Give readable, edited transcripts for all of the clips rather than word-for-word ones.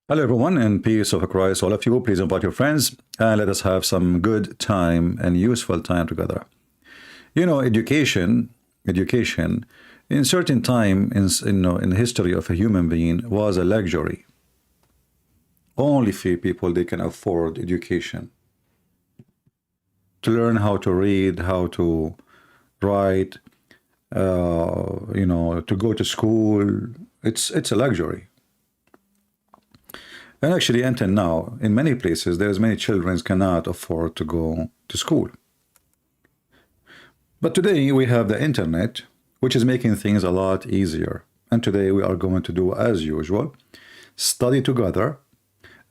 Hello, everyone, and peace of Christ. All of you, please invite your friends and let us have some good time and useful time together. You know, education, in certain time in the history of a human being was a luxury. Only few people they can afford education to learn how to read, how to write, to go to school. It's a luxury. And actually, until now, in many places, there's many children cannot afford to go to school. But today we have the internet, which is making things a lot easier. And today we are going to do as usual, study together.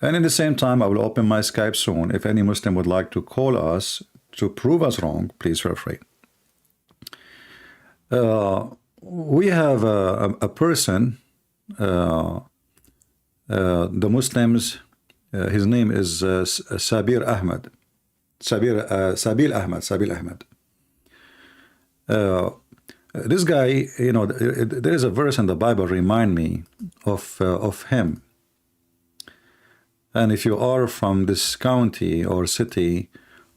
And in the same time, I will open my Skype soon. If any Muslim would like to call us to prove us wrong, please feel free. We have a person, the Muslims, his name is Sabeel Ahmed. Sabeel Ahmed. This guy, there is a verse in the Bible remind me of him. And if you are from this county or city,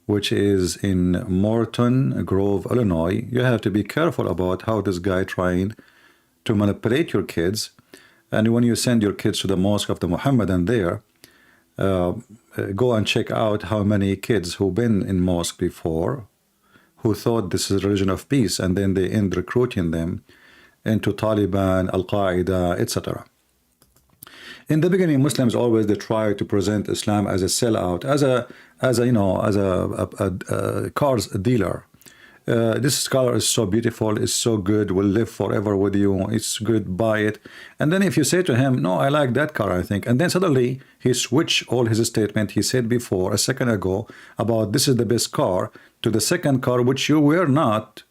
which is in Morton Grove, Illinois, you have to be careful about how this guy trying to manipulate your kids. And when you send your kids to the mosque of the Muhammadan there, go and check out how many kids who've been in mosque before, who thought this is a religion of peace, and then they end recruiting them into Taliban, Al-Qaeda, etc. In the beginning, Muslims always they try to present Islam as a sellout, as a cars dealer. This car is so beautiful, it's so good, will live forever with you, it's good, buy it. And then if you say to him, no, I like that car, I think, and then suddenly he switched all his statement he said before a second ago about this is the best car to the second car which you were not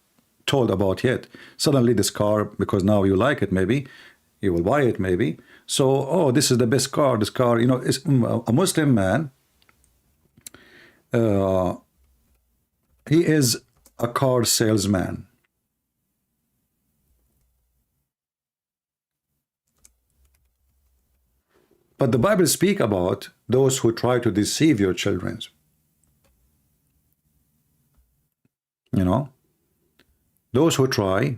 told about yet. Suddenly this car, because now you like it, maybe you will buy it, maybe. So, oh, this is the best car, this car, is a Muslim man. He is a car salesman. But the Bible speaks about those who try to deceive your children. Those who try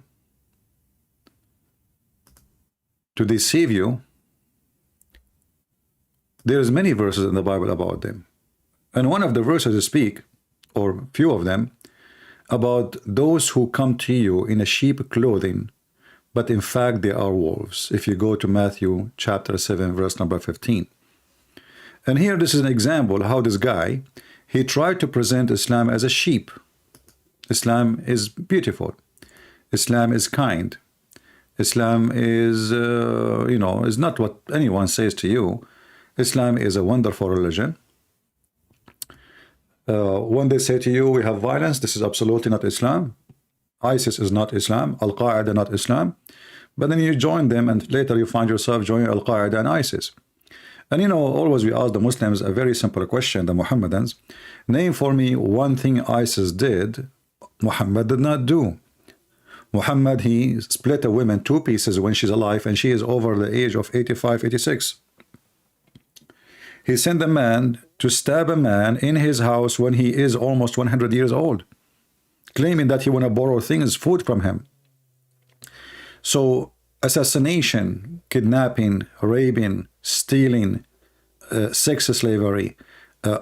to deceive you, there's many verses in the Bible about them. And one of the verses speak, or few of them, about those who come to you in a sheep clothing, but in fact they are wolves. If you go to Matthew chapter 7, verse number 15. And here this is an example how this guy, he tried to present Islam as a sheep. Islam is beautiful. Islam is kind. Islam is, is not what anyone says to you. Islam is a wonderful religion. When they say to you, we have violence, this is absolutely not Islam. ISIS is not Islam. Al-Qaeda not Islam. But then you join them and later you find yourself joining Al-Qaeda and ISIS. And always we ask the Muslims a very simple question, the Muhammadans. Name for me one thing ISIS did, Muhammad did not do. Muhammad, he split a woman two pieces when she's alive and she is over the age of 85, 86. He sent a man to stab a man in his house when he is almost 100 years old, claiming that he want to borrow things, food from him. So assassination, kidnapping, raping, stealing, sex slavery,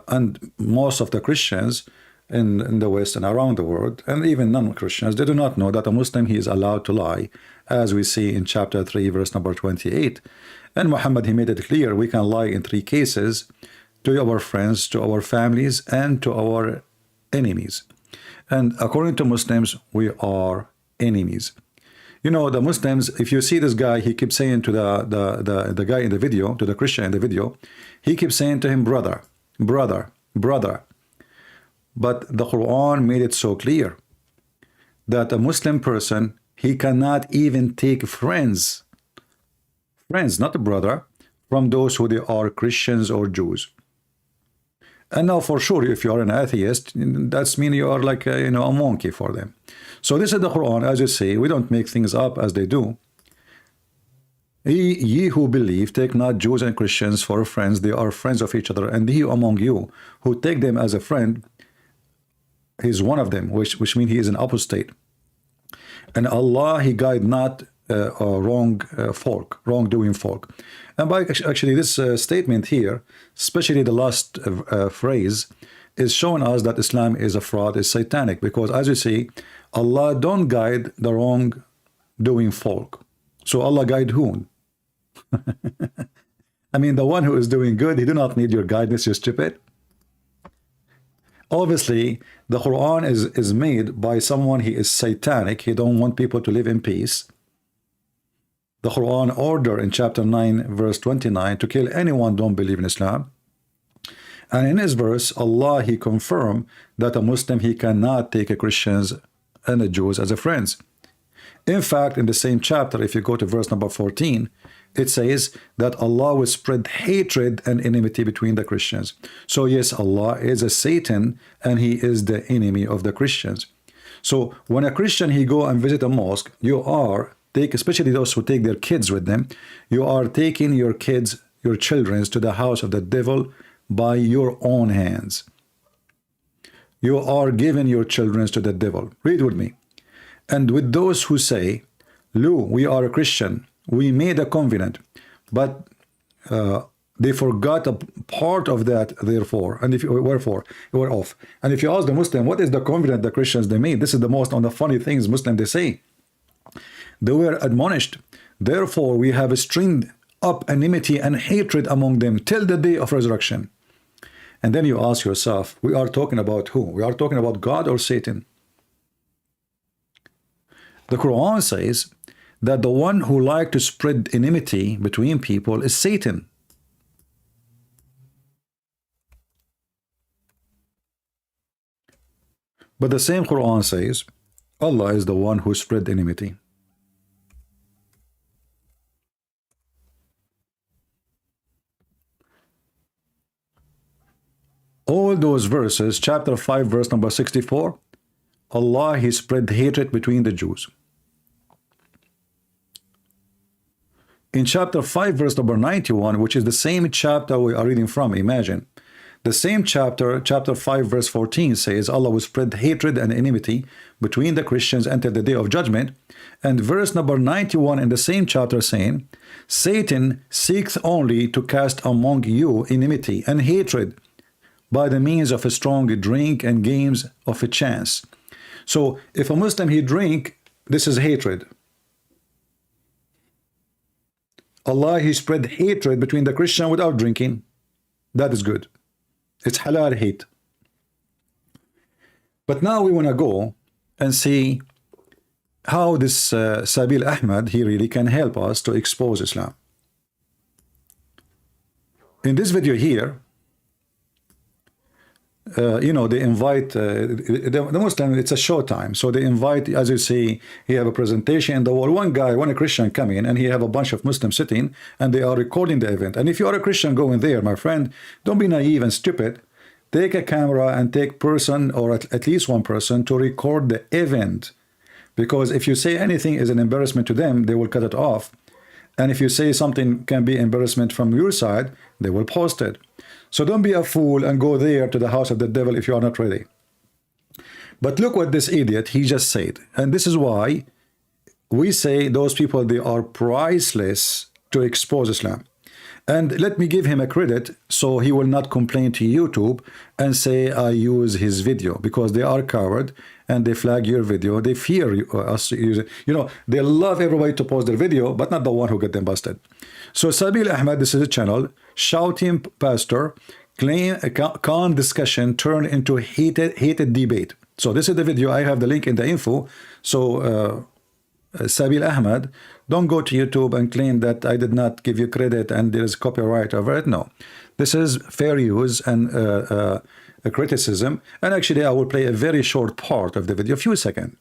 and most of the Christians in the West and around the world, and even non-Christians, they do not know that a Muslim, he is allowed to lie, as we see in chapter 3, verse number 28. And Muhammad, he made it clear we can lie in three cases: to our friends, to our families, and to our enemies. And according to Muslims, we are enemies. The Muslims, if you see this guy, he keeps saying to the guy in the video, to the Christian in the video, he keeps saying to him, brother, brother, brother. But the Quran made it so clear that a Muslim person, he cannot even take friends, not a brother, from those who they are Christians or Jews. And now for sure, if you are an atheist, that's mean you are like a monkey for them. So this is the Quran, as you see, we don't make things up as they do. Ye who believe, take not Jews and Christians for friends, they are friends of each other, and he among you who take them as a friend, he is one of them, which means he is an apostate. And Allah, he guide not wrongdoing folk. And by actually this statement here, especially the last phrase, is showing us that Islam is a fraud, is satanic, because as you see, Allah don't guide the wrongdoing folk. So Allah guide whom? I mean, the one who is doing good, he do not need your guidance, you stupid. Obviously, the Quran is made by someone, he is satanic, he don't want people to live in peace. The Quran order in chapter 9, verse 29, to kill anyone don't believe in Islam. And in this verse, Allah, he confirmed that a Muslim, he cannot take a Christians and the Jews as a friends. In fact, in the same chapter, if you go to verse number 14, it says that Allah will spread hatred and enmity between the Christians. So yes, Allah is a Satan, and he is the enemy of the Christians. So when a Christian, he go and visit a mosque, you are especially those who take their kids with them, you are taking your kids, your children, to the house of the devil by your own hands. You are giving your children to the devil. Read with me. And with those who say, Lou, we are a Christian, we made a covenant, but they forgot a part of that, therefore, and if wherefore, we're off. And if you ask the Muslim, what is the covenant the Christians they made? This is the most on the funny things Muslim they say. They were admonished, therefore we have stirred up enmity and hatred among them till the day of resurrection. And then you ask yourself, we are talking about who? We are talking about God or Satan? The Quran says that the one who likes to spread enmity between people is Satan. But the same Quran says Allah is the one who spread enmity. All those verses, chapter 5, verse number 64, Allah, he spread hatred between the Jews. In chapter 5, verse number 91, which is the same chapter we are reading from, imagine. The same chapter, chapter 5, verse 14, says Allah will spread hatred and enmity between the Christians until the day of judgment. And verse number 91 in the same chapter saying, Satan seeks only to cast among you enmity and hatred by the means of a strong drink and games of a chance. So if a Muslim, he drink, this is hatred. Allah, he spread hatred between the Christian without drinking. That is good. It's halal hate. But now we want to go and see how this Sabeel Ahmed, he really can help us to expose Islam. In this video here, you know, they invite the Muslim, it's a show time, so they invite, as you see, he have a presentation in the wall, one Christian come in, and he have a bunch of Muslims sitting, and they are recording the event. And if you are a Christian going there, my friend, don't be naive and stupid. Take a camera and take person, or at least one person, to record the event, because if you say anything is an embarrassment to them, they will cut it off. And if you say something can be embarrassment from your side, they will post it. So don't be a fool and go there to the house of the devil if you are not ready. But look what this idiot, he just said. And this is why we say those people, they are priceless to expose Islam. And let me give him a credit, so he will not complain to YouTube and say I use his video, because they are coward and they flag your video. They fear us using, you know, they love everybody to post their video, but not the one who get them busted. So Sabeel Ahmed, this is a channel, shouting pastor, claim a calm discussion turned into hated debate. So this is the video. I have the link in the info. So Sabeel Ahmed, don't go to YouTube and claim that I did not give you credit and there is copyright over it. No, this is fair use and a criticism. And actually, I will play a very short part of the video, a few seconds.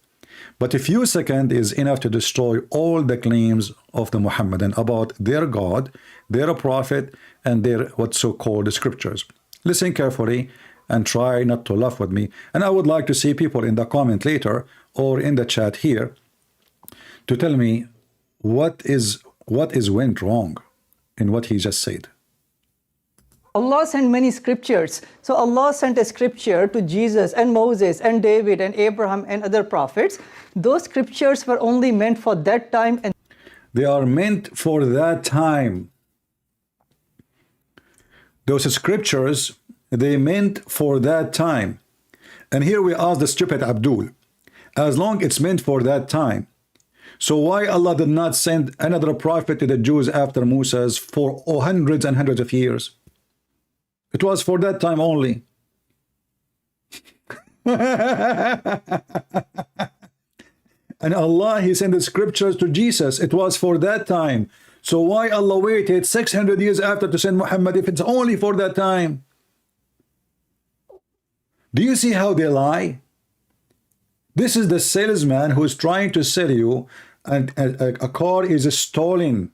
But a few seconds is enough to destroy all the claims of the Muhammadan about their God, their prophet, and their what's so-called scriptures. Listen carefully and try not to laugh with me. And I would like to see people in the comment later or in the chat here to tell me what is what is went wrong in what he just said? Allah sent many scriptures. So Allah sent a scripture to Jesus and Moses and David and Abraham and other prophets. Those scriptures were only meant for that time, and they are meant for that time. Those scriptures, they meant for that time. And here we ask the stupid Abdul, as long it's meant for that time, so why Allah did not send another prophet to the Jews after Moses for hundreds and hundreds of years? It was for that time only. And Allah, he sent the scriptures to Jesus. It was for that time. So why Allah waited 600 years after to send Muhammad if it's only for that time? Do you see how they lie? This is the salesman who is trying to sell you, and a car is a stolen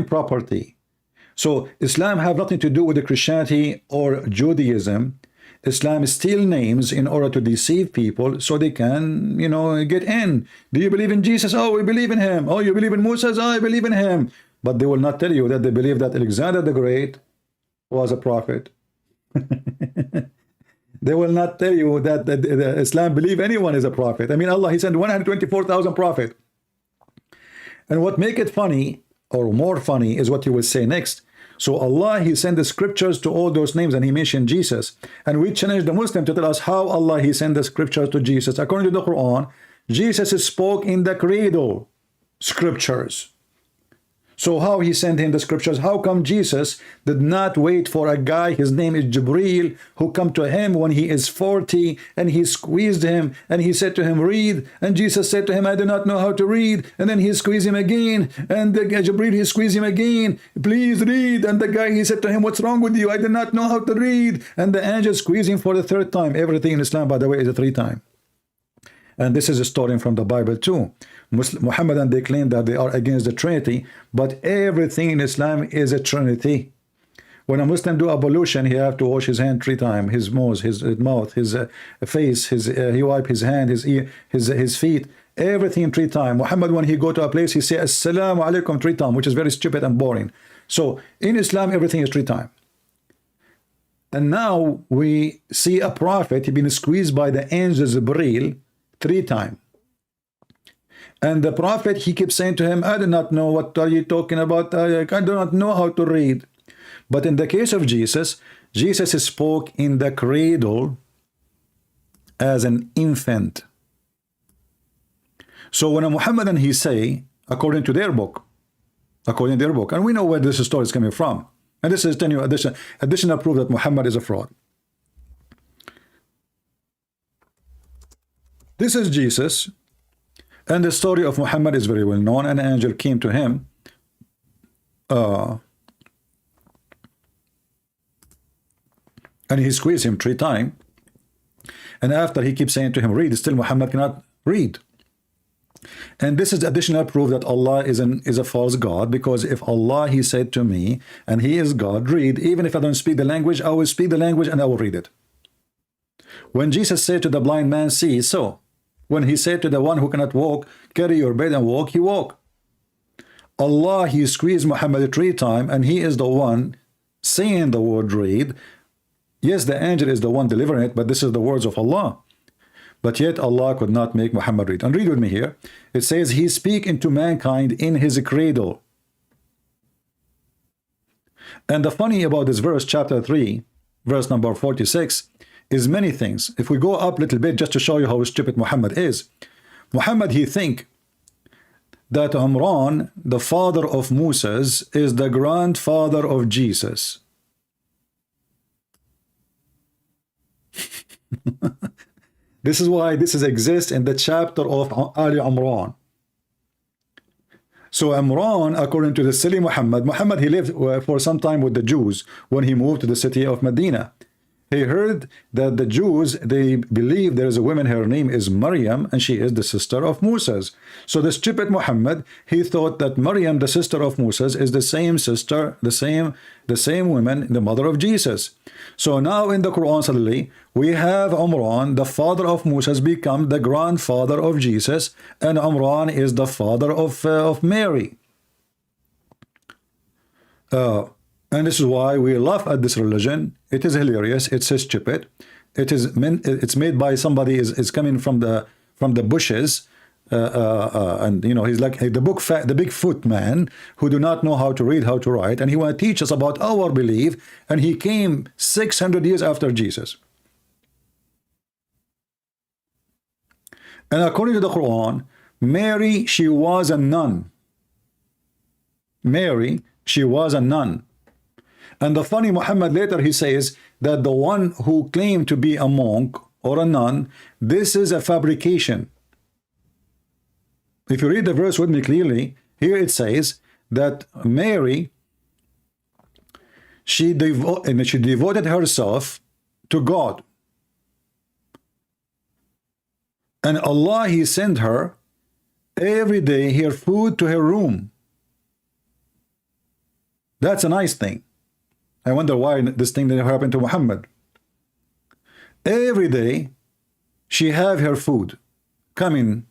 property. So Islam have nothing to do with the Christianity or Judaism. Islam steal names in order to deceive people so they can, get in. Do you believe in Jesus? Oh, we believe in him. Oh, you believe in Moses? Oh, I believe in him. But they will not tell you that they believe that Alexander the Great was a prophet. They will not tell you that Islam believe anyone is a prophet. I mean, Allah, he sent 124,000 prophets. And what make it funny, or more funny, is what you will say next. So Allah, he sent the scriptures to all those names, and he mentioned Jesus. And we challenge the Muslim to tell us how Allah, he sent the scriptures to Jesus. According to the Quran, Jesus spoke in the cradle scriptures. So how he sent him the scriptures? How come Jesus did not wait for a guy, his name is Jibreel, who come to him when he is 40, and he squeezed him, and he said to him, read. And Jesus said to him, I do not know how to read. And then he squeezed him again. And Jibreel, he squeezed him again. Please read. And the guy, he said to him, what's wrong with you? I do not know how to read. And the angel squeezed him for the third time. Everything in Islam, by the way, is a 3 time. And this is a story from the Bible too. Muhammadan, they claim that they are against the Trinity, but everything in Islam is a Trinity. When a Muslim do ablution, he have to wash his hand 3 times, his nose, his mouth, his face, he wipe his hand, his ear, his feet, everything 3 times. Muhammad, when he go to a place, he say Assalamu alaikum 3 times, which is very stupid and boring. So in Islam, everything is 3 times. And now we see a prophet, he been squeezed by the angel Jibreel 3 times. And the prophet, he keeps saying to him, I do not know what are you talking about. I do not know how to read. But in the case of Jesus, Jesus spoke in the cradle as an infant. So when a Muhammadan, he say, according to their book, and we know where this story is coming from. And this is additional proof that Muhammad is a fraud. This is Jesus. And the story of Muhammad is very well known. An angel came to him. And he squeezed him 3 times. And after he keeps saying to him, read, still Muhammad cannot read. And this is additional proof that Allah is a false God, because if Allah, he said to me, and he is God, read, even if I don't speak the language, I will speak the language and I will read it. When Jesus said to the blind man, see, so. When he said to the one who cannot walk, carry your bed and walk, he walked. Allah, he squeezed Muhammad 3 times, and he is the one saying the word read. Yes, the angel is the one delivering it, but this is the words of Allah. But yet Allah could not make Muhammad read. And read with me here. It says, he speak into mankind in his cradle. And the funny about this verse, chapter 3, verse number 46, is many things. If we go up a little bit just to show you how stupid Muhammad is. Muhammad, he think that Imran, the father of Moses, is the grandfather of Jesus. This is why this exists in the chapter of Ali Imran. So Imran, according to the silly Muhammad, he lived for some time with the Jews when he moved to the city of Medina. He heard that the Jews, they believe there is a woman, her name is Maryam, and she is the sister of Moses. So the stupid Muhammad, he thought that Maryam, the sister of Moses, is the same sister, the same woman, the mother of Jesus. So now in the Quran, suddenly, we have Umran, the father of Moses, become the grandfather of Jesus, and Umran is the father of Mary. And this is why we laugh at this religion. It is hilarious. It's so stupid. It's made by somebody is coming from the bushes, and you know, he's like the Bigfoot man who do not know how to read, how to write, and he want to teach us about our belief. And he came 600 years after Jesus. And according to the Quran, Mary, she was a nun. Mary, she was a nun. And the funny Muhammad later, he says that the one who claimed to be a monk or a nun, this is a fabrication. If you read the verse with me clearly, here it says that Mary, she devoted herself to God. And Allah, he sent her every day her food to her room. That's a nice thing. I wonder why this thing didn't happen to Muhammad. Every day, she have her food coming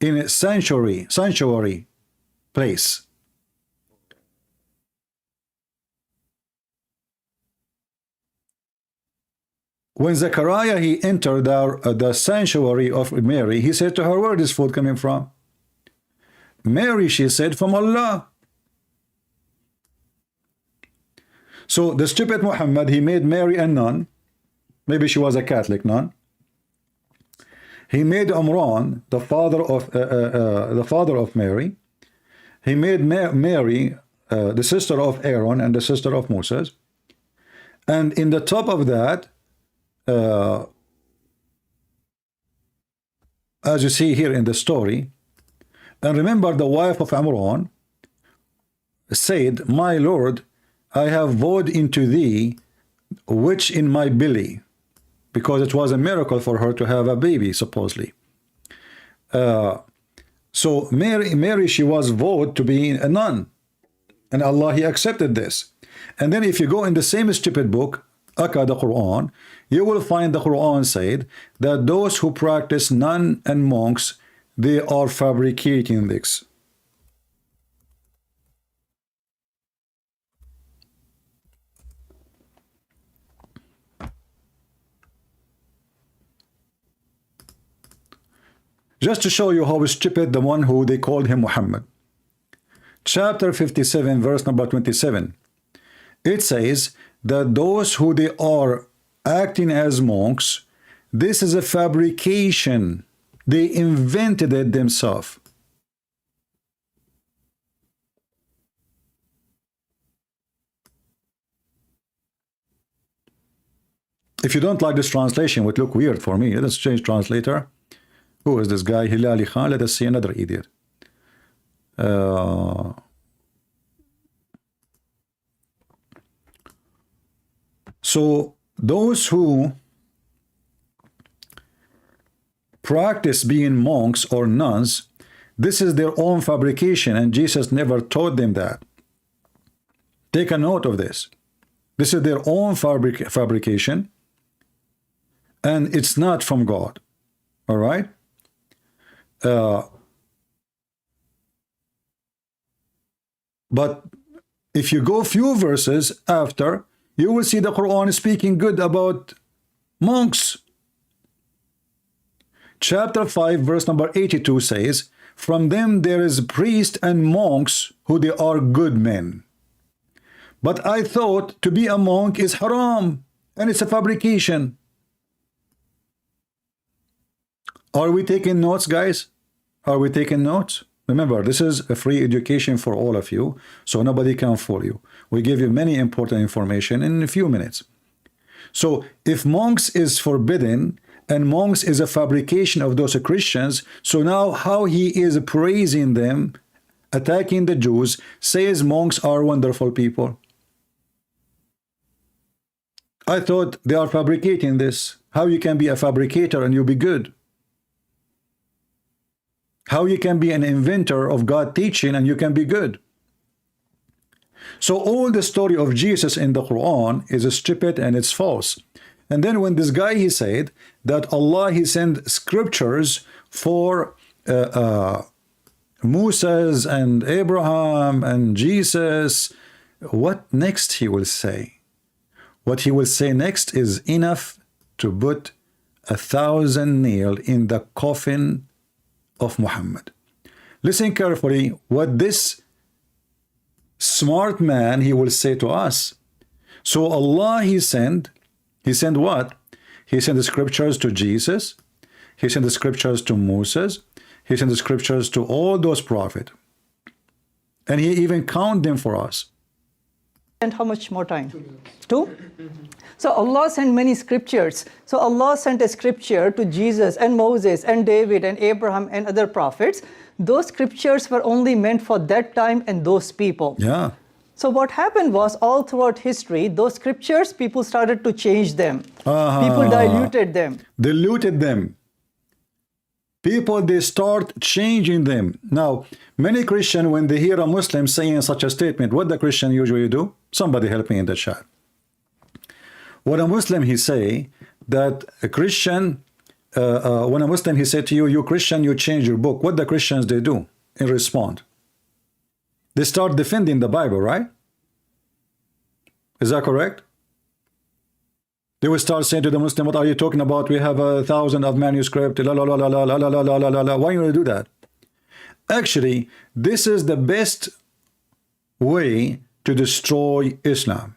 in a sanctuary place. When Zechariah, he entered the sanctuary of Mary, he said to her, where is food coming from? Mary, she said, from Allah. So the stupid Muhammad, he made Mary a nun. Maybe she was a Catholic nun. He made Umran the father of Mary. He made Mary the sister of Aaron and the sister of Moses. And in the top of that, as you see here in the story, and remember the wife of Umran said, my Lord, I have vowed into thee which in my belly, because it was a miracle for her to have a baby, supposedly. So Mary, she was vowed to be a nun, and Allah, he accepted this. And then if you go in the same stupid book, Akka, the Quran, you will find the Quran said that those who practice nun and monks, they are fabricating this. Just to show you how stupid the one who they called him Muhammad. Chapter 57, verse number 27. It says that those who they are acting as monks, this is a fabrication. They invented it themselves. If you don't like this translation, it would look weird for me. Let's change translator. Who is this guy? Hilali Khan. Let us see another idiot. So those who practice being monks or nuns, this is their own fabrication, and Jesus never taught them that. Take a note of this. This is their own fabrication, and it's not from God. All right? But if you go few verses after, you will see the Quran speaking good about monks. Chapter 5, verse number 82 says, from them there is priests and monks who they are good men. But I thought to be a monk is haram, and it's a fabrication. Are we taking notes, guys? Are we taking notes? Remember, this is a free education for all of you, so nobody can fool you. We give you many important information in a few minutes. So if monks is forbidden, and monks is a fabrication of those Christians, so now how he is praising them, attacking the Jews, says monks are wonderful people. I thought they are fabricating this. How you can be a fabricator and you be good? How you can be an inventor of God teaching and you can be good? So all the story of Jesus in the Quran is stupid and it's false. And then when this guy, he said that Allah, he sent scriptures for Moses and Abraham and Jesus, what next he will say? What he will say next is enough to put 1,000 nails in the coffin of Muhammad. Listen carefully what this smart man, he will say to us. So Allah, he sent what? He sent the scriptures to Jesus. He sent the scriptures to Moses. He sent the scriptures to all those prophets. And he even count them for us. And how much more time? 2? So Allah sent many scriptures. So Allah sent a scripture to Jesus and Moses and David and Abraham and other prophets. Those scriptures were only meant for that time and those people. Yeah. So what happened was, all throughout history, those scriptures, people started to change them. People diluted them. Diluted them. People, they start changing them. Now, many Christians, when they hear a Muslim saying such a statement, what the Christian usually do? Somebody help me in the chat. When a Muslim, he say that a Christian, when a Muslim, he say to you, you Christian, you change your book. What the Christians, they do in response? They start defending the Bible, right? Is that correct? They will start saying to the Muslim, what are you talking about? We have 1,000 of manuscript. La, la, la, la, la, la, la, la, la, la, la. Why you do that? Actually, this is the best way to destroy Islam.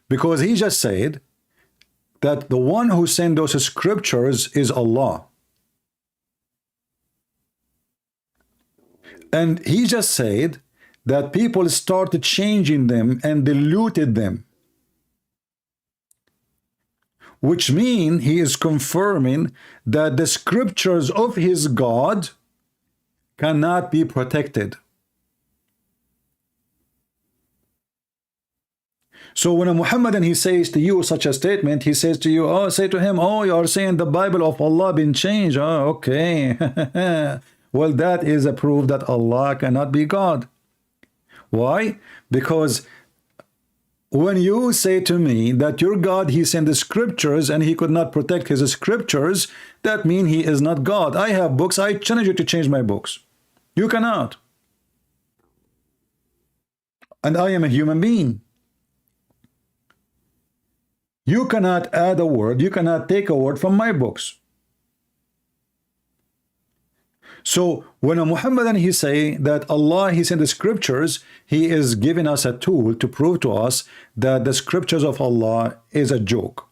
Because he just said that the one who sent those scriptures is Allah. And he just said that people started changing them and diluted them. Which means he is confirming that the scriptures of his God cannot be protected. So when a Muhammadan, he says to you such a statement, he says to you, oh, say to him, oh, you are saying the Bible of Allah been changed. Oh, okay. Well, that is a proof that Allah cannot be God. Why? Because when you say to me that your God, he sent the scriptures and he could not protect his scriptures, that means he is not God. I have books. I challenge you to change my books. You cannot. And I am a human being. You cannot add a word. You cannot take a word from my books. So when a Muhammadan, he say that Allah, he sent the scriptures, he is giving us a tool to prove to us that the scriptures of Allah is a joke.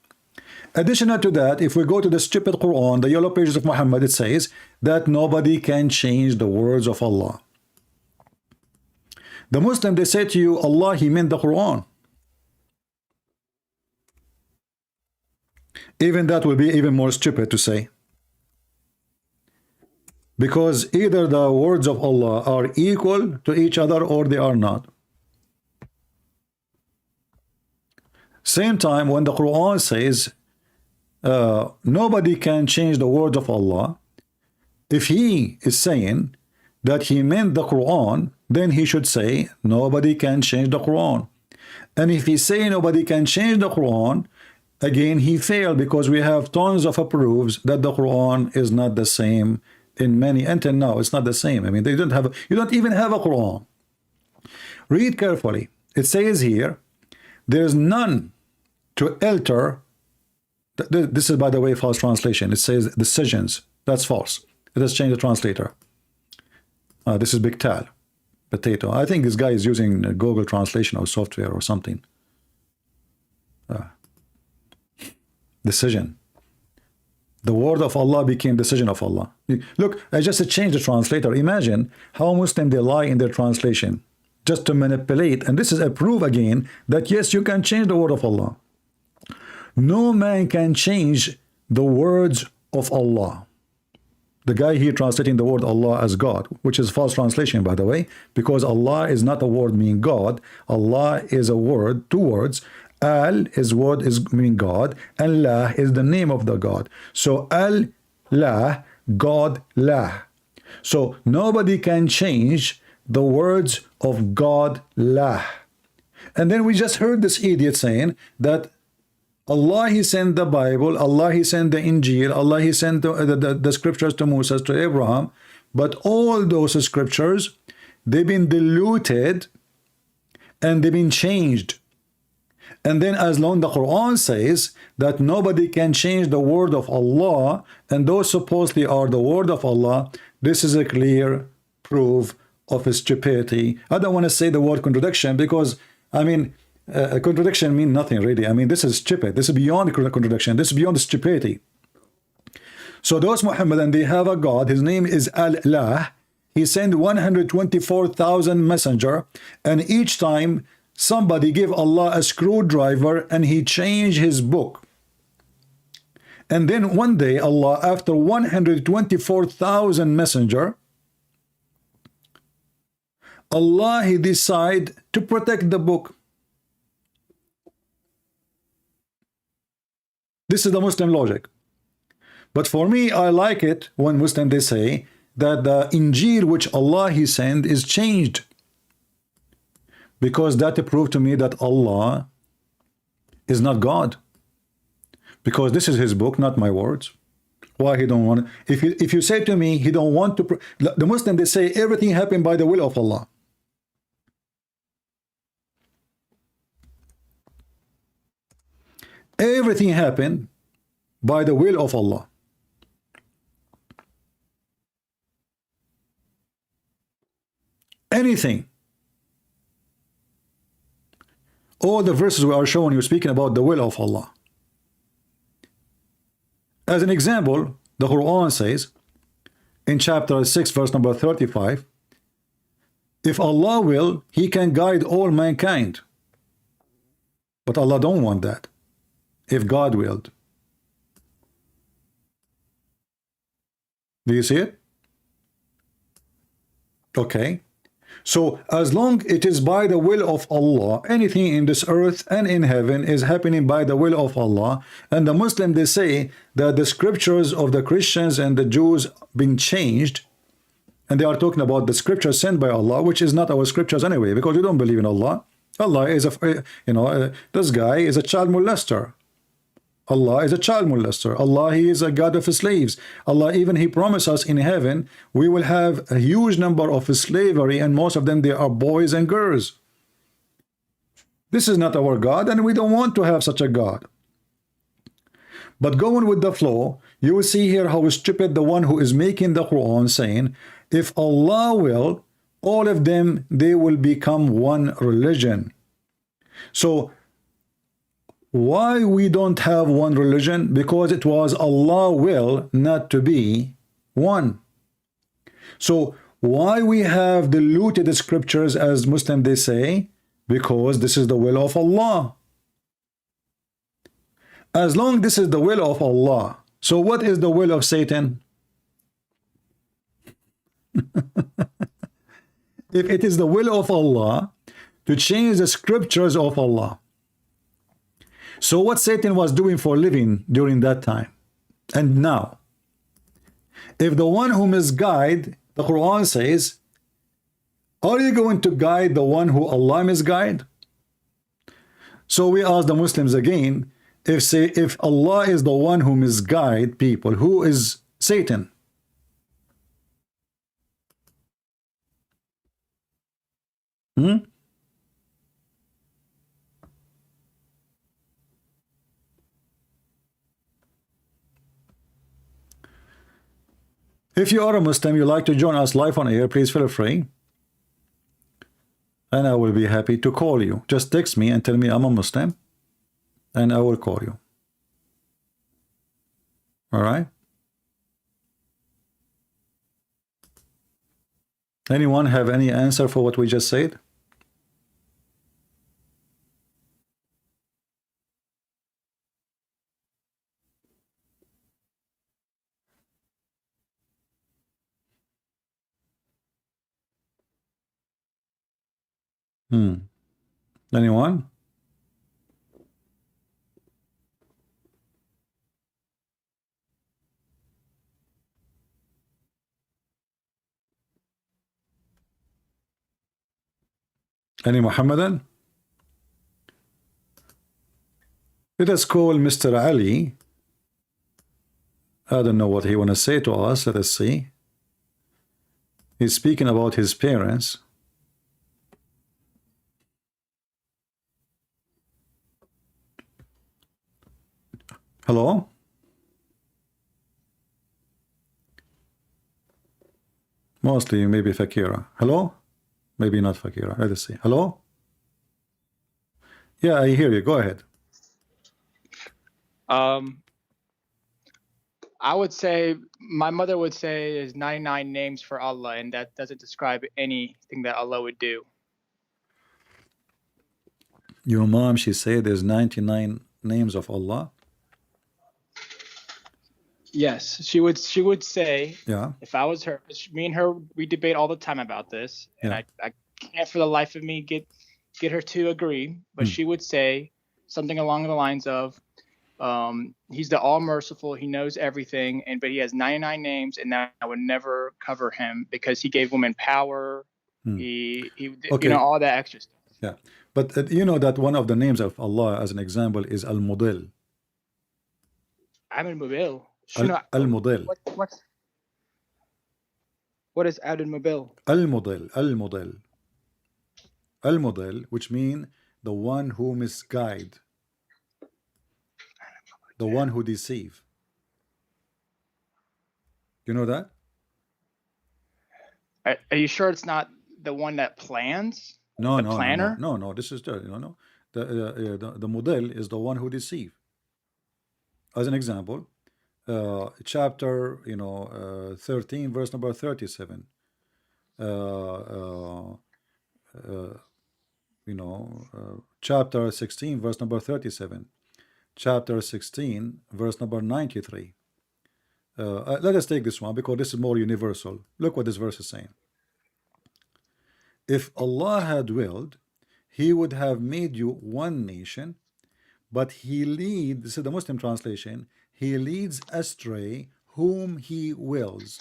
Additional to that, if we go to the stupid Quran, the yellow pages of Muhammad, it says that nobody can change the words of Allah. The Muslim, they say to you, Allah, he meant the Quran. Even that will be even more stupid to say. Because either the words of Allah are equal to each other or they are not. Same time, when the Quran says nobody can change the words of Allah, if he is saying that he meant the Quran, then he should say nobody can change the Quran. And if he say nobody can change the Quran, again he failed, because we have tons of proofs that the Quran is not the same in many, until now it's not the same. I mean, they don't have, you don't even have a Quran. Read carefully. It says here, there is none to alter. This is, by the way, false translation. It says decisions. That's false. Let us change the translator. This is Big Tal, potato. I think this guy is using Google translation or software or something. Decision. The word of Allah became decision of Allah. Look, I just changed the translator. Imagine how Muslims, they lie in their translation just to manipulate. And this is a proof again that yes, you can change the word of Allah. No man can change the words of Allah. The guy here translating the word Allah as God, which is false translation, by the way, because Allah is not a word meaning God. Allah is a word, two words, Al is what is mean God, and La is the name of the God. So Al La, God La. So nobody can change the words of God La. And then we just heard this idiot saying that Allah He sent the Bible, Allah He sent the Injil, Allah He sent the scriptures to Moses, to Abraham, but all those scriptures, they've been diluted and they've been changed. And then as long the Quran says that nobody can change the word of Allah, and those supposedly are the word of Allah, this is a clear proof of stupidity. I don't want to say the word contradiction because, I mean, a contradiction means nothing really. I mean, this is stupid. This is beyond contradiction. This is beyond stupidity. So those Muhammadan, they have a God. His name is Allah. He sent 124,000 messenger, and each time somebody give Allah a screwdriver and he changed his book. And then one day Allah, after 124,000 messenger, Allah He decide to protect the book. This is the Muslim logic. But for me, I like it when Muslims they say that the Injil which Allah He sent is changed, because that proved to me that Allah is not God, because this is His book, not my words. Why He don't want? If you say to me He don't want to, the Muslim they say everything happened by the will of Allah. Everything happened by the will of Allah. Anything. All the verses we are showing you speaking about the will of Allah. As an example, the Quran says in chapter 6 verse number 35, if Allah will, He can guide all mankind. But Allah don't want that. If God willed. Do you see it? Okay. So as long it is by the will of Allah, anything in this earth and in heaven is happening by the will of Allah. And the Muslim they say that the scriptures of the Christians and the Jews been changed, and they are talking about the scriptures sent by Allah, which is not our scriptures anyway, because we don't believe in Allah. Allah is a, this guy is a child molester. Allah is a child molester. Allah, He is a God of slaves. Allah, even He promised us in heaven, we will have a huge number of slavery, and most of them, they are boys and girls. This is not our God, and we don't want to have such a God. But going with the flow, you will see here how stupid the one who is making the Quran saying, if Allah will, all of them, they will become one religion. So, why we don't have one religion? Because it was Allah will not to be one. So why we have diluted the scriptures as Muslim they say? Because this is the will of Allah. As long this is the will of Allah, so what is the will of Satan? If it is the will of Allah to change the scriptures of Allah, so what Satan was doing for a living during that time and now? If the one who misguide, the Quran says, are you going to guide the one who Allah misguide? So we ask the Muslims again, if Allah is the one who misguide people, who is Satan? If you are a Muslim, you like to join us live on air, please feel free. And I will be happy to call you. Just text me and tell me I'm a Muslim, and I will call you. All right? Anyone have any answer for what we just said? Anyone? Any Muhammadan? Let us call Mr. Ali. I don't know what he want to say to us. Let us see. He's speaking about his parents. Hello? Mostly maybe Fakira. Hello? Maybe not Fakira. Let us see. Hello? Yeah, I hear you. Go ahead. I would say my mother would say there's 99 names for Allah, and that doesn't describe anything that Allah would do. Your mom, she said there's 99 names of Allah. Yes, she would say, Yeah. if I was her, 'cause me and her, we debate all the time about this, and Yeah. I can't for the life of me get her to agree, but she would say something along the lines of, he's the all merciful, he knows everything, but he has 99 names, and that would never cover him because he gave women power. He Okay. all that extra stuff. Yeah. But you know that one of the names of Allah, as an example, is Al-Mudil. Adon Mubil. Al-Mudil. What is Adon Mubil? Al-Mudil. Al-Mudil. Al-Mudil, which mean the one who misguide, the one who deceive. You know that? Are you sure it's not the one that plans? No, the planner? no. This is the model is the one who deceive. As an example, chapter 13, verse number 37. Chapter 16, verse number 37. Chapter 16, verse number 93. Let us take this one because this is more universal. Look what this verse is saying. If Allah had willed, He would have made you one nation, but He leads, this is the Muslim translation, He leads astray whom He wills,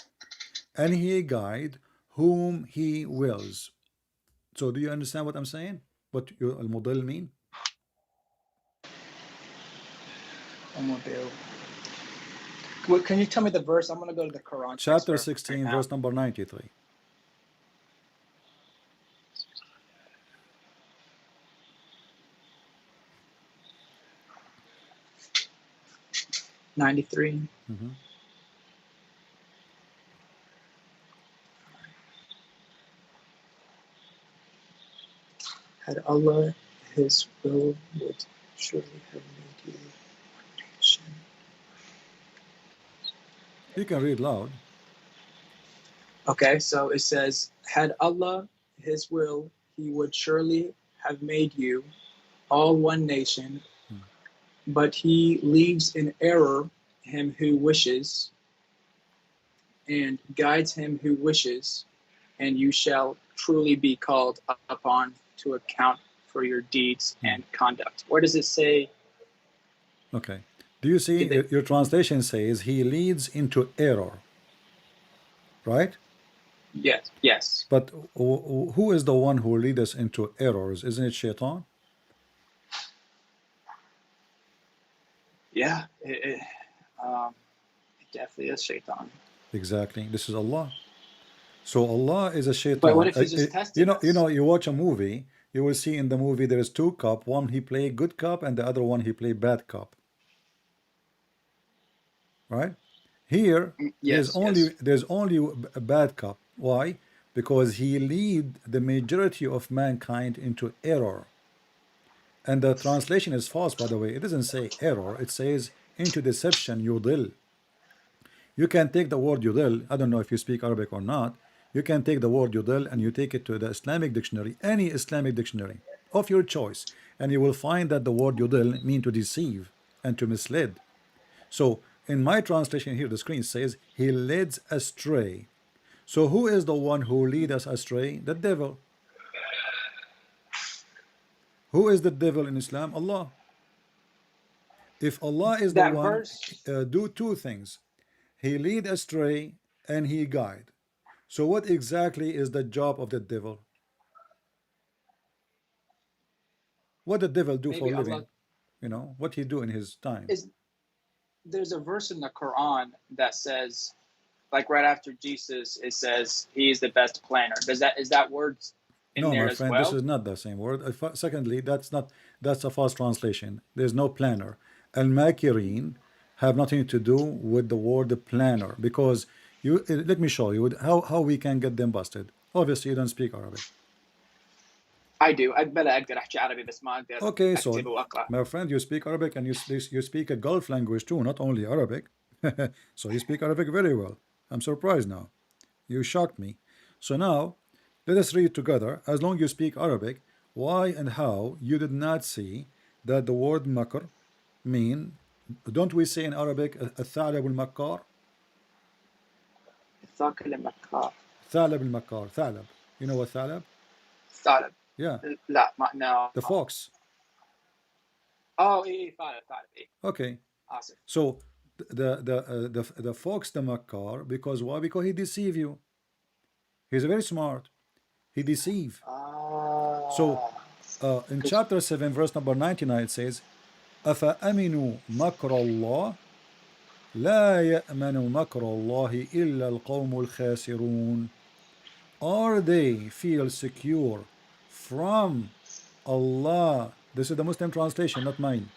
and He guide whom He wills. So do you understand what I'm saying? What al-Mudil mean? Al-Mudil. Can you tell me the verse? I'm going to go to the Quran. Chapter 16, right, verse number 93. Mm-hmm. Had Allah His will would surely have made you one nation. You can read loud. Okay, so it says, had Allah His will, He would surely have made you all one nation, but He leaves in error him who wishes and guides him who wishes, and you shall truly be called upon to account for your deeds and conduct. Where does it say? Okay. Do you see your translation says He leads into error, right? Yes, yes. But who is the one who leads us into errors? Isn't it Shaitan? Yeah, it definitely is Shaitan. Exactly. This is Allah. So Allah is a Shaitan. But what if He's just testing us? You watch a movie, you will see in the movie there is two cop. One he play good cop, and the other one he play bad cop. Right? Here, yes, there's only a bad cop. Why? Because he lead the majority of mankind into error. And the translation is false, by the way. It doesn't say error. It says into deception, yudil. You can take the word yudil. I don't know if you speak Arabic or not. You can take the word yudil and you take it to the Islamic dictionary, any Islamic dictionary of your choice, and you will find that the word yudil mean to deceive and to mislead. So in my translation here, the screen says He leads astray. So who is the one who lead us astray? The devil. Who is the devil in Islam? Allah. If Allah is the one, do two things. He lead astray and He guide. So what exactly is the job of the devil? What the devil do for maybe a living? Allah You know, what he do in his time? is. There's a verse in the Quran that says, like right after Jesus, it says he is the best planner. Is that words in No, there my as friend, this well? is not the same word. Secondly, that's a false translation. There's no planner. Al-Makirin have nothing to do with the word planner, because you let me show you how we can get them busted. Obviously, you don't speak Arabic. I do. بلا أقدر أحكي عربي بس ما أقدر Okay, أكتب so وأقرأ. my friend, you speak Arabic and you speak a Gulf language too, not only Arabic. So you speak Arabic very well. I'm surprised now. You shocked me. So now, let us read together. As long you speak Arabic, why and how you did not see that the word makr mean, don't we say in Arabic, الثعلب المكار? ثاقب المكار. ثعلب المكار, ثعلب. You know what ثعلب? ثعلب. Yeah, لا ما no. the fox. Oh إيه ثعلب إيه. Okay. آسف. So the fox, the makar, because why? Because he deceive you. He's very smart. He deceive. So in chapter 7, verse number 99, it says, أَفَأَمِنُوا مَكْرَ اللَّهِ لَا يَأْمَنُ مَكْرَ اللَّهِ إِلَّا الْقَوْمُ الْخَاسِرُونَ. Are they feel secure from Allah? This is the Muslim translation, not mine.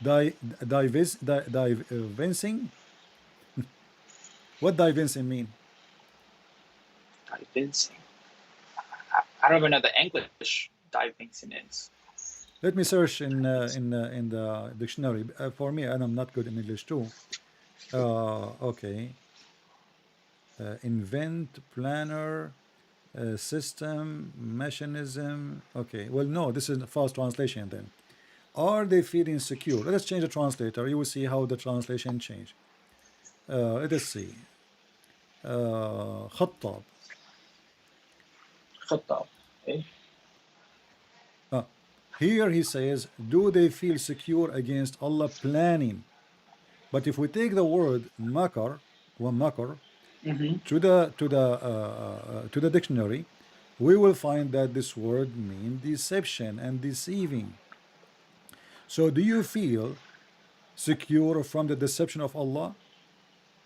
Divincing? What divincing mean? Divincing. I don't even know the English divincing is. Let me search in the dictionary. For me, and I'm not good in English too. Okay. Invent, planner, system, mechanism. Okay. Well, no, this is a false translation then. Are they feeling secure? Let us change the translator. You will see how the translation change. Let us see. خطاب. خطاب. إيه. Here he says, do they feel secure against Allah planning? But if we take the word makar, makar, to the dictionary, we will find that this word means deception and deceiving. So do you feel secure from the deception of Allah?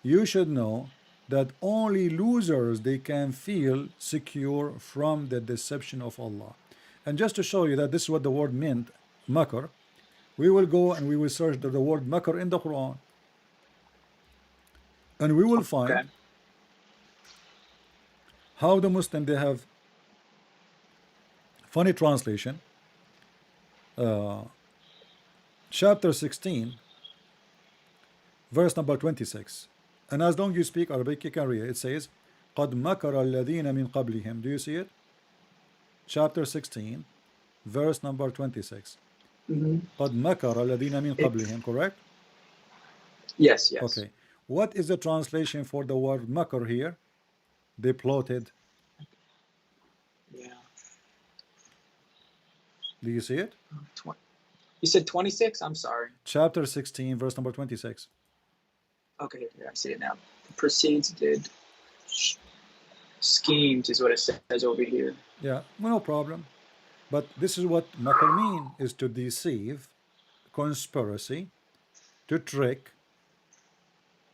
You should know that only losers they can feel secure from the deception of Allah. And just to show you that this is what the word meant, makar, we will go and we will search the word makar in the Quran, and we will find how the Muslim they have funny translation. Chapter 16, verse number 26. And as long as you speak Arabic, you can read it. It says, قَدْ مَكَرَ الَّذِينَ مِنْ قَبْلِهِمْ. Do you see it? Chapter 16, verse number 26. قَدْ مَكَرَ الَّذِينَ مِنْ قَبْلِهِمْ. Correct? Yes. Okay. What is the translation for the word makar here? They plotted. Yeah. Do you see it? You said 26? I'm sorry. Chapter 16, verse number 26. Okay, yeah, I see it now. The proceeds did schemes is what it says over here. Yeah, well, no problem. But this is what makar mean, is to deceive, conspiracy, to trick,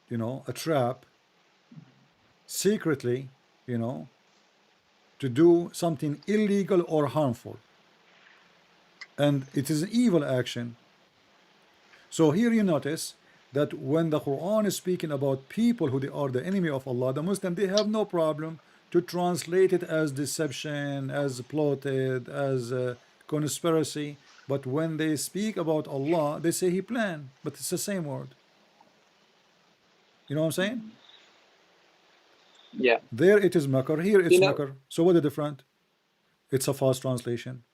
you know, a trap, secretly, you know, to do something illegal or harmful. And it is an evil action. So here you notice that when the Quran is speaking about people who they are the enemy of Allah, the Muslim, they have no problem to translate it as deception, as plotted, as conspiracy. But when they speak about Allah, they say He planned, but it's the same word. You know what I'm saying? Yeah. There it is makar, here it's makar. So what is different? It's a false translation.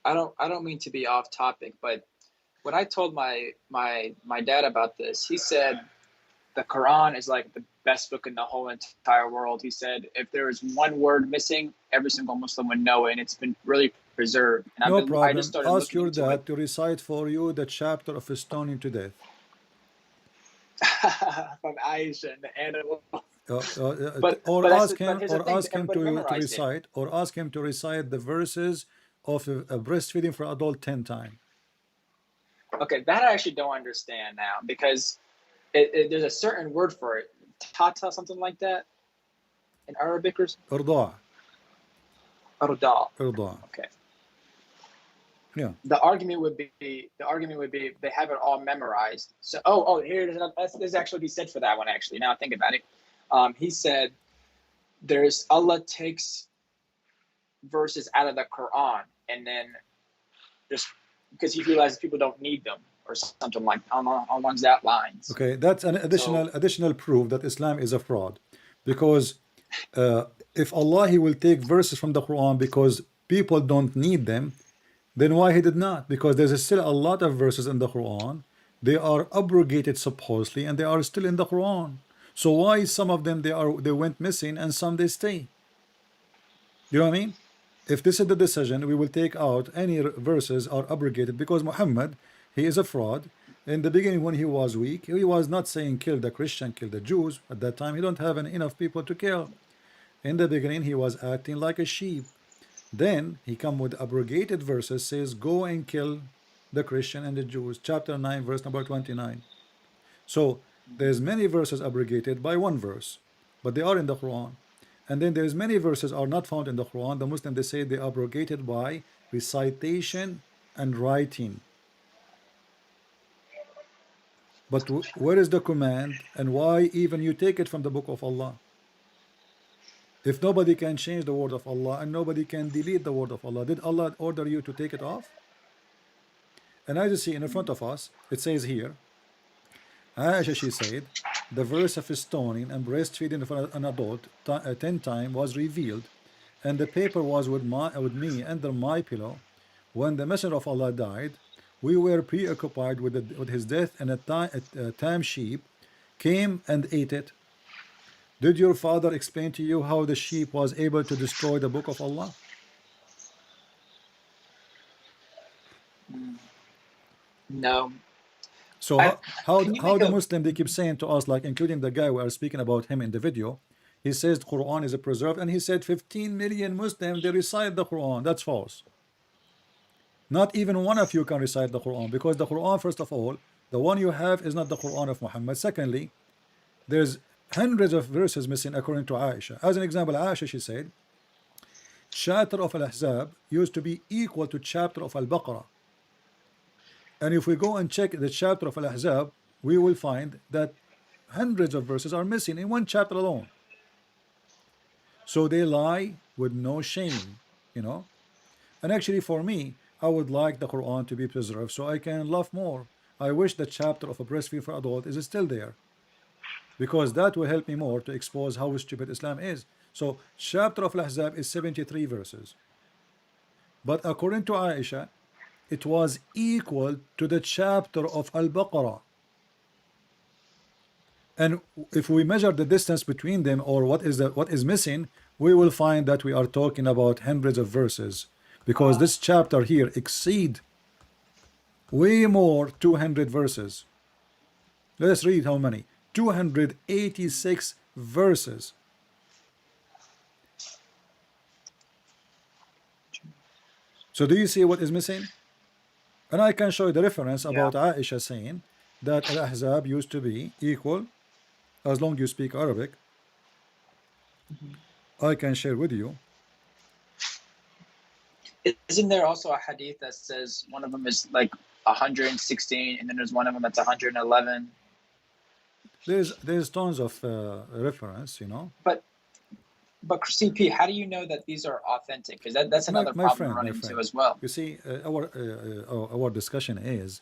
I don't mean to be off topic, but when I told my dad about this, he said the Quran is like the best book in the whole entire world. He said if there is one word missing, every single Muslim would know it, and it's been really preserved. And No problem. I just started Ask looking your into dad to recite for you the chapter of stoning to death. From Aisha and the animal. Or ask him to recite the verses of a breastfeeding for adult 10 times. Okay, that I actually don't understand now, because there's a certain word for it, tata, something like that, in Arabic or إرضاع. Arda. إرضاع. Okay. Yeah. The argument would be they have it all memorized. So here it is. There's actually be said for that one, actually. Now I think about it. He said there's Allah takes verses out of the Quran, and then just because he realizes people don't need them or something like on one's that lines. Okay, that's an additional proof that Islam is a fraud, because if Allah he will take verses from the Quran because people don't need them, then why he did not? Because there's still a lot of verses in the Quran. They are abrogated supposedly, and they are still in the Quran. So why some of them they went missing and some they stay? You know what I mean? If this is the decision, we will take out any verses are abrogated, because Muhammad, he is a fraud. In the beginning, when he was weak, he was not saying kill the Christian, kill the Jews. At that time, he don't have enough people to kill. In the beginning, he was acting like a sheep. Then he come with abrogated verses, says go and kill the Christian and the Jews. Chapter 9, verse number 29. So there's many verses abrogated by one verse, but they are in the Quran. And then there's many verses are not found in the Quran. The Muslim, they say they are abrogated by recitation and writing. But where is the command, and why even you take it from the book of Allah? If nobody can change the word of Allah and nobody can delete the word of Allah, did Allah order you to take it off? And as you see in front of us, it says here, Aisha, she said, the verse of stoning and breastfeeding of an adult 10 times was revealed, and the paper was with me under my pillow. When the Messenger of Allah died, we were preoccupied with his death, and a tame sheep came and ate it. Did your father explain to you how the sheep was able to destroy the book of Allah? No. So how the Muslim, they keep saying to us, like including the guy we are speaking about him in the video, he says the Quran is preserved, and he said 15 million Muslims, they recite the Quran. That's false. Not even one of you can recite the Quran, because the Quran, first of all, the one you have is not the Quran of Muhammad. Secondly, there's hundreds of verses missing according to Aisha. As an example, Aisha, she said, chapter of Al-Ahzab used to be equal to chapter of Al-Baqarah. And if we go and check the chapter of Al-Ahzab, we will find that hundreds of verses are missing in one chapter alone. So they lie with no shame, you know. And actually, for me, I would like the Quran to be preserved so I can love more. I wish the chapter of a breastfeed for adult is still there, because that will help me more to expose how stupid Islam is. So chapter of Al-Ahzab is 73 verses, but according to Aisha, it was equal to the chapter of Al-Baqarah. And if we measure the distance between them, or what is missing, we will find that we are talking about hundreds of verses, because this chapter here exceed way more 200 verses. Let us read how many. 286 verses. So do you see what is missing? And I can show you the reference about Aisha saying that Al-Ahzab used to be equal, as long as you speak Arabic. I can share with you. Isn't there also a hadith that says one of them is like 116, and then there's one of them that's 111? There's tons of reference, you know. But CP, how do you know that these are authentic? Because that's another problem we run into as well. You see, our discussion is,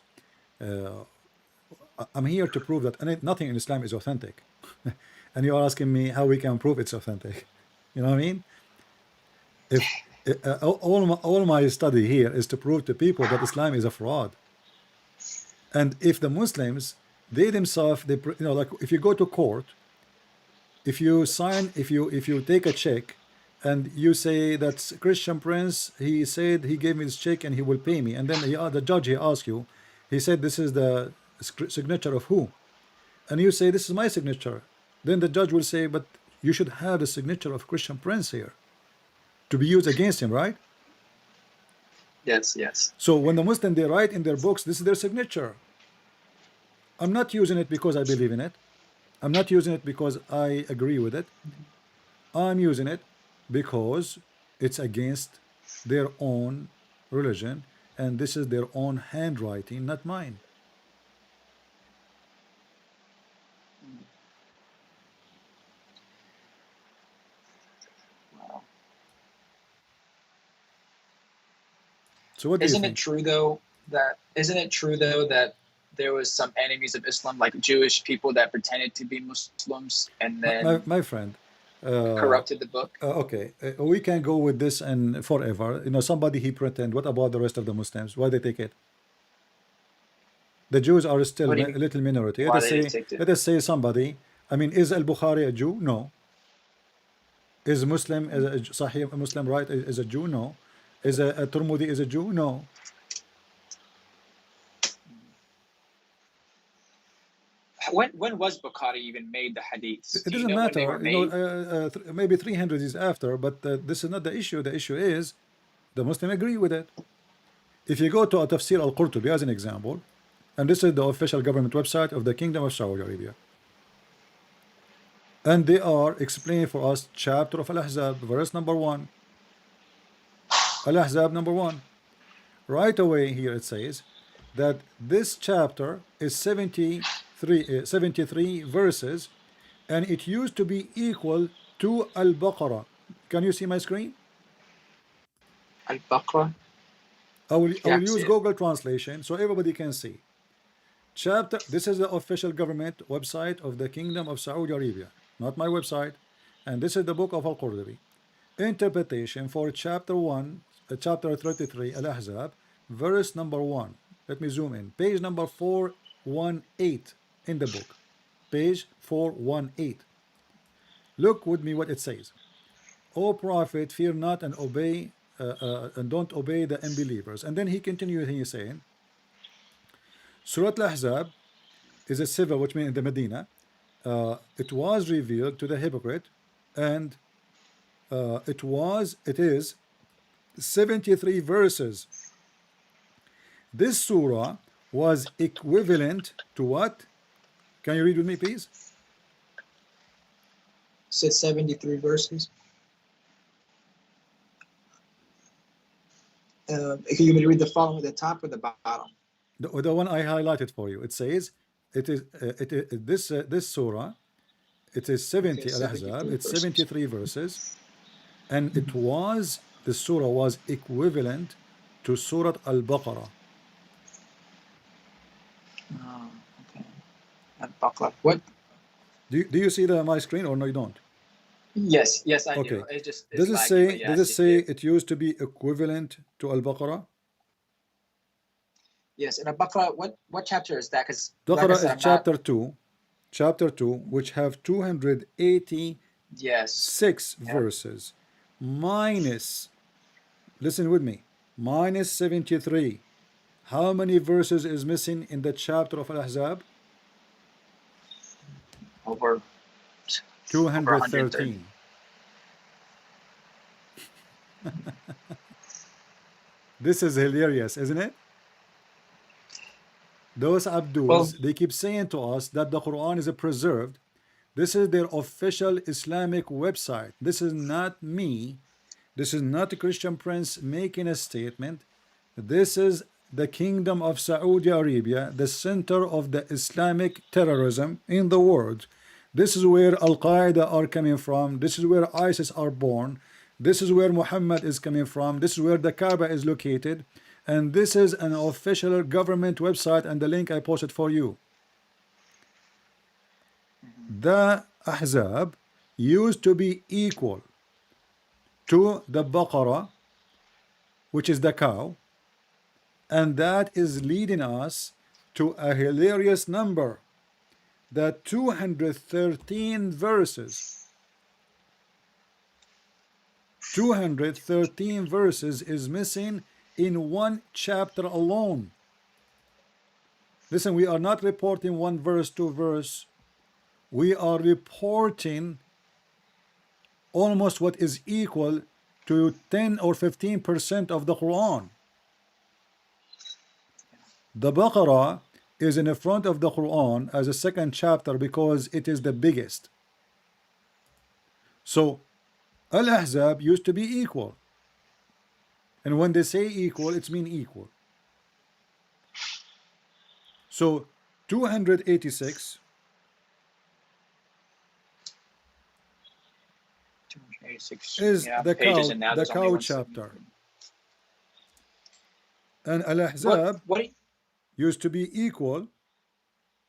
I'm here to prove that nothing in Islam is authentic, and you are asking me how we can prove it's authentic. You know what I mean? If all my study here is to prove to people that Islam is a fraud, and if the Muslims, they themselves, like if you go to court, if you sign, if you take a check, and you say that Christian Prince, he said he gave me this check and he will pay me, and then the judge, he asks you, he said this is the signature of who, and you say this is my signature, then the judge will say, but you should have the signature of Christian Prince here to be used against him, right? Yes, yes. So when the Muslim, they write in their books, this is their signature. I'm not using it because I believe in it. I'm not using it because I agree with it. I'm using it because it's against their own religion, and this is their own handwriting, not mine. Wow. So what do you Isn't it think? true though that there was some enemies of Islam, like Jewish people that pretended to be Muslims and then My friend, uh, corrupted the book? okay, we can go with this and forever. You know, somebody he pretend. What about the rest of the Muslims? Why they take it? The Jews are still What do you a mean? little minority. Why they just take it? Let us say somebody. I mean, is Al Bukhari a Jew? No. Is Muslim is a Sahih Muslim right? Is a Jew? No. Is a Turmudi is a Jew? No. When was Bukhari even made, the hadiths? It Do you doesn't know when they were matter. You know, made? maybe 300 is after, but this is not the issue. The issue is the Muslim agree with it. If you go to a Tafsir al-Qurtubi as an example, and this is the official government website of the Kingdom of Saudi Arabia, and they are explaining for us chapter of Al-Ahzab, verse number 1. Al-Ahzab number 1. Right away here it says that this chapter is 73 verses, and it used to be equal to Al-Baqarah. Can you see my screen? Al-Baqarah? I Yeah, I will can use see it. Google translation so everybody can see. Chapter, this is the official government website of the Kingdom of Saudi Arabia, not my website. And this is the book of Al-Qurtubi. Interpretation for chapter 1, chapter 33, Al-Ahzab, verse number 1. Let me zoom in. Page number 418 in the book. Page 418. Look with me what it says. O Prophet, fear not and obey and don't obey the unbelievers. And then he continued, he is saying, Surah Al-Ahzab is a civil, which means in the Medina. It was revealed to the hypocrite, and it is 73 verses. This surah was equivalent to what? Can you read with me, please? Said 73 verses. Can you read the following at the top or the bottom? The one I highlighted for you. It says this surah. It is 70 Okay, Al-Ahzab. 73 It's verses. 73 verses, and the surah was equivalent to Surah Al-Baqarah. Oh, okay. Al-Baqarah. What? Do you see my screen or no? You don't. Yes, yes, I do. Okay. It just is Does it laggy, but say? yeah, I Does it see say it. it used to be equivalent to Al-Baqarah? Yes, and Al-Baqarah, what chapter is that? Because like I Baqarah said, is I'm not. chapter 2, which have 286 Yes. Yep. verses, minus, listen with me, minus 73. How many verses is missing in the chapter of Al-Ahzab? Over 130. 213. This is hilarious, isn't it? Those Well, Abduls, they keep saying to us that the Quran is preserved. This is their official Islamic website. This is not me. This is not a Christian prince making a statement. This is the Kingdom of Saudi Arabia, the center of the Islamic terrorism in the world. This is where Al-Qaeda are coming from. This is where ISIS are born. This is where Muhammad is coming from. This is where the Kaaba is located. And this is an official government website, and the link I posted for you. The Ahzab used to be equal to the Baqarah, which is the cow, and that is leading us to a hilarious number, that 213 verses. 213 verses is missing in one chapter alone. Listen, we are not reporting one verse, two verse. We are reporting almost what is equal to 10 or 15% of the Quran. The Baqarah is in the front of the Quran as a second chapter because it is the biggest. So Al-Ahzab used to be equal. And when they say equal, it's mean equal. So 286 286 is the pages, and now cow there's only one chapter. segment. And Al-Ahzab What? used to be equal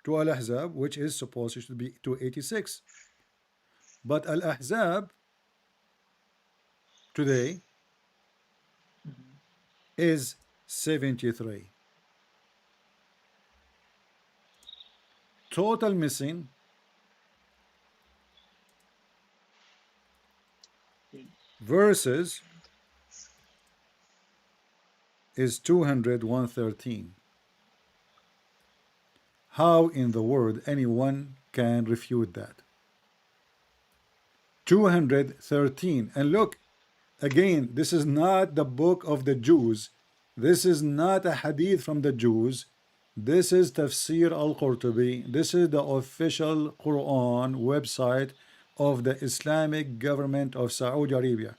to Al-Ahzab, which is supposed to be 286. But Al-Ahzab today is 73. Total missing verses is 213. How in the world anyone can refute that? 213. And look, again, this is not the book of the Jews. This is not a hadith from the Jews. This is Tafsir al-Qurtubi. This is the official Quran website of the Islamic government of Saudi Arabia.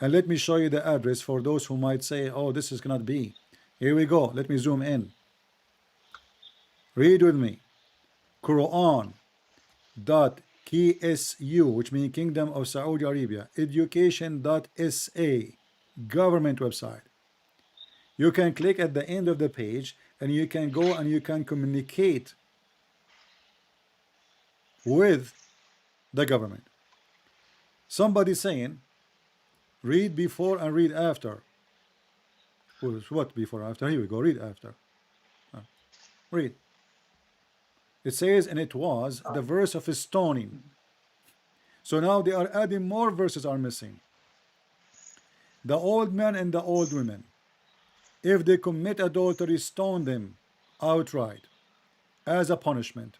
And let me show you the address for those who might say, oh, this is cannot be. Here we go. Let me zoom in. Read with me. Quran.ksu, which means Kingdom of Saudi Arabia. Education.sa, government website. You can click at the end of the page and you can go and you can communicate with the government. Somebody saying, read before and read after. What before and after? Here we go. Read after. Read. It says, and it was the verse of stoning. So now they are adding more verses are missing. The old men and the old women, if they commit adultery, stone them outright as a punishment.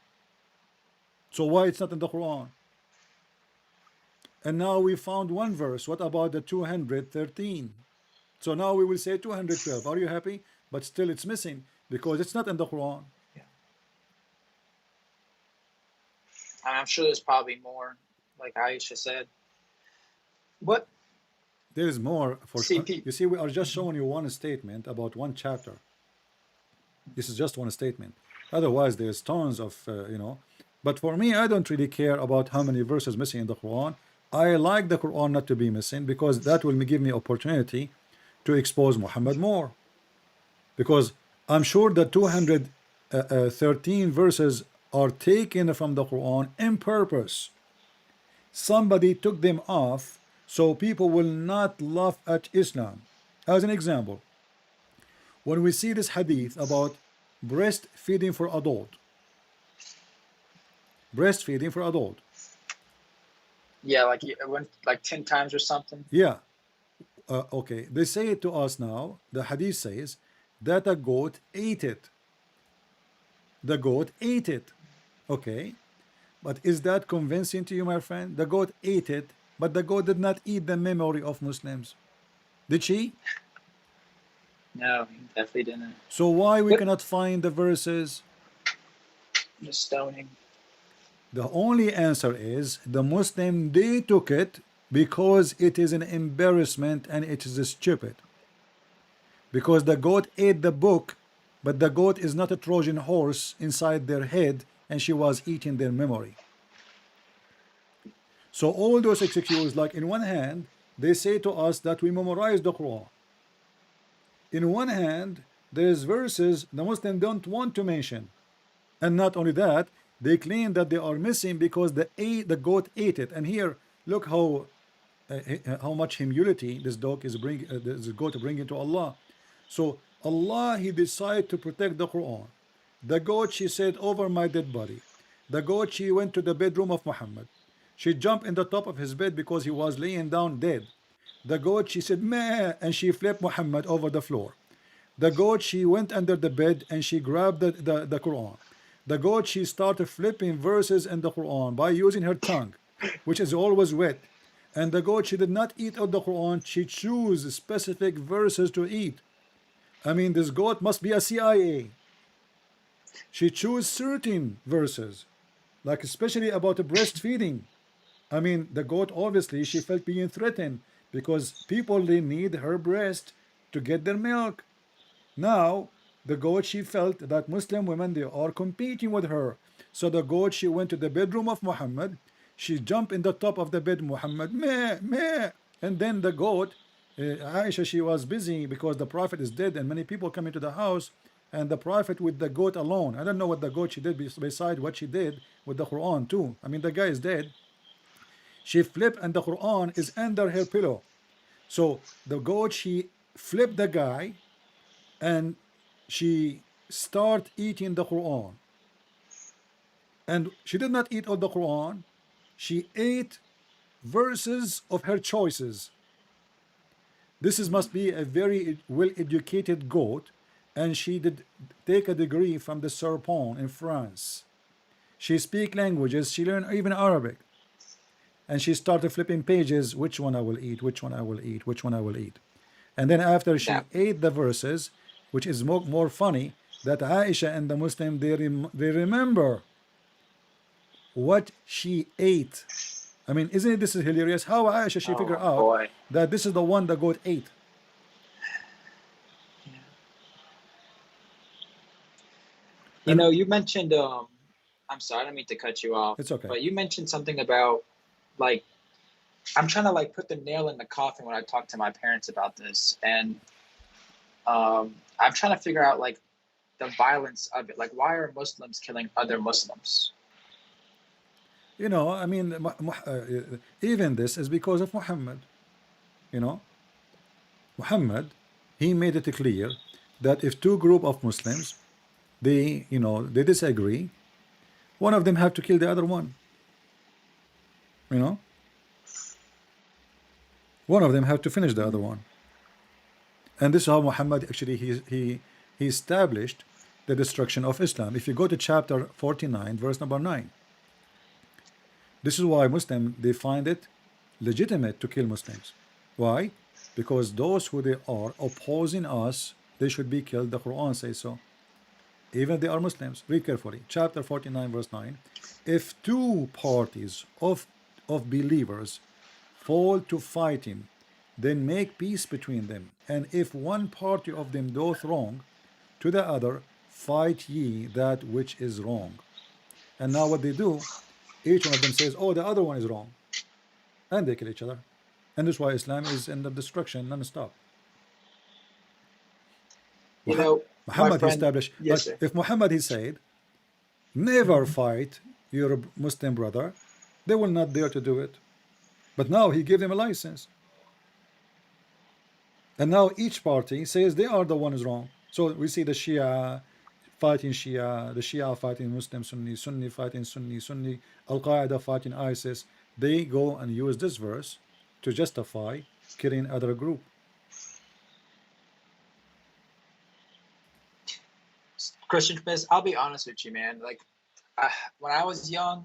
So why it's not in the Quran? And now we found one verse. What about the 213? So now we will say 212. Are you happy? But still it's missing because it's not in the Quran. Yeah. I'm sure there's probably more, like Aisha said. What? There is more for sure. CP. You see, we are just showing you one statement about one chapter. This is just one statement. Otherwise, there's tons of, But for me, I don't really care about how many verses missing in the Quran. I like the Quran not to be missing because that will give me opportunity to expose Muhammad more. Because I'm sure the 213 verses are taken from the Quran in purpose. Somebody took them off so people will not laugh at Islam. As an example, when we see this hadith about breastfeeding for adult, Yeah, like it went like 10 times or something. Yeah. Okay. They say it to us now. The hadith says that a goat ate it. The goat ate it. Okay. But is that convincing to you, my friend? The goat ate it, but the goat did not eat the memory of Muslims. Did she? No, he definitely didn't. So why we cannot find the verses? The stoning. The only answer is the Muslim, they took it because it is an embarrassment and it is stupid. Because the goat ate the book, but the goat is not a Trojan horse inside their head and she was eating their memory. So all those excuses, like in one hand, they say to us that we memorize the Quran. In one hand, there's verses the Muslims don't want to mention. And not only that, they claim that they are missing because the goat ate it. And here, look how much humility this goat is bringing to Allah. So Allah, He decided to protect the Quran. The goat, she said, over my dead body. The goat, she went to the bedroom of Muhammad. She jumped in the top of his bed because he was laying down dead. The goat, she said, meh, and she flipped Muhammad over the floor. The goat, she went under the bed and she grabbed the Quran. The goat, she started flipping verses in the Quran by using her tongue, which is always wet. And the goat, she did not eat out the Quran. She chose specific verses to eat. I mean, this goat must be a CIA. She chose certain verses, like especially about breastfeeding. I mean, the goat, obviously she felt being threatened because people, they need her breast to get their milk. Now the goat, she felt that Muslim women, they are competing with her. So the goat, she went to the bedroom of Muhammad. She jumped in the top of the bed, Muhammad, meh, meh. And then the goat, Aisha, she was busy because the Prophet is dead and many people come into the house, and the Prophet with the goat alone. I don't know what the goat she did beside what she did with the Quran too. I mean, the guy is dead. She flipped and the Quran is under her pillow. So the goat, she flipped the guy and she start eating the Quran. And she did not eat all the Quran. She ate verses of her choices. This is must be a very well-educated goat, and she did take a degree from the Sorbonne in France. She speak languages. She learned even Arabic, and she started flipping pages. Which one I will eat? Which one I will eat? Which one I will eat? And then after she That ate the verses, which is more funny, that Aisha and the Muslim, they remember what she ate. I mean, isn't this is hilarious? How Aisha, she figured oh out boy. that this is the one the goat ate. You And know, you mentioned I'm sorry, I don't mean to cut you off, it's okay. but you mentioned something about like I'm trying to like put the nail in the coffin when I talk to my parents about this, and I'm trying to figure out like the violence of it. Like, why are Muslims killing other Muslims? You know, I mean, even this is because of Muhammad. You know, Muhammad, he made it clear that if two group of Muslims, they, you know, they disagree, one of them have to kill the other one. You know, one of them have to finish the other one. And this is how Muhammad actually he established the destruction of Islam. If you go to chapter 49, verse number 9, this is why Muslim, they find it legitimate to kill Muslims. Why? Because those who they are opposing us, they should be killed. The Quran says so. Even if they are Muslims. Read carefully. Chapter 49, verse 9. If two parties of believers fall to fighting, then make peace between them. And if one party of them doth wrong to the other, fight ye that which is wrong. And now what they do, each one of them says, oh, the other one is wrong. And they kill each other. And that's why Islam is in the destruction non-stop. You know, my Muhammad he friend. established, Yes, like sir. if Muhammad he said, never fight your Muslim brother, they will not dare to do it. But now he gave them a license. And now each party says they are the ones wrong. So we see the Shia fighting Shia, the Shia fighting Muslim Sunni, Sunni fighting Sunni, Sunni, Al-Qaeda fighting ISIS. They go and use this verse to justify killing other group. Christian Smith, I'll be honest with you, man. Like, when I was young,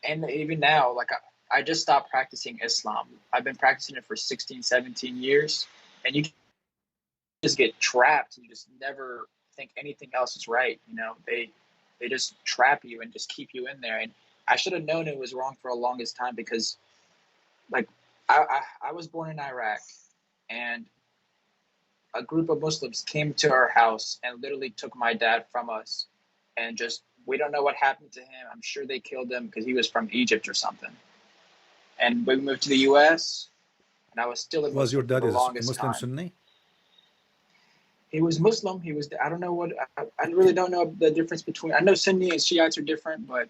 and even now, like, I just stopped practicing Islam. I've been practicing it for 16, 17 years, and you just get trapped. You just never think anything else is right. You know, they just trap you and just keep you in there. And I should have known it was wrong for the longest time because, like, I was born in Iraq, and a group of Muslims came to our house and literally took my dad from us, and just we don't know what happened to him. I'm sure they killed him because he was from Egypt or something. And we moved to the U.S., and I was still a Was your Muslim for dad the is longest Muslim time. Sunni? He was Muslim. He was. I don't know what. I really don't know the difference between. I know Sunni and Shiites are different, but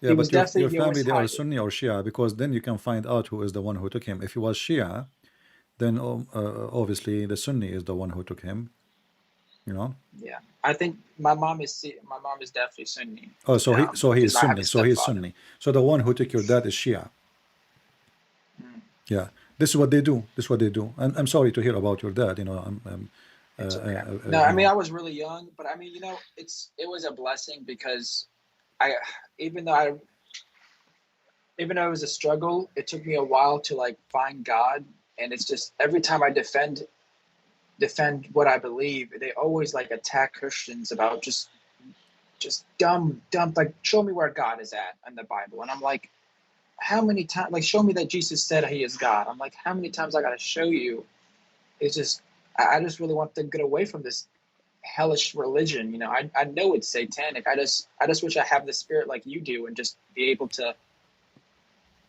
Yeah, he was but your definitely he family, always they are hide it. Sunni or Shia, because then you can find out who is the one who took him. If he was Shia, then obviously the Sunni is the one who took him. You know. Yeah, I think my mom is definitely Sunni. Oh, so he is Because I have a Sunni. So he is stepfather. Sunni. So the one who took your dad is Shia. Mm. Yeah, this is what they do. This is what they do. And I'm sorry to hear about your dad. You know, It's okay. No, you I mean know. I was really young, but I mean it was a blessing because I even though I even though it was a struggle, it took me a while to like find God, and it's just every time I defend what I believe, they always like attack Christians about just just dumb, like, show me where God is at in the Bible. And I'm like, how many times, like, show me that Jesus said he is God. I'm like, how many times I got to show you? It's just, I just really want to get away from this hellish religion. You know, I know it's satanic. I just wish I have the spirit like you do and just be able to,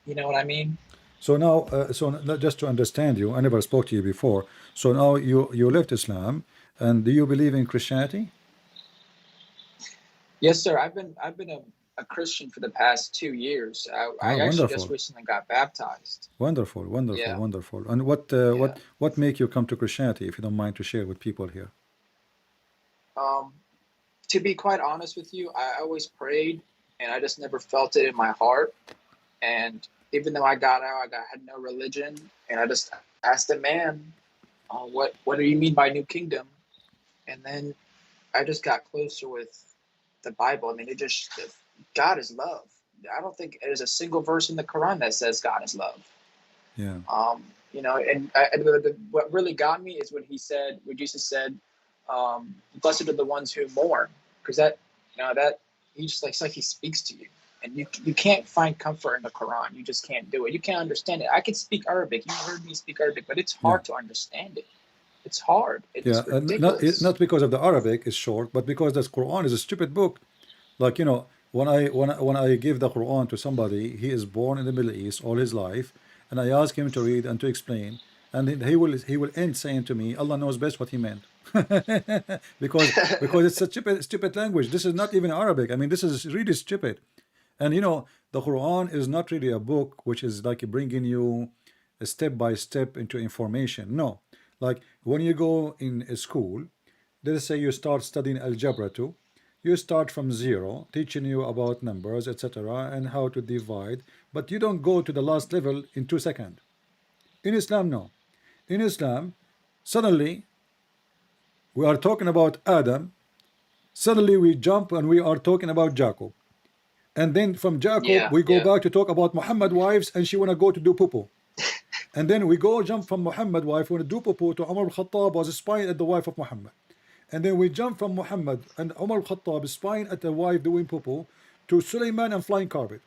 you know what I mean? So now, just to understand you, I never spoke to you before. So now you left Islam, and do you believe in Christianity? Yes, sir. I've been a Christian for the past 2 years. I Ah, actually just wonderful, recently got baptized. wonderful, wonderful, Yeah, wonderful. And yeah. what make you come to Christianity, if you don't mind to share with people here? Um, to be quite honest with you, I always prayed, and I just never felt it in my heart. And even though I got out, had no religion, and I just asked the man, what do you mean by new kingdom? And then I just got closer with the Bible. I mean, God is love. I don't think there's a single verse in the Quran that says God is love. Yeah, You know, and what really got me is when Jesus said, "Blessed are the ones who mourn," because that he just, like, it's like he speaks to you, and you can't find comfort in the Quran. You just can't do it. You can't understand it. I can speak Arabic. You heard me speak Arabic, but it's yeah, hard to understand it. It's hard. yeah. It's And ridiculous. not because of the Arabic is short, but because the Quran is a stupid book. Like, when I give the Quran to somebody, he is born in the Middle East all his life, and I ask him to read and to explain, and then he will end saying to me, Allah knows best what he meant. Because it's a stupid language. This is not even Arabic. I mean, this is really stupid. And the Quran is not really a book which is like bringing you a step by step into information. No, like when you go in a school, let's say you start studying algebra 2, you start from zero, teaching you about numbers, etc., and how to divide, but you don't go to the last level in 2 seconds. In Islam, no. In Islam, suddenly we are talking about Adam, suddenly we jump and we are talking about Jacob. And then from Jacob, Yeah, we go yeah. back to talk about Muhammad wives, and she want to go to do poo. And then we go jump from Muhammad wife, want to do poo, to Umar al-Khattab was spying at the wife of Muhammad. And then we jump from Muhammad and Umar al-Khattab spying at the wife doing poo to Sulaiman and flying carpet.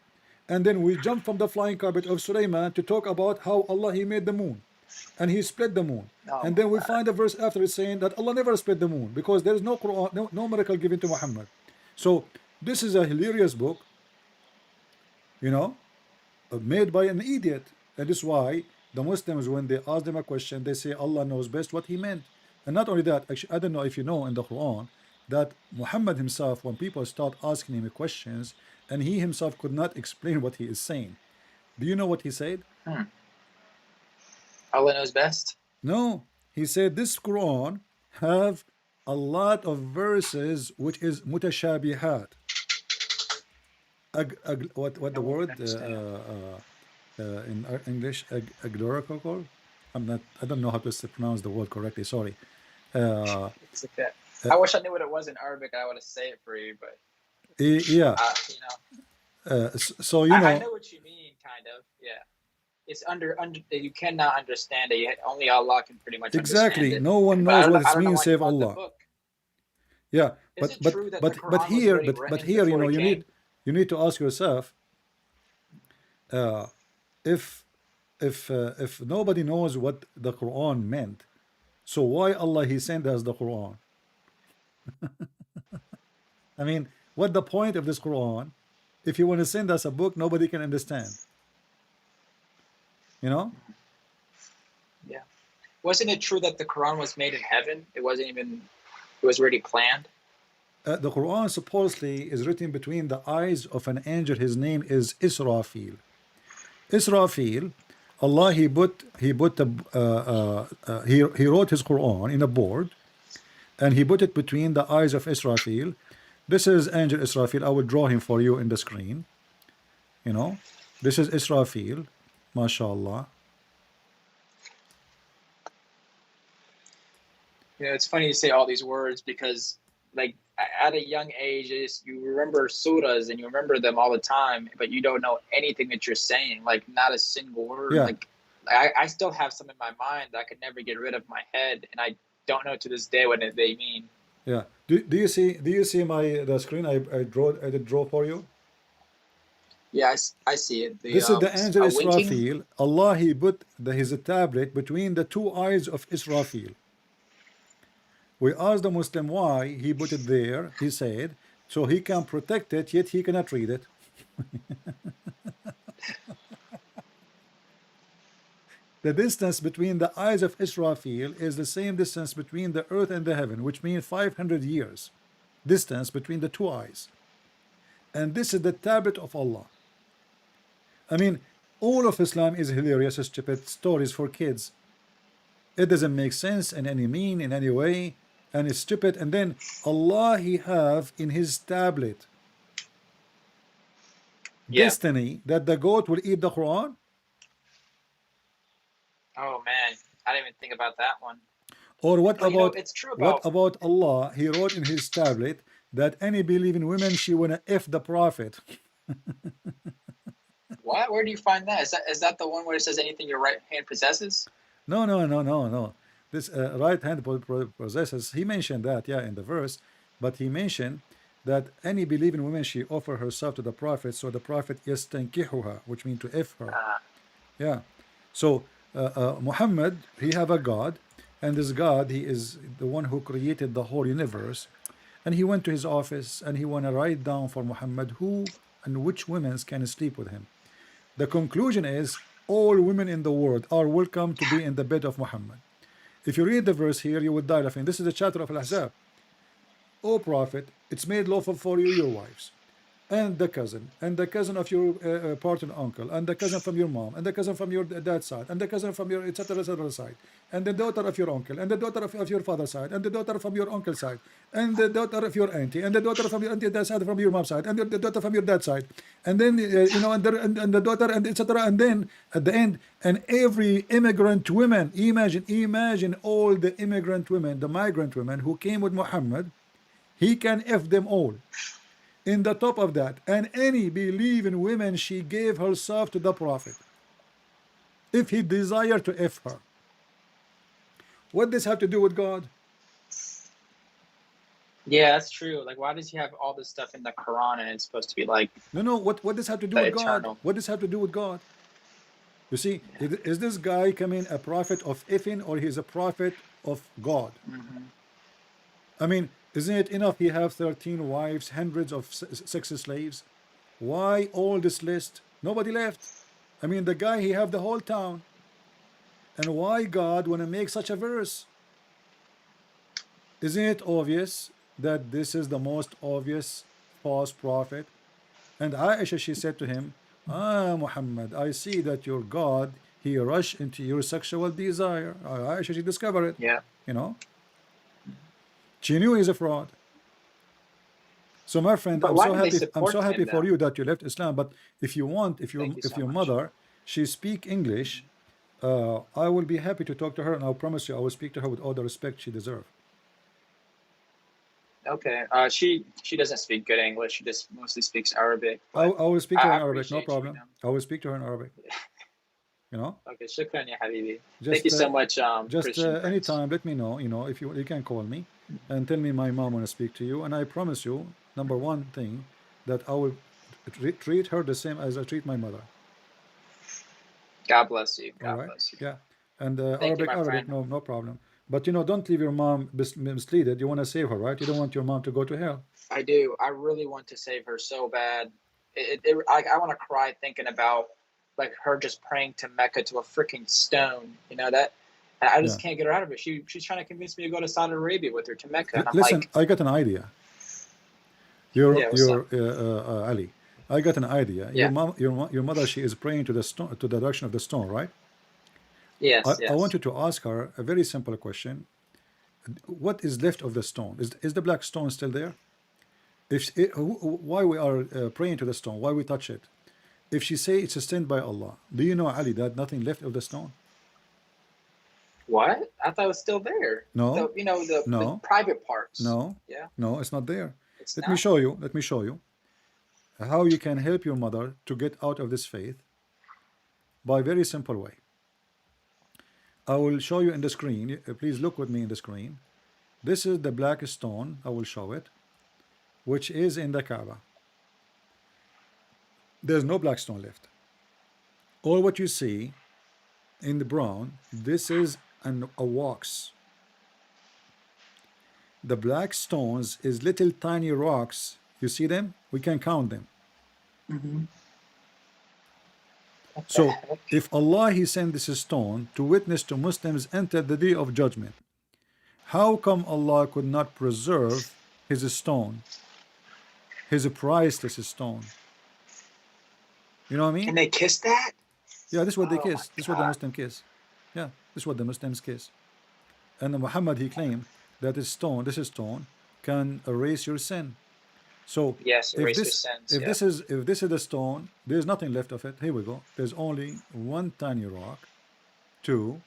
And then we jump from the flying carpet of Sulaiman to talk about how Allah he made the moon and he split the moon. Oh And my then we God. find a verse after it saying that Allah never split the moon because there is no Quran, no miracle given to Muhammad. So this is a hilarious book, you know, made by an idiot. And this is why the Muslims, when they ask them a question, they say Allah knows best what he meant. And not only that, actually, I don't know if you know in the Quran that Muhammad himself, when people start asking him questions, and he himself could not explain what he is saying. Do you know what he said? Hmm. Allah knows best. No, he said this Quran have a lot of verses which is mutashabihat. What I the won't word understand. in English, agorical. I don't know how to pronounce the word correctly. Sorry. Uh, It's okay. uh, I wish I knew what it was in Arabic. I would have say it for you, but yeah. you know, So I know what you mean, kind of. Yeah, it's under you cannot understand it. Only Allah can pretty much understand exactly. it. No one But knows what I it don't know means why you save bought the Allah. book. Yeah. Is it true that the But Quran was here already but written here before it you came? need to ask yourself uh, if if nobody knows what the Quran meant, so why Allah he sent us the Quran? I mean, what the point of this Quran if you want to send us a book nobody can understand? You know? Yeah. Wasn't it true that the Quran was made in heaven? It wasn't even. It was already planned. The Quran supposedly is written between the eyes of an angel. His name is Israfil. Israfil, Allah he wrote his Quran in a board and he put it between the eyes of Israfil. This is angel Israfil. I will draw him for you in the screen. You know, this is Israfil, mashallah. You know, it's funny you say all these words because, like, at a young age, you remember surahs and you remember them all the time, but you don't know anything that you're saying, like, not a single word. Yeah, Like, I still have some in my mind that I could never get rid of my head, and I don't know to this day what they mean. Yeah. Do you see my the screen I did draw for you? Yeah, I see it. The This is the angel a winking. Israfil. Allah, he put his tablet between the two eyes of Israfil. We asked the Muslim why he put it there. He said, so he can protect it, yet he cannot read it. The distance between the eyes of Israfil is the same distance between the earth and the heaven, which means 500 years distance between the two eyes. And this is the tablet of Allah. I mean, all of Islam is hilarious, stupid stories for kids. It doesn't make sense in any mean, in any way, and it's stupid. And then Allah, he have in his tablet Yeah. destiny that the goat will eat the Quran. Oh man, I didn't even think about that one. Or But you know, it's true what about. about Allah? He wrote in his tablet that any believing woman, she wanna F the prophet. What? Where do you find that? Is that the one where it says anything your right hand possesses? No, no, no, no, no. This right hand possesses. He mentioned that, yeah, in the verse, but he mentioned that any believing woman, she offer herself to the prophet, so the prophet yastankihuha, which means to F her. Yeah. So Muhammad, he have a God, and this God, he is the one who created the whole universe. And he went to his office and he want to write down for Muhammad who and which women can sleep with him. The conclusion is all women in the world are welcome to be in the bed of Muhammad. If you read the verse here, you would die laughing. This is the chapter of Al-Ahzab. O Prophet, it's made lawful for you, your wives, and the cousin of your partner uncle, and the cousin from your mom, and the cousin from your dad's side, and the cousin from your etc. side, and the daughter of your uncle, and the daughter of your father's side, and the daughter from your uncle's side, and the daughter of your auntie, and the daughter from your auntie dad's side from your mom's side, and the daughter from your dad's side, and then you know, and the daughter, and etc. And then at the end, and every immigrant women, imagine all the immigrant women, the migrant women who came with Muhammad, he can F them all. In the top of that, and any believing women, she gave herself to the prophet if he desired to F her. What does have to do with God? Yeah, that's true. Like, why does he have all this stuff in the Quran and it's supposed to be like No, what does have to do the with God? eternal? What does have to do with God? You see, is this guy coming a prophet of Ifin, or he's a prophet of God? I mean, isn't it enough he have 13 wives, hundreds of sex slaves? Why all this list? Nobody left. I mean, the guy, he have the whole town. And why God want to make such a verse? Isn't it obvious that this is the most obvious false prophet? And Aisha, she said to him, ah, Muhammad, I see that your God, he rushed into your sexual desire. Aisha, she discovered it. Yeah. You know, she knew he's a fraud. So my friend, But I'm why so do they happy. I'm support so happy him for though? you that you left Islam. But if you want, if Thank you so your much. mother, she speak English, I will be happy to talk to her, and I'll promise you, I will speak to her with all the respect she deserves. Okay. She doesn't speak good English. She just mostly speaks Arabic. I But will speak to her I in Arabic, no appreciate you, problem. I will speak to her in Arabic. You know, Okay, shukran ya habibi. Thank just you so much, Christian friends. anytime, let me know. You know, if you can call me and tell me my mom want to speak to you, and I promise you, number one thing, that I will treat her the same as I treat my mother. God bless you. All God right, bless you. yeah, and Thank you, my Arabic, friend. no problem. But you know, don't leave your mom misleaded. You want to save her, right? You don't want your mom to go to hell. I do. I really want to save her so bad. I want to cry thinking about like her just praying to Mecca to a freaking stone. You know that. And I Yeah. just can't get her out of it. She's trying to convince me to go to Saudi Arabia with her to Mecca, and I'm Listen, like, I got an idea. yeah, what's up? Ali. I got an idea. Yeah. Your mother, she is praying to the stone, to the direction of the stone, right? Yes. I want Yes. you to ask her a very simple question. What is left of the stone? Is the black stone still there? Why we are praying to the stone? Why we touch it? If she say it's sustained by Allah, do you know, Ali, that nothing left of the stone? What? I thought it was still there. No, The no, private parts. no, Yeah. no, it's not there. It's Let me not. show you. Let me show you how you can help your mother to get out of this faith by a very simple way. I will show you in the screen. Please look with me in the screen. This is the black stone, I will show it, which is in the Kaaba. There's no black stone left. All what you see in the brown, this is a wax. The black stones is little tiny rocks. You see them? We can count them. Mm-hmm. So if Allah He sent this stone to witness to Muslims enter the day of judgment, how come Allah could not preserve His stone, His priceless stone? You know what I And mean? they kiss that? Yeah, this is what they Oh my kiss. This is what the God. Muslim kiss. Yeah, this is what the Muslims kiss. And then Muhammad he claimed that this stone can erase your sin. So Yes, if erase your this sins. if Yeah. this is if this is the stone, there's nothing left of it. Here we go. There's only one tiny rock, 2,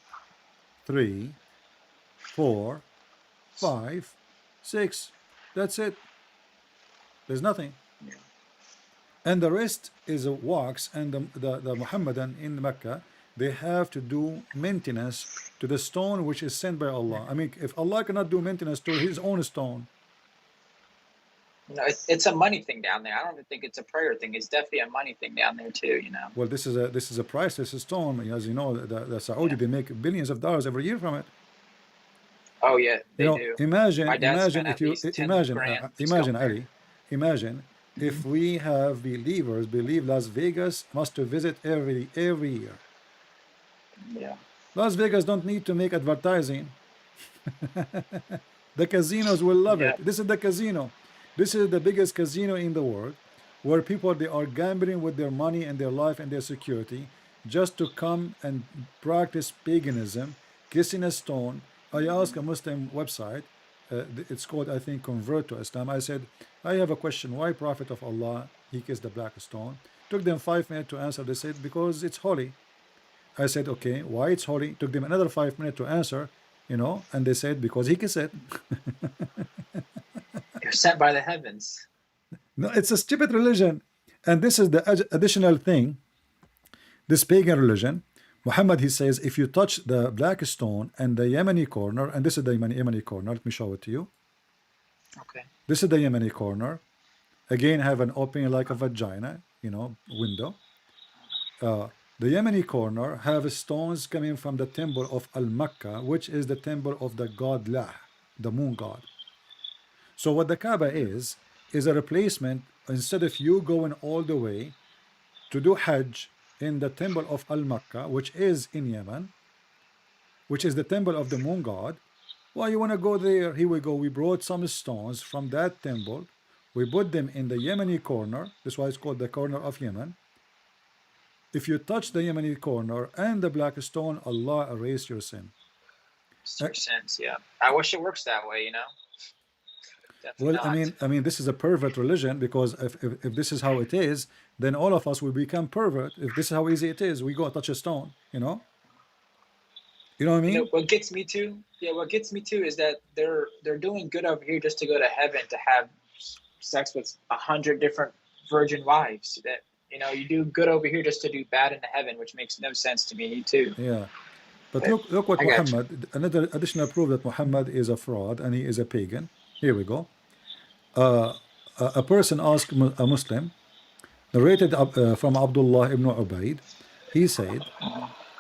3, 4, 5, 6. That's it. There's nothing. Yeah. And the rest is a wax. And the Muhammadan in Mecca, they have to do maintenance to the stone which is sent by Allah. I mean, if Allah cannot do maintenance to His own stone, No, it's a money thing down there. I don't even think it's a prayer thing. It's definitely a money thing down there too, you know. well, this is a priceless stone. As you know, the Saudi they make billions of dollars every year from it. Oh yeah, You they know, do. imagine, My dad imagine spent if at you least 10 imagine, grand just imagine going there. Ali, imagine if we have believers believe Las Vegas must to visit every year. Yeah. Las Vegas don't need to make advertising. The casinos will love Yeah. it. This is the casino. This is the biggest casino in the world, where people they are gambling with their money and their life and their security just to come and practice paganism, kissing a stone. I asked a Muslim website, it's called I think Convert to Islam. I said, I have a question. Why Prophet of Allah he kissed the black stone? Took them 5 minutes to answer. They said because it's holy. I said, okay, why it's holy? Took them another 5 minutes to answer, you know, and they said because he kissed it. You're sent by the heavens. No, it's a stupid religion. And this is the additional thing, this pagan religion. Muhammad, he says, if you touch the black stone and the Yemeni corner, and this is the Yemeni corner, let me show it to you. Okay. This is the Yemeni corner. Again, have an opening like a vagina, you know, window. The Yemeni corner have stones coming from the temple of Al-Makkah, which is the temple of the god Lah, the moon god. So what the Kaaba is a replacement. Instead of you going all the way to do Hajj in the temple of Al-Makkah, which is in Yemen, which is the temple of the moon god, why you want to go there? Here we go. We brought some stones from that temple. We put them in the Yemeni corner. That's why it's called the corner of Yemen. If you touch the Yemeni corner and the black stone, Allah erase your sin. It's your sins, yeah. I wish it works that way, you know. Definitely Well, not. I mean, this is a pervert religion because if this is how it is, then all of us will become pervert. If this is how easy it is, we go touch a stone, you know. You know what I You know mean? what gets me too? Yeah, what gets me too is that they're doing good over here just to go to heaven to have sex with 100 different virgin wives. That you know, you do good over here just to do bad in heaven, which makes no sense to me too. Yeah. But But look what I got you. Muhammad. Another additional proof that Muhammad is a fraud and he is a pagan. Here we go. A person asked a Muslim, narrated from Abdullah ibn Ubaid. He said,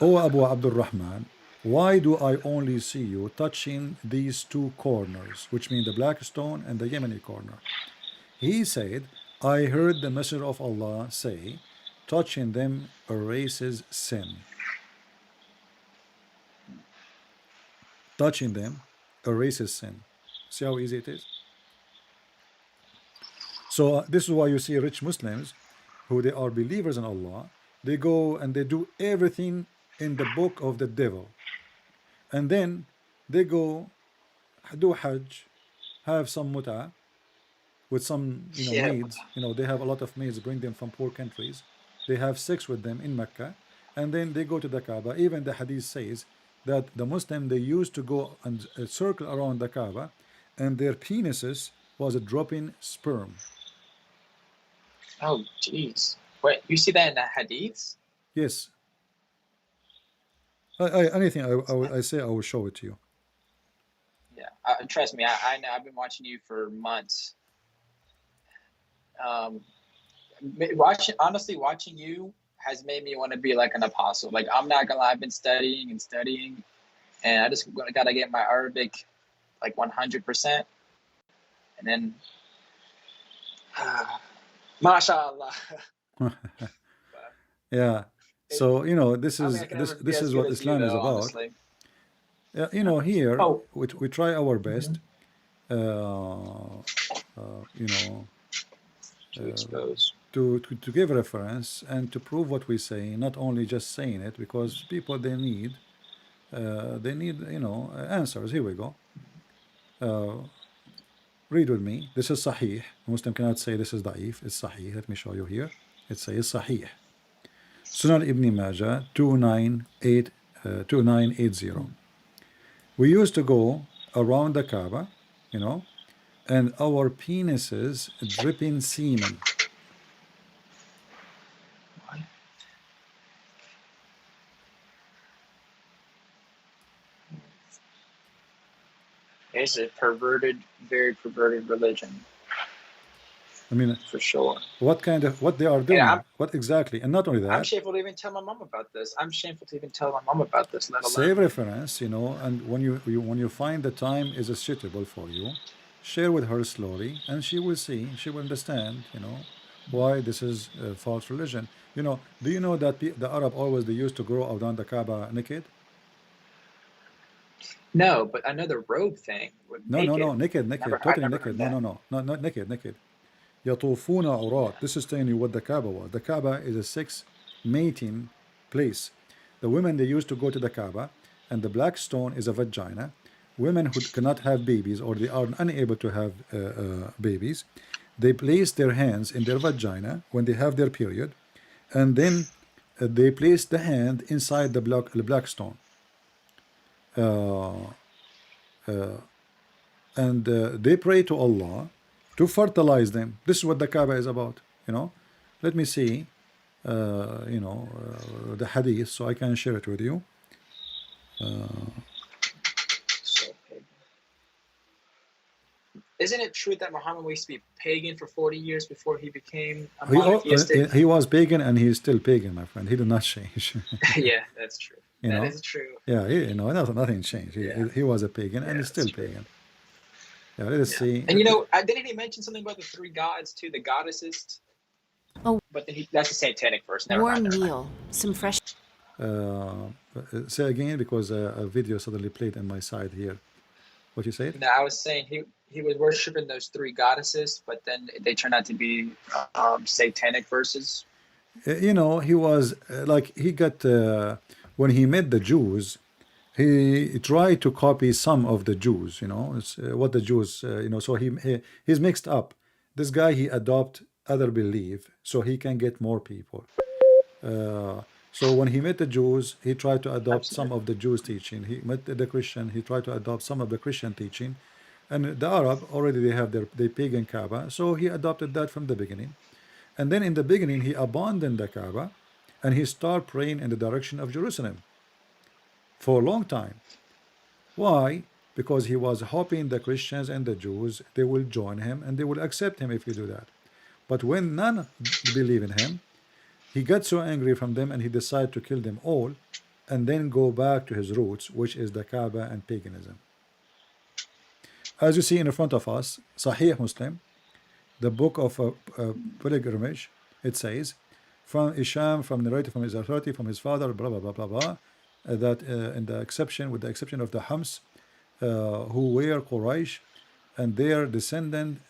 "O Abu Abdul Rahman, why do I only see you touching these two corners, which mean the black stone and the Yemeni corner?" He said, I heard the Messenger of Allah say, touching them erases sin. Touching them erases sin. See how easy it is? So this is why you see rich Muslims who they are believers in Allah, they go and they do everything in the book of the devil. And then they go do Hajj, have some mut'ah with some Yeah. maids. They have a lot of maids, bring them from poor countries. They have sex with them in Mecca, and then they go to the Kaaba. Even the hadith says that the Muslim they used to go and circle around the Kaaba, and their penises was dropping sperm. Oh, jeez. Wait, you see that in the hadiths? Yes. Anything I say, I will show it to you. Yeah. Trust me, I know. I've been watching you for months. Watching you has made me want to be like an apostle. Like, I'm not gonna lie, I've been studying, and I just gotta get my Arabic like 100%, and then, mashallah. Yeah. So this I don't is think I can ever be this as is good what as you, Islam is though. about. Honestly. Here Oh. we try our best. Uh, you know, To expose. to give reference and to prove what we say, not only just saying it, because people they need answers. Here we go. Read with me. This is Sahih. Muslim cannot say this is Da'if. It's Sahih. Let me show you here. It says Sahih. Sunan Ibn Majah 2980. We used to go around the Kaaba, and our penises dripping semen. It's a very perverted religion. I mean, for sure. What they are doing? What exactly? And not only that, I'm shameful to even tell my mom about this. Let alone save reference, and when you find the time is suitable for you, share with her slowly, and she will see, she will understand, why this is a false religion. Do you know that the Arab always they used to go around the Kaaba naked? No, but another robe thing. No, naked, totally naked. No, not naked. يطوفون عراة. This is telling you what the Kaaba was. The Kaaba is a sex mating place. The women, they used to go to the Kaaba, and the black stone is a vagina. Women who cannot have babies or they are unable to have babies, they place their hands in their vagina when they have their period, and then they place the hand inside the black stone. And they pray to Allah to fertilize them. This is what the Kaaba is about. Let me see the hadith so I can share it with you. Isn't it true that Muhammad used to be pagan for 40 years before he became a monotheistic? He was pagan and he is still pagan, my friend. He did not change. Yeah, that's true. That is true. Yeah, nothing changed. He was a pagan and he's still pagan. Yeah, let's see. And didn't he mention something about the three gods too, the goddesses? Oh, but then that's a satanic verse. Warm meal, some fresh. Say again, because a video suddenly played on my side here. What you said? No, I was saying he was worshiping those three goddesses, but then they turned out to be satanic verses. He was he got when he met the Jews. He tried to copy some of the Jews, it's, what the Jews, so he's mixed up. This guy, he adopt other belief so he can get more people. So when he met the Jews, he tried to adopt some of the Jews' teaching. He met the Christian, he tried to adopt some of the Christian teaching. And the Arab, already they have their pagan Kaaba, so he adopted that from the beginning. And then in the beginning, he abandoned the Kaaba and he started praying in the direction of Jerusalem for a long time. Why? Because he was hoping the Christians and the Jews, they will join him and they will accept him if he do that. But when none believe in him, he got so angry from them and he decided to kill them all and then go back to his roots, which is the Kaaba and paganism. As you see in front of us, Sahih Muslim, the book of pilgrimage, it says, from Isham, from narrated from his authority, from his father, blah, blah, blah, blah, blah, that in the exception, with the exception of the Hams, who were Quraysh, and their descendant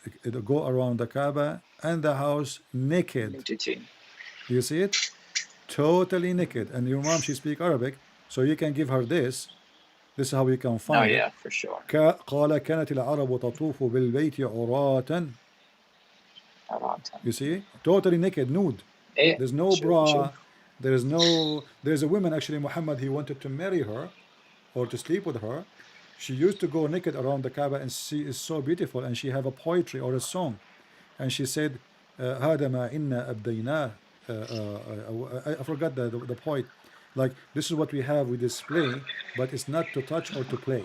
go around the Kaaba and the house naked. You see it? Totally naked. And your mom, she speaks Arabic, so you can give her this. This is how you can find it. Oh yeah, for sure. قال كانت العرب تطوف بالبيت عراة. You see? Totally naked, nude. There's no bra. There's a woman, actually, Muhammad, he wanted to marry her or to sleep with her. She used to go naked around the Kaaba and she is so beautiful, and she have a poetry or a song. And she said, هذا ما إنا أبديناه. I forgot the point. Like, this is what we have, we display, but it's not to touch or to play.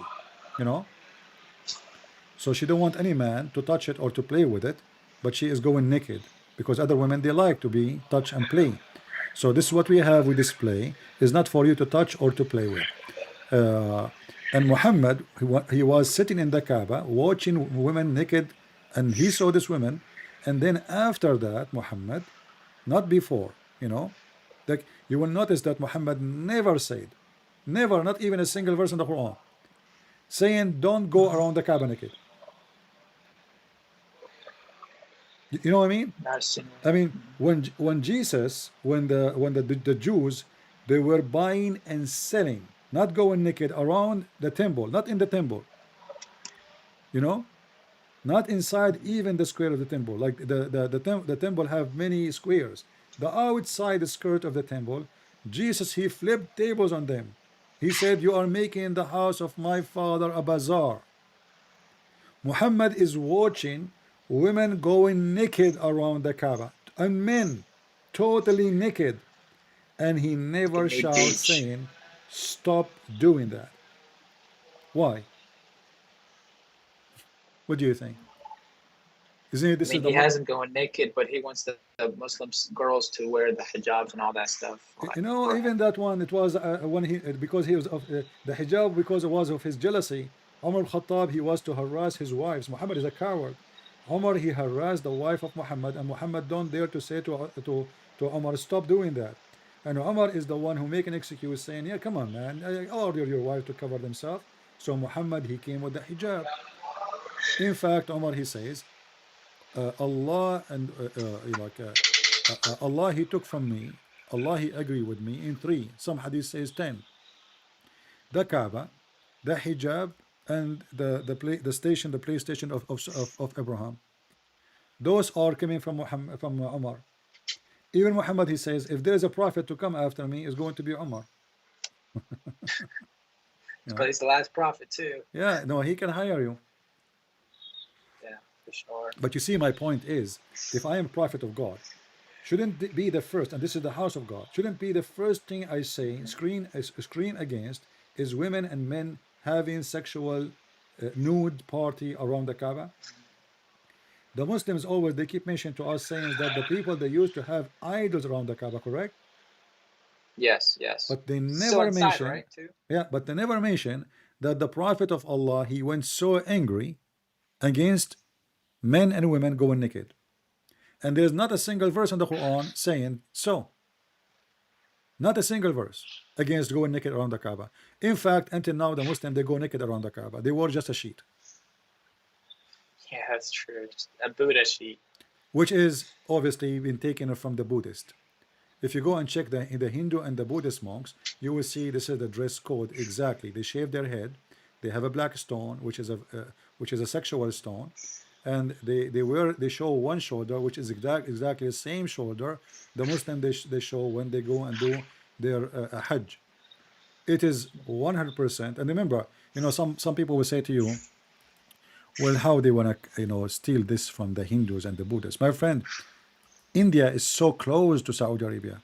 So she don't want any man to touch it or to play with it, but she is going naked because other women, they like to be touch and play. So this is what we have. We display is not for you to touch or to play with. Uh, and Muhammad, he was sitting in the Kaaba watching women naked, and he saw this women. And then after that, Muhammad, not before, like you will notice that Muhammad never said, never, not even a single verse in the Quran, saying don't go around the Kaaba naked. You know what I mean? Not a single. I mean, when Jesus, when the Jews, they were buying and selling, not going naked around the temple, not in the temple, not inside even the square of the temple. Like the temple have many squares. The outside skirt of the temple, Jesus, he flipped tables on them. He said, "You are making the house of my father a bazaar." Muhammad is watching women going naked around the Kaaba and men totally naked, and he never Naked shouts beach. saying, "Stop doing that." Why? What do you think? Isn't it I this mean, is the he one? hasn't going naked, but he wants the Muslim girls to wear the hijabs and all that stuff. Like, Even that one, it was when he because he was of the hijab, because it was of his jealousy. Umar al-Khattab, he was to harass his wives. Muhammad is a coward. Umar, he harassed the wife of Muhammad, and Muhammad don't dare to say to Umar, stop doing that. And Umar is the one who make an excuse saying, yeah, come on, man, I order your wife to cover themselves. So Muhammad, he came with the hijab. In fact, Umar, he says, Allah and Allah, he took from me, Allah, he agree with me in three. Some hadith says 10. The Kaaba, the hijab, and the station, the PlayStation of Abraham. Those are coming from Muhammad, from Umar. Even Muhammad, he says, if there is a prophet to come after me, is going to be Umar. but he's the last prophet too. Yeah, no, he can hire you. Yeah, for sure. But you see, my point is, if I am prophet of God, shouldn't be the first, and this is the house of God, shouldn't be the first thing I say, screen against, is women and men having sexual nude party around the Kaaba? The Muslims always, they keep mentioning to us saying that the people, they used to have idols around the Kaaba, correct? Yes, yes. But they Still never inside, mention, right? Too. yeah, but they never mention that the Prophet of Allah, he went so angry against men and women going naked. And there's not a single verse in the Quran saying so. Not a single verse against going naked around the Kaaba. In fact, until now, the Muslim, they go naked around the Kaaba. They wore just a sheet, Yeah, that's true. Just a Buddha sheet. which is obviously been taken from the Buddhist. If you go and check the Hindu and the Buddhist monks, you will see this is the dress code exactly. They shave their head. They have a black stone, which is a sexual stone, and they show one shoulder, which is exactly the same shoulder the Muslim they show when they go and do their Hajj. It is 100%. And remember, some people will say to you, well, how they want to steal this from the Hindus and the Buddhists. My friend, India is so close to Saudi Arabia.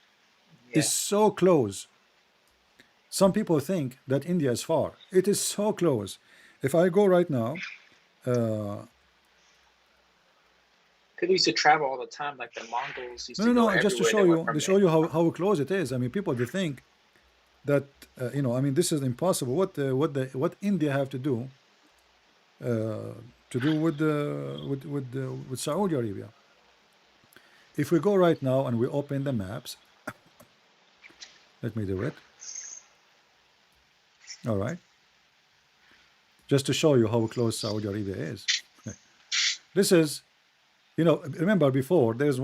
Yeah. It's so close. Some people think that India is far. It is so close. If I go right now, People used to travel all the time, like the Mongols used to go no, just to everywhere. show They went you, from to show you how close it is. I mean, people, they think that I mean, this is impossible. What India have to do with Saudi Arabia? If we go right now and we open the maps, let me do it. All right, just to show you how close Saudi Arabia is. This is, remember before there's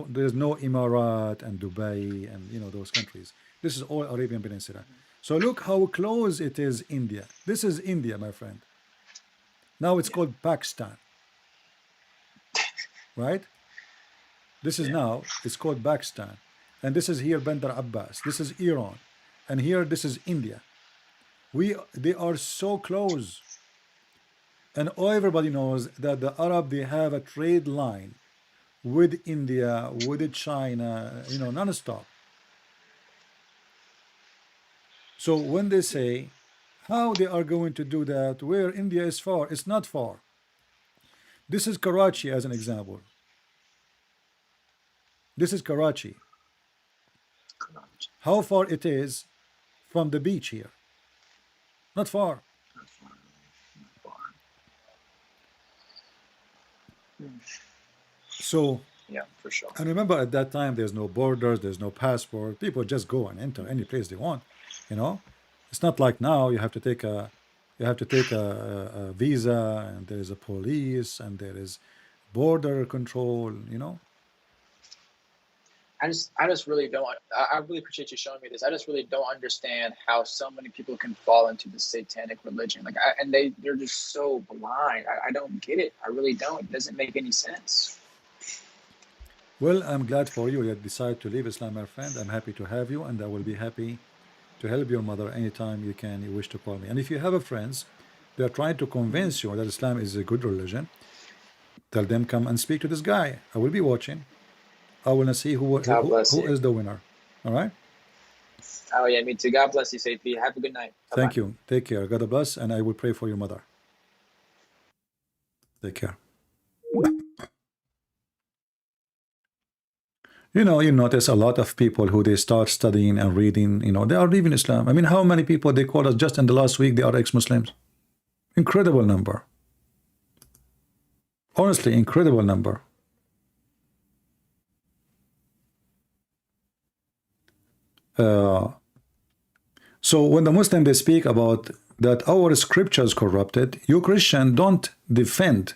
no Emirat and Dubai and those countries. This is all Arabian Peninsula. So look how close it is India. This is India, my friend. Now it's called Pakistan, right? This is now, it's called Pakistan. And this is here Bandar Abbas. This is Iran. And here, this is India. They are so close. And everybody knows that the Arab, they have a trade line with India, with China, non-stop. So when they say how they are going to do that, where India is far, it's not far. This is Karachi as an example. This is Karachi. How far it is from the beach here? Not far. So, Yeah, for sure. and remember at that time there's no borders, there's no passport. People just go and enter any place they want. You know, it's not like now you have to take a a visa, and there is a police and there is border control. You know. I just really don't. I really appreciate you showing me this. I just really don't understand how so many people can fall into the satanic religion. Like, they're just so blind. I don't get it. I really don't. It doesn't make any sense. Well, I'm glad for you. You decide to leave Islam, my friend. I'm happy to have you, and I will be happy to help your mother anytime you can. You wish to call me. And if you have a friends, they are trying to convince you that Islam is a good religion, tell them come and speak to this guy. I will be watching. I want to see who is the winner. All right. Oh yeah, me too. God bless you, Safi. Have a good night. Bye-bye. Thank you. Take care. God bless, and I will pray for your mother. Take care. You know, you notice a lot of people who they start studying and reading, you know, they are leaving Islam. I mean, how many people they call us just in the last week they are ex-Muslims? Incredible number. Honestly, incredible number. So when the Muslim they speak about that our scriptures corrupted, you Christian don't defend.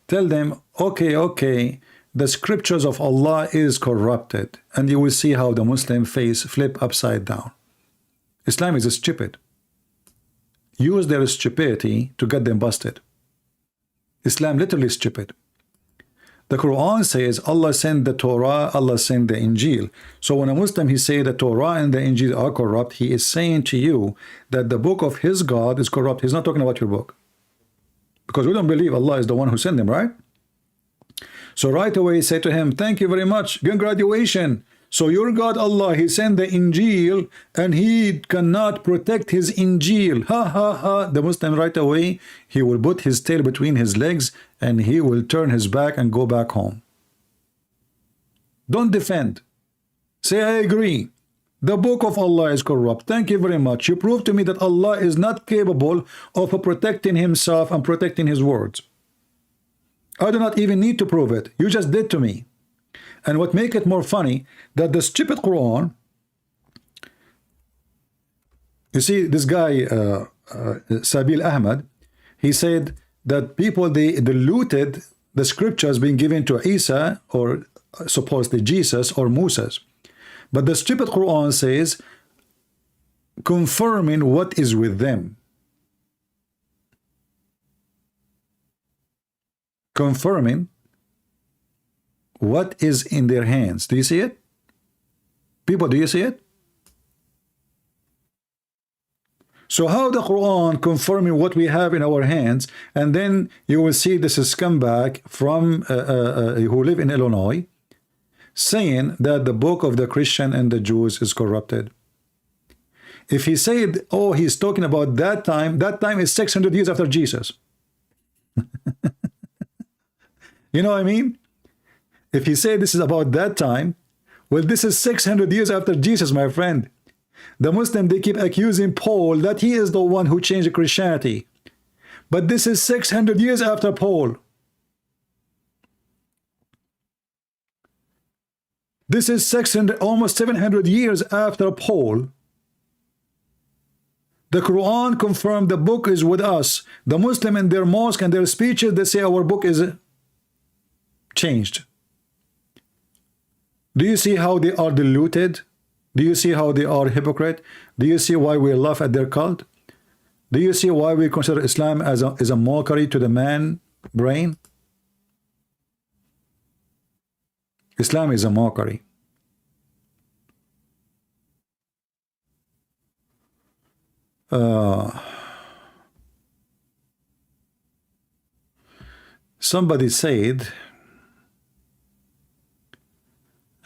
Tell them, okay, the scriptures of Allah is corrupted, and you will see how the Muslim face flip upside down. Islam is stupid. Use their stupidity to get them busted. Islam literally stupid. The Quran says Allah sent the Torah, Allah sent the Injil. So when a Muslim he say the Torah and the Injil are corrupt, he is saying to you that the book of his God is corrupt. He's not talking about your book, because we don't believe Allah is the one who sent them, right? So right away say to him, thank you very much, congratulations. So your God Allah, he sent the Injil and he cannot protect his Injil. Ha ha ha. The Muslim right away, he will put his tail between his legs and he will turn his back and go back home. Don't defend. Say, I agree. The book of Allah is corrupt. Thank you very much. You proved to me that Allah is not capable of protecting himself and protecting his words. I do not even need to prove it. You just did to me. And what make it more funny, that the stupid Quran, you see this guy Sabeel Ahmed, he said that people they diluted the scriptures being given to Isa, or supposedly Jesus or Moses. But the stupid Quran says confirming what is with them. Confirming what is in their hands. Do you see it? People, do you see it? So how the Quran confirming what we have in our hands, and then you will see this scumbag from who live in Illinois saying that the book of the Christian and the Jews is corrupted. If he said, oh, he's talking about that time is 600 years after Jesus. You know what I mean? If he said this is about that time, well, this is 600 years after Jesus, my friend. The Muslim, they keep accusing Paul that he is the one who changed Christianity. But this is 600 years after Paul. This is 600, almost 700 years after Paul. The Quran confirmed the book is with us. The Muslim in their mosque and their speeches, they say our book is changed. Do you see how they are diluted? Do you see how they are hypocrite? Do you see why we laugh at their cult? Do you see why we consider Islam as a mockery to the man brain? Islam is a mockery. Somebody said,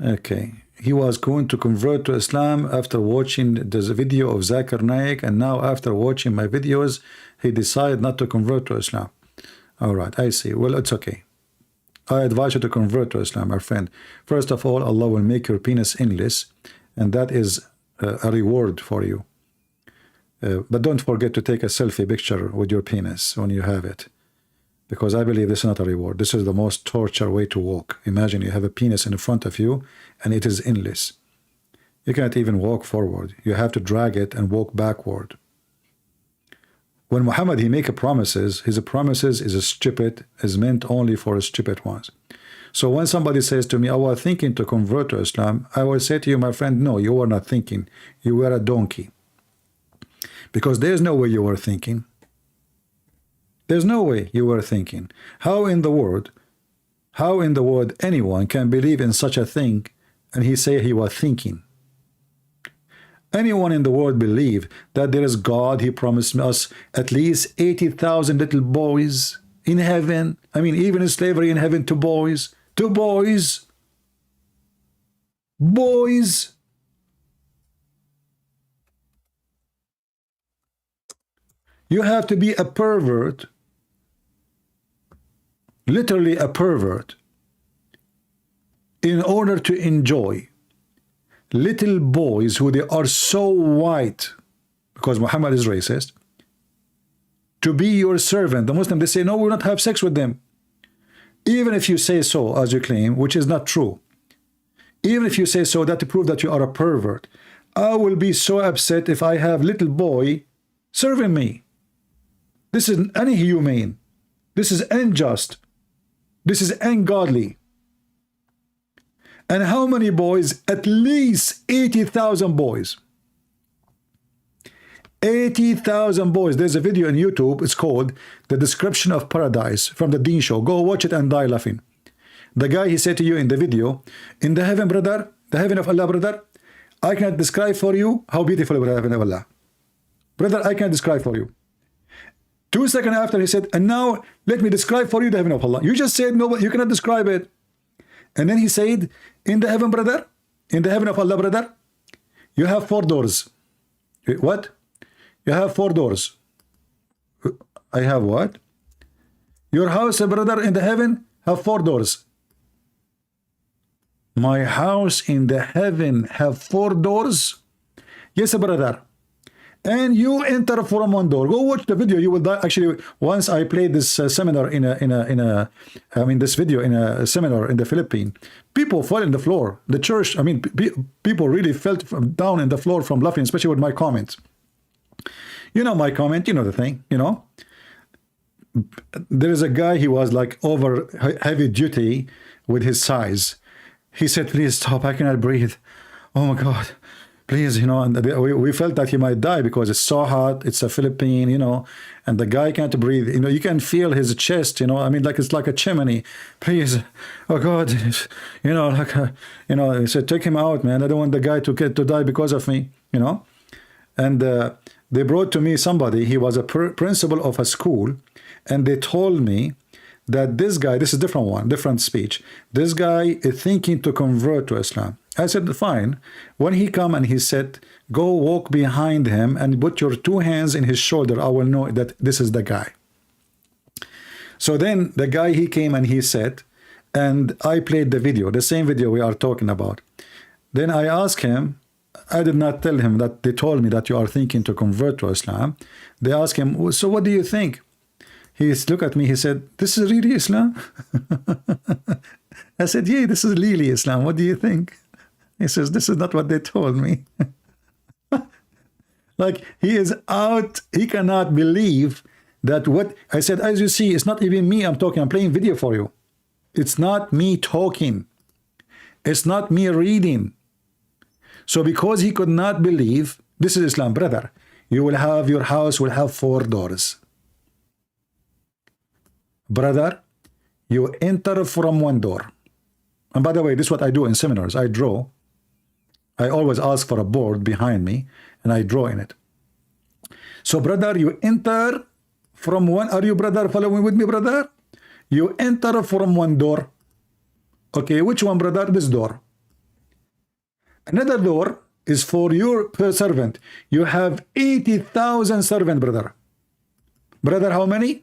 okay, he was going to convert to Islam after watching the video of Zakir Naik, and now after watching my videos, he decided not to convert to Islam. All right, I see. Well, it's okay. I advise you to convert to Islam, my friend. First of all, Allah will make your penis endless, and that is a reward for you. But don't forget to take a selfie picture with your penis when you have it, because I believe this is not a reward. This is the most torture way to walk. Imagine you have a penis in front of you, and it is endless. You can't even walk forward. You have to drag it and walk backward. When Muhammad, he make promises, his promises is meant only for stupid ones. So when somebody says to me, I was thinking to convert to Islam, I will say to you, my friend, no, you were not thinking. You were a donkey. Because there's no way you were thinking. There's no way you were thinking. How in the world anyone can believe in such a thing and he say he was thinking? Anyone in the world believe that there is God? He promised us at least 80,000 little boys in heaven. I mean, even in slavery in heaven, to boys. To boys. Boys. You have to be a pervert. Literally a pervert. In order to enjoy little boys who they are so white, because Muhammad is racist, to be your servant. The Muslim, they say, no, we will not have sex with them. Even if you say so, as you claim, which is not true. Even if you say so, that to prove that you are a pervert. I will be so upset if I have little boy serving me. This is inhumane. This is unjust. This is ungodly. And how many boys? At least 80,000 boys. 80,000 boys. There's a video on YouTube. It's called The Description of Paradise from the Dean Show. Go watch it and die laughing. The guy, he said to you in the video, in the heaven, brother, the heaven of Allah, brother, I cannot describe for you how beautiful the heaven of Allah. Brother, I cannot describe for you. 2 seconds after, he said, and now let me describe for you the heaven of Allah. You just said, no, you cannot describe it. And then he said, in the heaven, brother, in the heaven of Allah, brother, you have 4 doors. What? You have 4 doors. I have what? Your house, brother, in the heaven have 4 doors. My house in the heaven have 4 doors? Yes, brother. And you enter from 1 door. Go watch the video. You will die. Actually, once I played this seminar this video in a seminar in the Philippines, people fell in the floor. The church, people really fell down in the floor from laughing, especially with my comments. You know my comment. You know the thing. You know, there is a guy. He was like over heavy duty with his size. He said, "Please stop. I cannot breathe. Oh my God." Please, you know, and we felt that he might die because it's so hot. It's a Philippine, you know, and the guy can't breathe. You know, you can feel his chest, you know, like it's like a chimney. Please, oh God, you know, he said, take him out, man. I don't want the guy to die because of me, you know. And they brought to me somebody. He was a principal of a school, and they told me that this guy, this is a different one, different speech. This guy is thinking to convert to Islam. I said, fine. When he come and he said, go walk behind him and put your 2 hands in his shoulder, I will know that this is the guy. So then the guy, he came and he said, and I played the video, the same video we are talking about. Then I asked him, I did not tell him that they told me that you are thinking to convert to Islam. They asked him, so what do you think? He looked at me, he said, this is really Islam? I said, yeah, this is really Islam. What do you think? He says, this is not what they told me. Like, he is out. He cannot believe that what I said. As you see, it's not even me I'm talking. I'm playing video for you. It's not me talking. It's not me reading. So because he could not believe, this is Islam, brother. You will have, your house will have 4 doors. Brother, you enter from 1 door. And by the way, this is what I do in seminars. I draw. I always ask for a board behind me, and I draw in it. So, brother, you enter from 1. Are you, brother, following with me, brother? You enter from 1 door. Okay, which one, brother? This door. Another door is for your servant. You have 80,000 servants, brother. Brother, how many?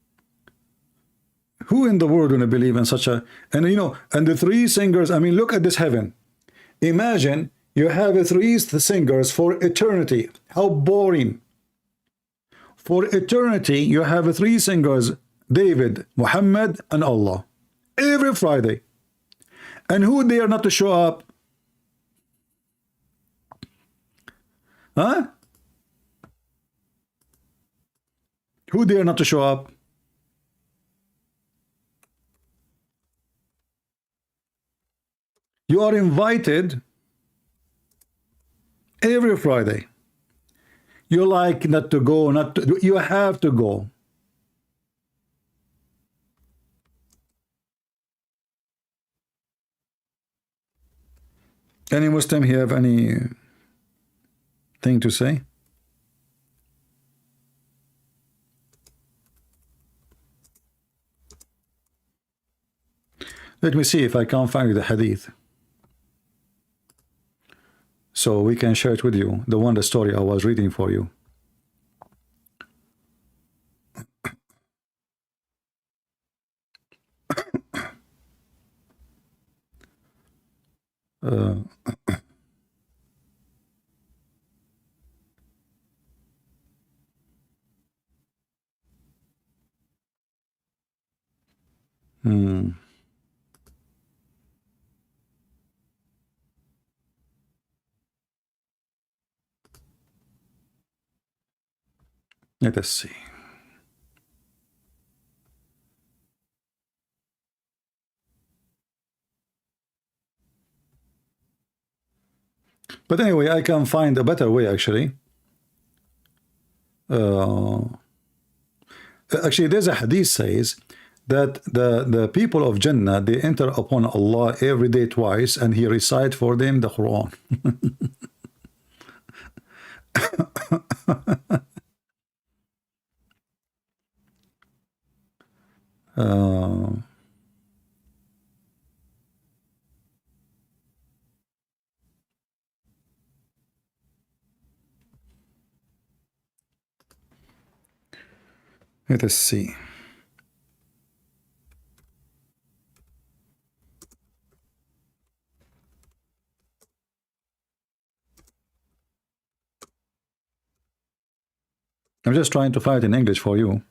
Who in the world gonna believe in such a, and you know, and the three singers, I mean, look at this heaven. Imagine you have three singers for eternity. How boring. For eternity, you have three singers, David, Muhammad, and Allah. Every Friday. And who dare not to show up? Huh? Who dare not to show up? You are invited every Friday. You like not to go, not to, you have to go. Any Muslim here have any thing to say? Let me see if I can find the hadith, so we can share it with you, the story I was reading for you. uh, hmm. Let us see. But anyway, I can find a better way actually. Actually, there's a hadith says that the people of Jannah, they enter upon Allah every day twice, and He recite for them the Quran. Let us see. I'm just trying to find it in English for you.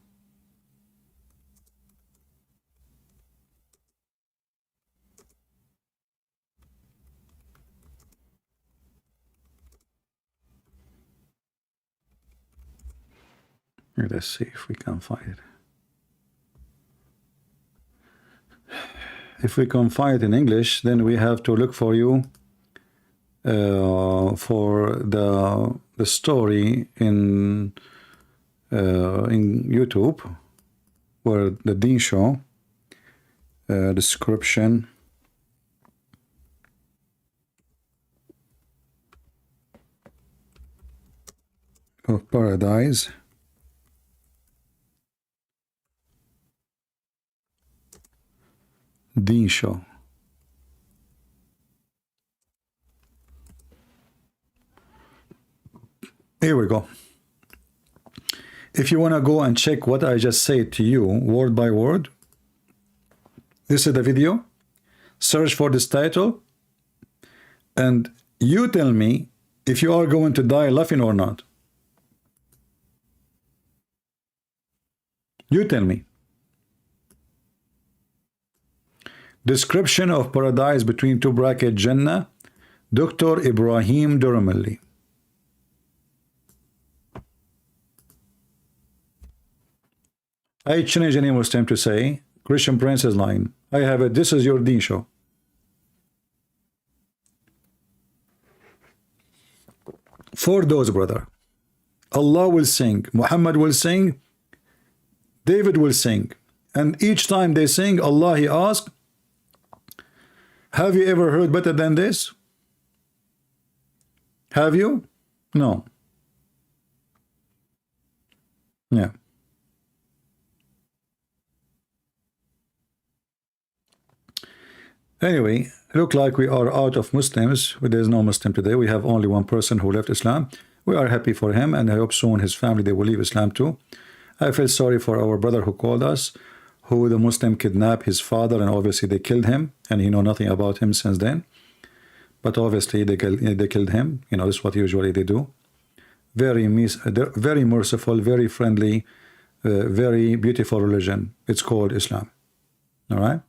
Let's see if we can find it. If we can find it in English, then we have to look for you for the story in YouTube, where the Deen Show description of paradise. Deen Show. Here we go. If you want to go and check what I just said to you word by word, this is the video. Search for this title and you tell me if you are going to die laughing or not. You tell me. Description of paradise between two bracket Jannah, Dr. Ibrahim Durmali. I challenge any Muslim to say Christian Prince is lying. I have it. This is your Deen Show. For those, brother, Allah will sing, Muhammad will sing, David will sing, and each time they sing, Allah, He asks, have you ever heard better than this? Have you? No. Yeah. Anyway, look like we are out of Muslims. There is no Muslim today. We have only one person who left Islam. We are happy for him, and I hope soon his family, they will leave Islam too. I feel sorry for our brother who called us, who the Muslim kidnapped his father, and obviously they killed him, and he know nothing about him since then. But obviously they killed him. You know, this is what usually they do. They're very merciful, very friendly, very beautiful religion. It's called Islam. All right.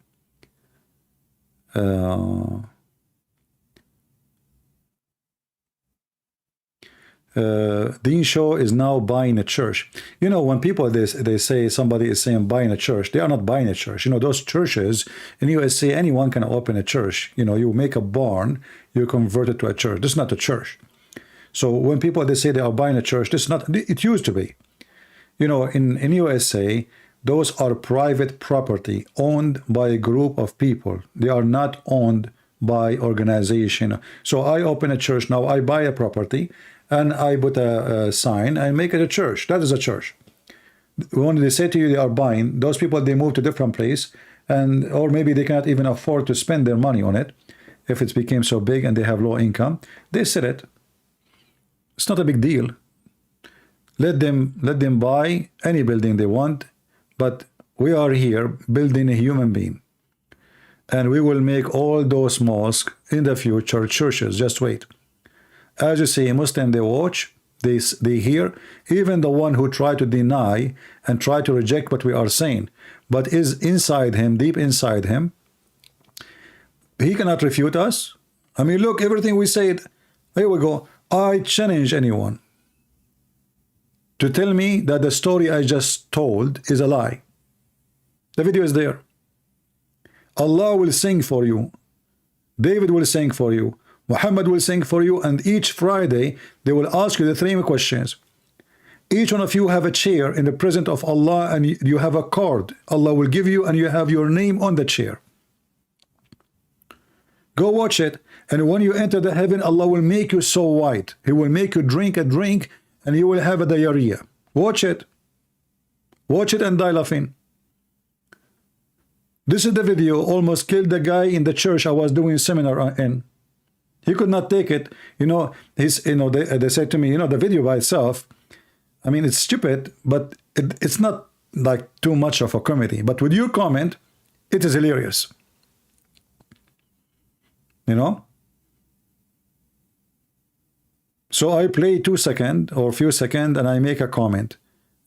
Dean Shaw is now buying a church. You know, when people they say somebody is saying buying a church, they are not buying a church. You know, those churches in USA, anyone can open a church. You know, you make a barn, you convert it to a church. This is not a church. So when people they say they are buying a church, this is not. It used to be. You know, in USA, those are private property owned by a group of people. They are not owned by organization. So I open a church now. I buy a property. And I put a sign and make it a church. That is a church. When they say to you they are buying, those people, they move to different place, and or maybe they cannot even afford to spend their money on it. If it became so big and they have low income, they sell it. It's not a big deal. Let them buy any building they want, but we are here building a human being. And we will make all those mosques in the future churches. Just wait. As you see, Muslim, they watch, they hear, even the one who try to deny and try to reject what we are saying, but is inside him, deep inside him, he cannot refute us. I mean, look, everything we said, here we go. I challenge anyone to tell me that the story I just told is a lie. The video is there. Allah will sing for you. David will sing for you. Muhammad will sing for you, and each Friday they will ask you the three questions. Each one of you have a chair in the presence of Allah, and you have a card Allah will give you, and you have your name on the chair. Go watch it, and when you enter the heaven, Allah will make you so white. He will make you drink a drink, and you will have a diarrhea. Watch it. Watch it and die laughing. This is the video almost killed the guy in the church I was doing a seminar in. He could not take it. You know, they said to me, you know, the video by itself, I mean, it's stupid, but it's not like too much of a comedy. But with your comment, it is hilarious. You know? So I play 2 seconds or few seconds and I make a comment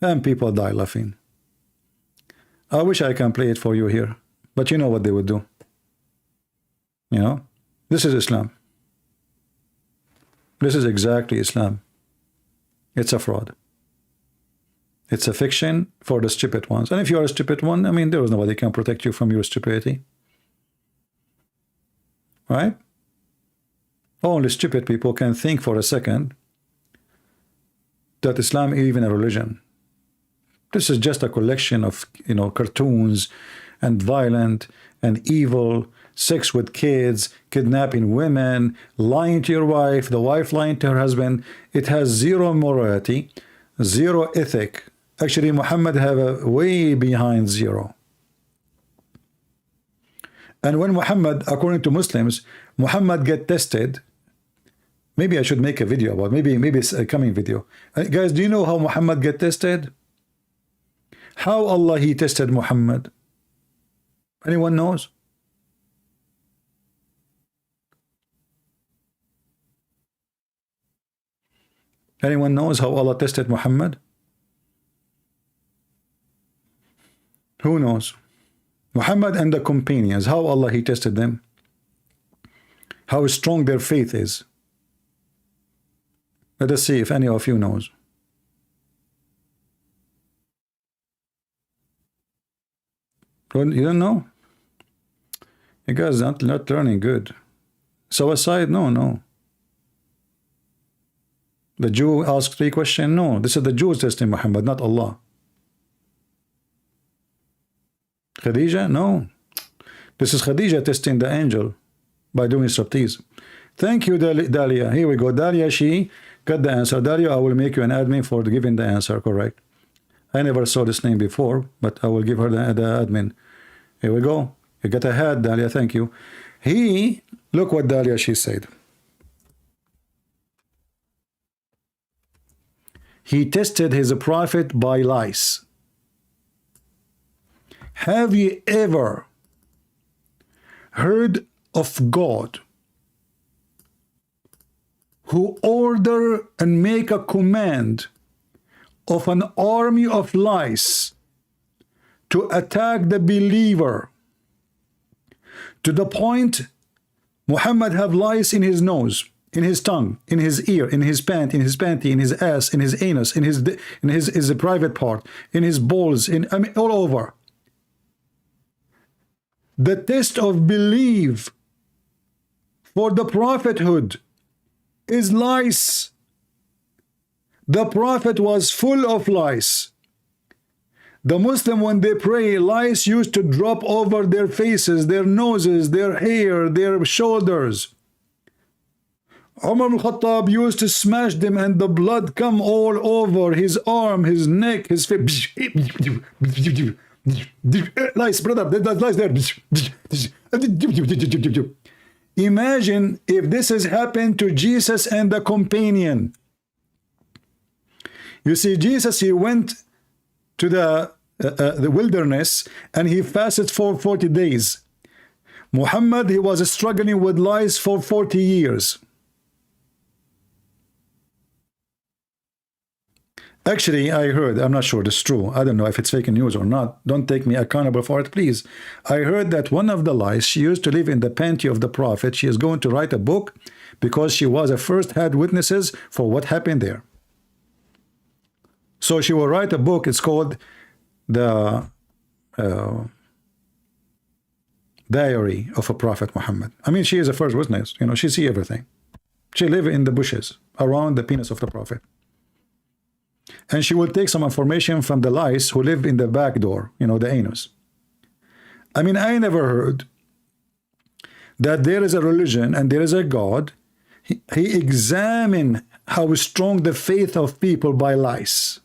and people die laughing. I wish I can play it for you here, but you know what they would do. You know? This is Islam. This is exactly Islam. It's a fraud. It's a fiction for the stupid ones. And if you are a stupid one, I mean, there is nobody can protect you from your stupidity. Right? Only stupid people can think for a second that Islam is even a religion. This is just a collection of, you know, cartoons and violent and evil, sex with kids, kidnapping women, lying to your wife, the wife lying to her husband. It has zero morality, zero ethic. Actually, Muhammad have a way behind zero. And when Muhammad, according to Muslims, Muhammad get tested, maybe I should make a video about, maybe it's a coming video. Guys, do you know how Muhammad get tested? How Allah he tested Muhammad? Anyone knows? Anyone knows how Allah tested Muhammad? Who knows? Muhammad and the companions, how Allah he tested them? How strong their faith is. Let us see if any of you knows. You don't know? You guys are not learning good. Suicide? No. The Jew asked 3 questions. No, this is the Jews testing Muhammad, not Allah. Khadija? No. This is Khadija testing the angel by doing striptease. Thank you, Dalia. Here we go. Dalia, she got the answer. Dalia, I will make you an admin for giving the answer correct. I never saw this name before, but I will give her the admin. Here we go. You got a hat, Dalia. Thank you. Look what Dalia, she said. He tested his prophet by lies. Have you ever heard of God who order and make a command of an army of lice to attack the believer, to the point Muhammad have lice in his nose, in his tongue, in his ear, in his pant, in his panty, in his ass, in his anus, in his private part, in his balls, I mean, all over. The test of belief for the prophethood is lice. The prophet was full of lice. The Muslim, when they pray, lice used to drop over their faces, their noses, their hair, their shoulders. Umar al-Khattab used to smash them and the blood come all over his arm, his neck, his face. Lice, brother, there's lice there. Imagine if this has happened to Jesus and the companion. You see, Jesus, he went to the wilderness and he fasted for 40 days. Muhammad, he was struggling with lice for 40 years. Actually, I heard, I'm not sure it's true, I don't know if it's fake news or not, don't take me accountable for it, please. I heard that one of the lice, she used to live in the panty of the prophet. She is going to write a book because she was a first-hand witnesses for what happened there. So she will write a book, it's called the Diary of a Prophet Muhammad. I mean, she is a first witness, you know, she see everything. She live in the bushes around the penis of the prophet. And she will take some information from the lice who live in the back door, you know, the anus. I mean, I never heard that there is a religion and there is a God. He examined how strong the faith of people by lice.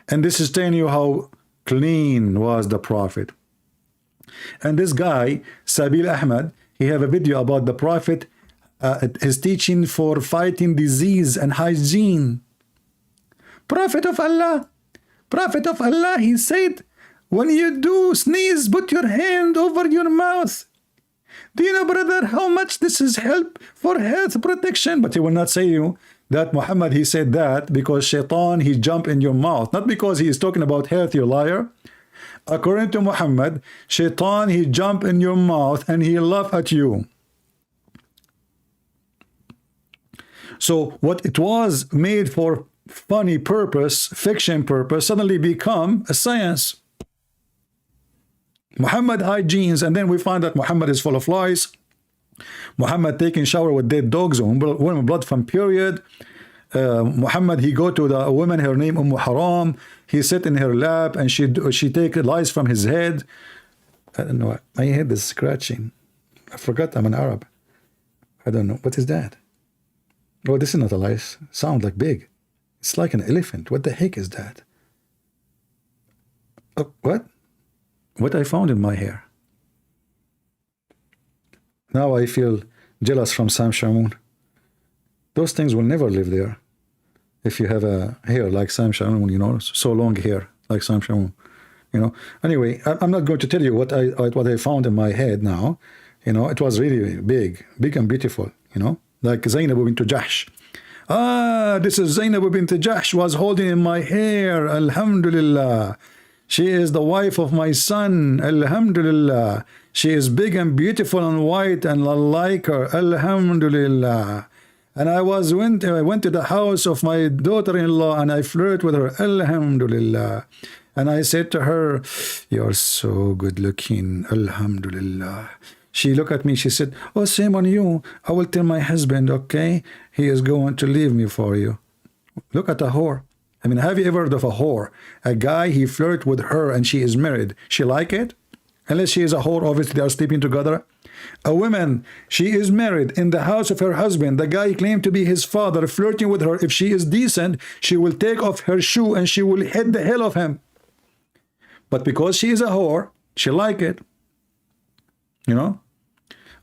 And this is telling you how clean was the prophet. And this guy, Sabeel Ahmed, he have a video about the prophet, his teaching for fighting disease and hygiene. Prophet of Allah, he said, when you do sneeze, put your hand over your mouth. Do you know, brother, how much this is help for health protection? But he will not say you that Muhammad, he said that because shaitan, he jump in your mouth. Not because he is talking about health, you liar. According to Muhammad, shaitan, he jump in your mouth and he laugh at you. So what it was made for funny purpose, fiction purpose, suddenly become a science. Muhammad hygienes, and then we find that Muhammad is full of lies. Muhammad taking shower with dead dogs, women blood from period. Muhammad, he go to the woman, her name Haram. He sit in her lap and she take lice from his head. I don't know. My head is scratching. I forgot I'm an Arab. I don't know. What is that? Oh, this is not a lice. Sound like big. It's like an elephant. What the heck is that? Oh, what? What I found in my hair. Now I feel jealous from Sam Shamoun. Those things will never live there. If you have a hair like Sam Shamoun, you know, so long hair like Sam Shamoun, you know. Anyway, I'm not going to tell you what I found in my head now. You know, it was really big and beautiful, you know, like Zainab bint Jahsh. Ah, this is Zainab bint Jahsh was holding in my hair. Alhamdulillah. She is the wife of my son. Alhamdulillah. She is big and beautiful and white and I like her. Alhamdulillah. And I went to the house of my daughter-in-law and I flirt with her. Alhamdulillah. And I said to her, you're so good looking. Alhamdulillah. She looked at me, she said, oh, shame on you. I will tell my husband, okay? He is going to leave me for you. Look at a whore. I mean, have you ever heard of a whore? A guy, he flirt with her and she is married. She like it? Unless she is a whore, obviously they are sleeping together. A woman, she is married in the house of her husband. The guy claimed to be his father, flirting with her. If she is decent, she will take off her shoe and she will hit the hell of him. But because she is a whore, she like it. You know?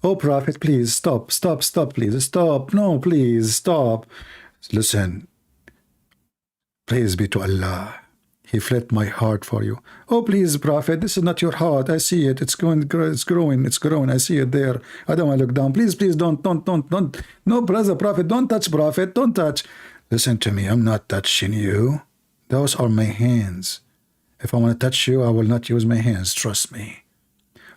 Oh, Prophet, please, stop, please, stop. No, please, stop. Listen, praise be to Allah. He flipped my heart for you. Oh, please, Prophet, this is not your heart. I see it. It's going, it's growing. I see it there. I don't want to look down. Please, please, don't. No, brother, Prophet, don't touch, Prophet. Don't touch. Listen to me. I'm not touching you. Those are my hands. If I want to touch you, I will not use my hands. Trust me.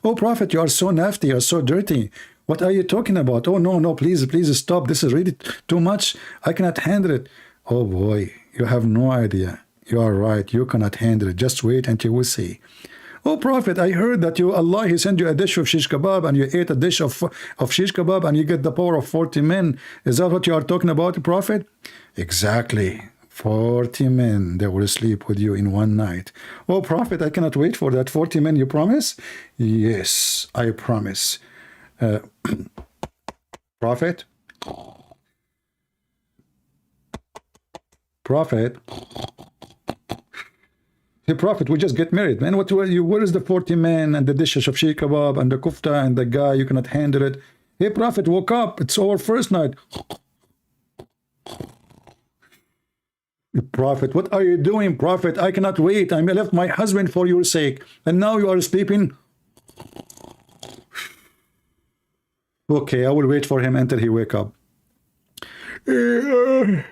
Oh, Prophet, you are so nasty. You are so dirty. What are you talking about? Oh, no, please, please stop. This is really too much. I cannot handle it. Oh, boy, you have no idea. You are right. You cannot handle it. Just wait until we see. Oh, Prophet, I heard that Allah, He sent you a dish of shish kebab and you ate a dish of shish kebab and you get the power of 40 men. Is that what you are talking about, Prophet? Exactly. 40 men, they will sleep with you in one night. Oh, Prophet, I cannot wait for that 40 men, you promise? Yes, I promise. Prophet? Prophet? Hey, Prophet, we just get married, man. Where is the 40 men and the dishes of sheikh kebab and the kufta and the guy? You cannot handle it. Hey, Prophet, woke up. It's our first night. Prophet, what are you doing, Prophet? I cannot wait. I left my husband for your sake. And now you are sleeping. Okay, I will wait for him until he wake up. Hey,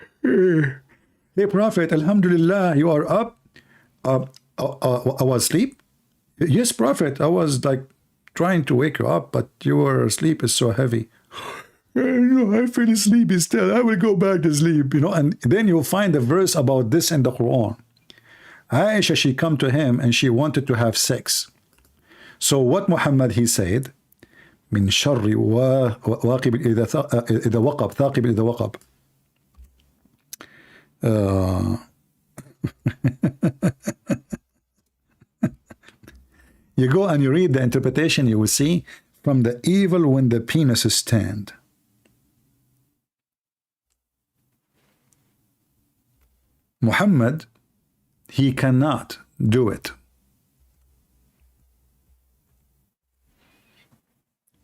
Prophet, Alhamdulillah, you are up. I was asleep. Yes, Prophet, I was like trying to wake you up, but your sleep is so heavy. I feel sleepy still. I will go back to sleep, and then you'll find a verse about this in the Quran. Aisha, she come to him and she wanted to have sex. So what Muhammad, he said, من شر واقب إذا وقب ثاقب إذا وقب. You go and you read the interpretation, you will see, from the evil when the penis stand. Muhammad, he cannot do it.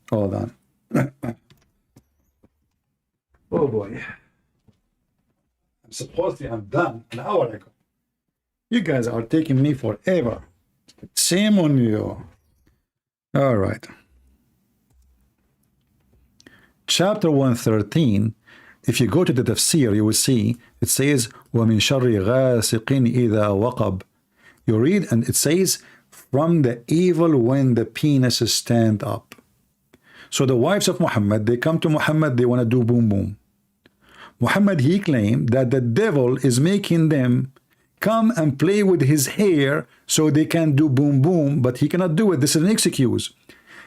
Hold on. Oh boy. I'm done an hour ago. You guys are taking me forever. Shame on you. All right. Chapter 113. If you go to the tafsir, you will see it says, وَمِن شَرِّ غَاسِقٍ إِذَا وَقَبْ. You read and it says, from the evil when the penis stand up. So the wives of Muhammad, they come to Muhammad, they want to do boom boom. Muhammad, he claimed that the devil is making them come and play with his hair so they can do boom boom, but he cannot do it. This is an excuse.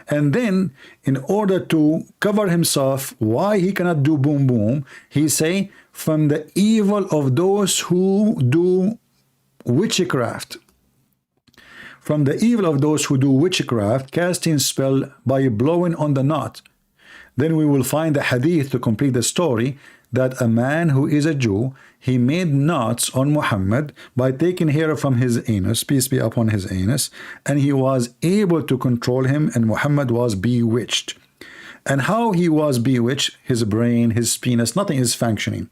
And then, in order to cover himself why he cannot do boom boom, he say, from the evil of those who do witchcraft. From the evil of those who do witchcraft, casting spell by blowing on the knot. Then we will find the hadith to complete the story, that a man who is a Jew, he made knots on Muhammad by taking hair from his anus, peace be upon his anus, and he was able to control him, and Muhammad was bewitched. And how he was bewitched, his brain, his penis, nothing is functioning.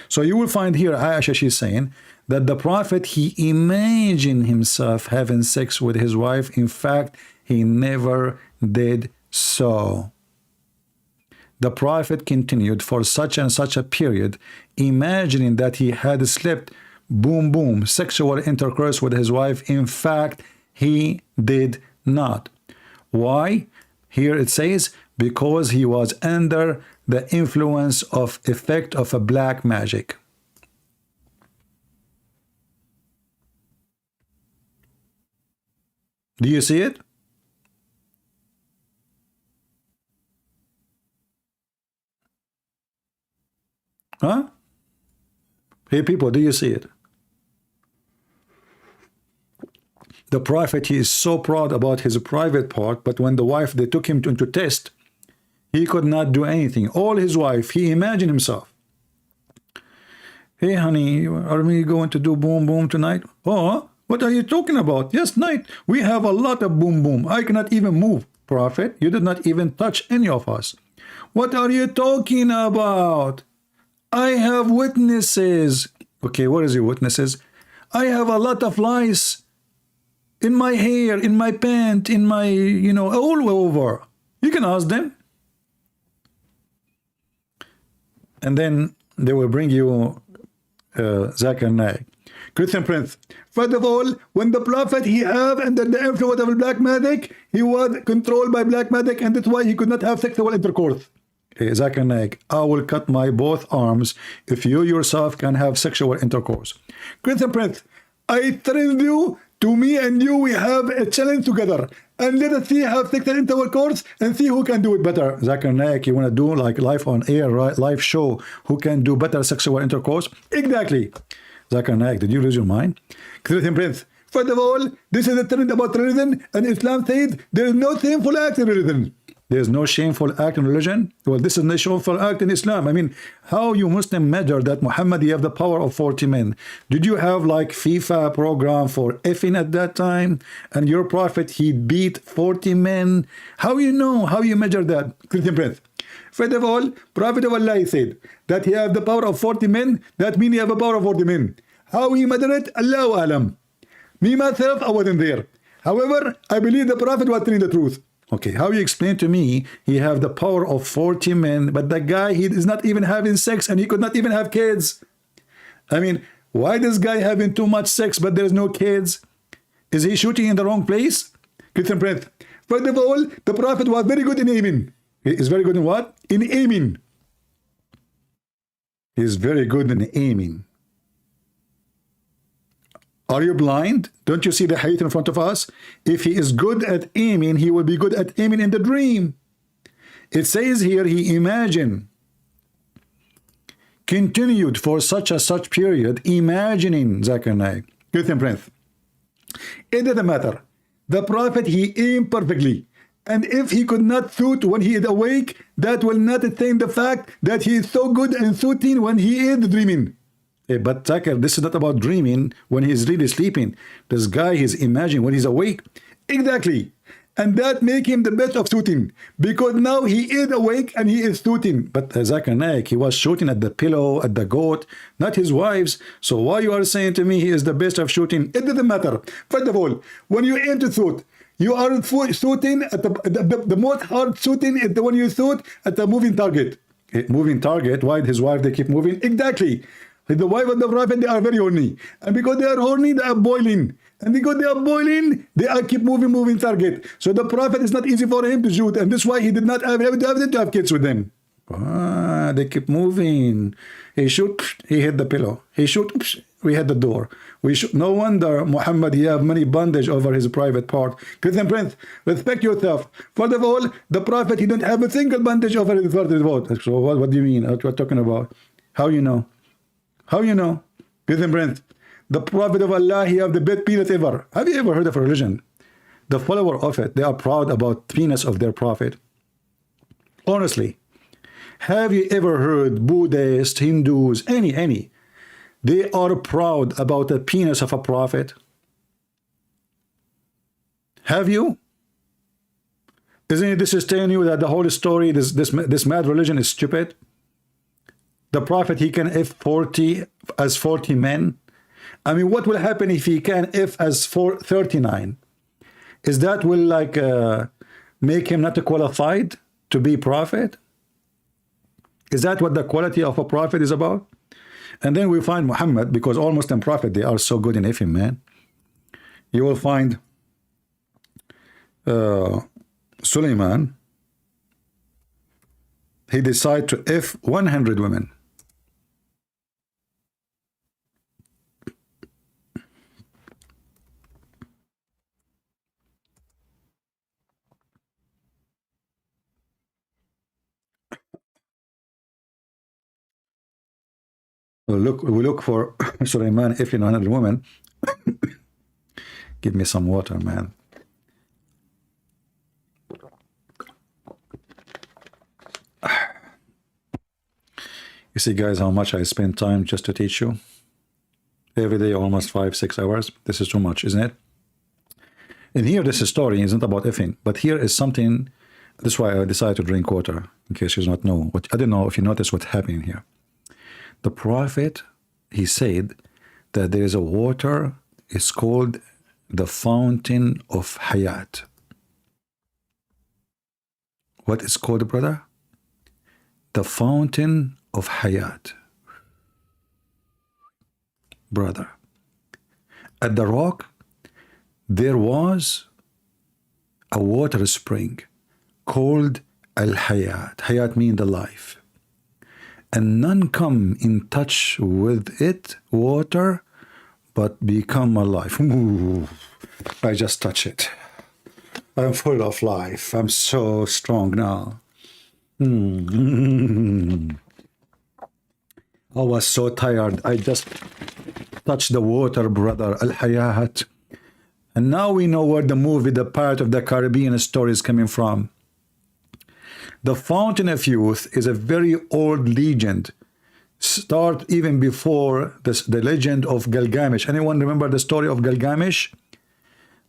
So you will find here Aisha, she's saying that the Prophet, he imagined himself having sex with his wife. In fact, he never did so. The Prophet continued for such and such a period, imagining that he had slept, boom, boom, sexual intercourse with his wife. In fact, he did not. Why? Here it says, because he was under the influence of effect of a black magic. Do you see it? Huh? Hey people, do you see it? The Prophet, he is so proud about his private part, but when the wife, they took him into test, he could not do anything. All his wife, he imagined himself. Hey honey, are we going to do boom boom tonight? Oh, what are you talking about? Yes, night. We have a lot of boom boom. I cannot even move. Prophet, you did not even touch any of us. What are you talking about? I have witnesses. Okay, what is your witnesses? I have a lot of lice in my hair, in my pant, in my, you know, all over. You can ask them. And then they will bring you Zakir Naik. Christian Prince. First of all, when the Prophet he have under the influence of black magic, he was controlled by black magic, and that's why he could not have sexual intercourse. Zakir Naik, I will cut my both arms if you yourself can have sexual intercourse. Christian Prince, I thrill you. To me and you, we have a challenge together, and let us see how sexual intercourse and see who can do it better. Zakir Naik, you want to do like live on air, right? Live show, who can do better sexual intercourse? Exactly. Zakir Naik, did you lose your mind? Christian Prince, first of all, this is a trend about religion, and Islam says there is no shameful act in religion. There is no shameful act in religion. Well, this is no shameful act in Islam. I mean, how you Muslim measure that Muhammad, you have the power of 40 men? Did you have like FIFA program for effing at that time? And your prophet, he beat 40 men. How you know? How you measure that? Christian Prince. First of all, Prophet of Allah said that he have the power of 40 men. That means he have a power of 40 men. How he measure it? Allahu Alam. Me myself, I wasn't there. However, I believe the Prophet was telling the truth. Okay, how you explain to me he have the power of 40 men, but the guy, he is not even having sex and he could not even have kids? I mean, why this guy having too much sex but there's no kids? Is he shooting in the wrong place? Christian Prince. First of all, the Prophet was very good in aiming. He is very good in what? In aiming. He is very good in aiming. Are you blind? Don't you see the hadith in front of us? If he is good at aiming, he will be good at aiming in the dream. It says here he imagined, continued for such a such period, imagining Zakir Naik. Christian Prince. It doesn't matter. The Prophet, he aimed perfectly. And if he could not shoot when he is awake, that will not change the fact that he is so good in shooting when he is dreaming. But Zakir, this is not about dreaming when he's really sleeping. This guy is imagining when he's awake. Exactly. And that make him the best of shooting, because now he is awake and he is shooting. But Zakir Naik, he was shooting at the pillow, at the goat, not his wives. So why you are saying to me he is the best of shooting? It doesn't matter. First of all, when you aim to shoot, you are shooting at the most hard shooting is the one you shoot at the moving target. Moving target, why his wife they keep moving? Exactly. The wife of the Prophet, they are very horny. And because they are horny, they are boiling. And because they are boiling, they are keep moving target. So the Prophet is not easy for him to shoot. And this is why he did not have to have kids with them. They keep moving. He shoot, he hit the pillow. He shoot, we hit the door. We shoot. No wonder Muhammad, he have many bandage over his private part. Christian Prince, respect yourself. First of all, the Prophet, he didn't have a single bandage over his private part. So what do you mean? What you're talking about? How you know? How you know? Christian Prince, the Prophet of Allah, he have the best penis ever. Have you ever heard of a religion? The follower of it, they are proud about penis of their Prophet. Honestly, have you ever heard Buddhists, Hindus, any? They are proud about the penis of a Prophet. Have you? Isn't it this is telling you that the whole story, this mad religion is stupid? The Prophet, he can if 40 as 40 men. I mean, what will happen if he can if as 39? Is that will like make him not qualified to be prophet? Is that what the quality of a prophet is about? And then we find Muhammad, because all Muslim prophet, they are so good in ifing, man. You will find Suleiman, he decided to if 100 women. We look for Suleiman if 100 women. Give me some water, man. You see, guys, how much I spend time just to teach you? Every day, almost 5-6 hours. This is too much, isn't it? And here, this story isn't about effing, but here is something. That's why I decided to drink water, in case you don't know. But I don't know if you notice what's happening here. The Prophet, he said that there is a water, it's called the fountain of Hayat. What is called, brother? The fountain of Hayat. Brother, at the rock, there was a water spring called Al-Hayat. Hayat means the life. And none come in touch with it, water, but become alive. Ooh, I just touch it. I'm full of life. I'm so strong now. I was so tired. I just touched the water, brother. Al-Hayat. And now we know where the movie, the Pirate of the Caribbean story is coming from. The Fountain of Youth is a very old legend. Start even before this, the legend of Gilgamesh. Anyone remember the story of Gilgamesh?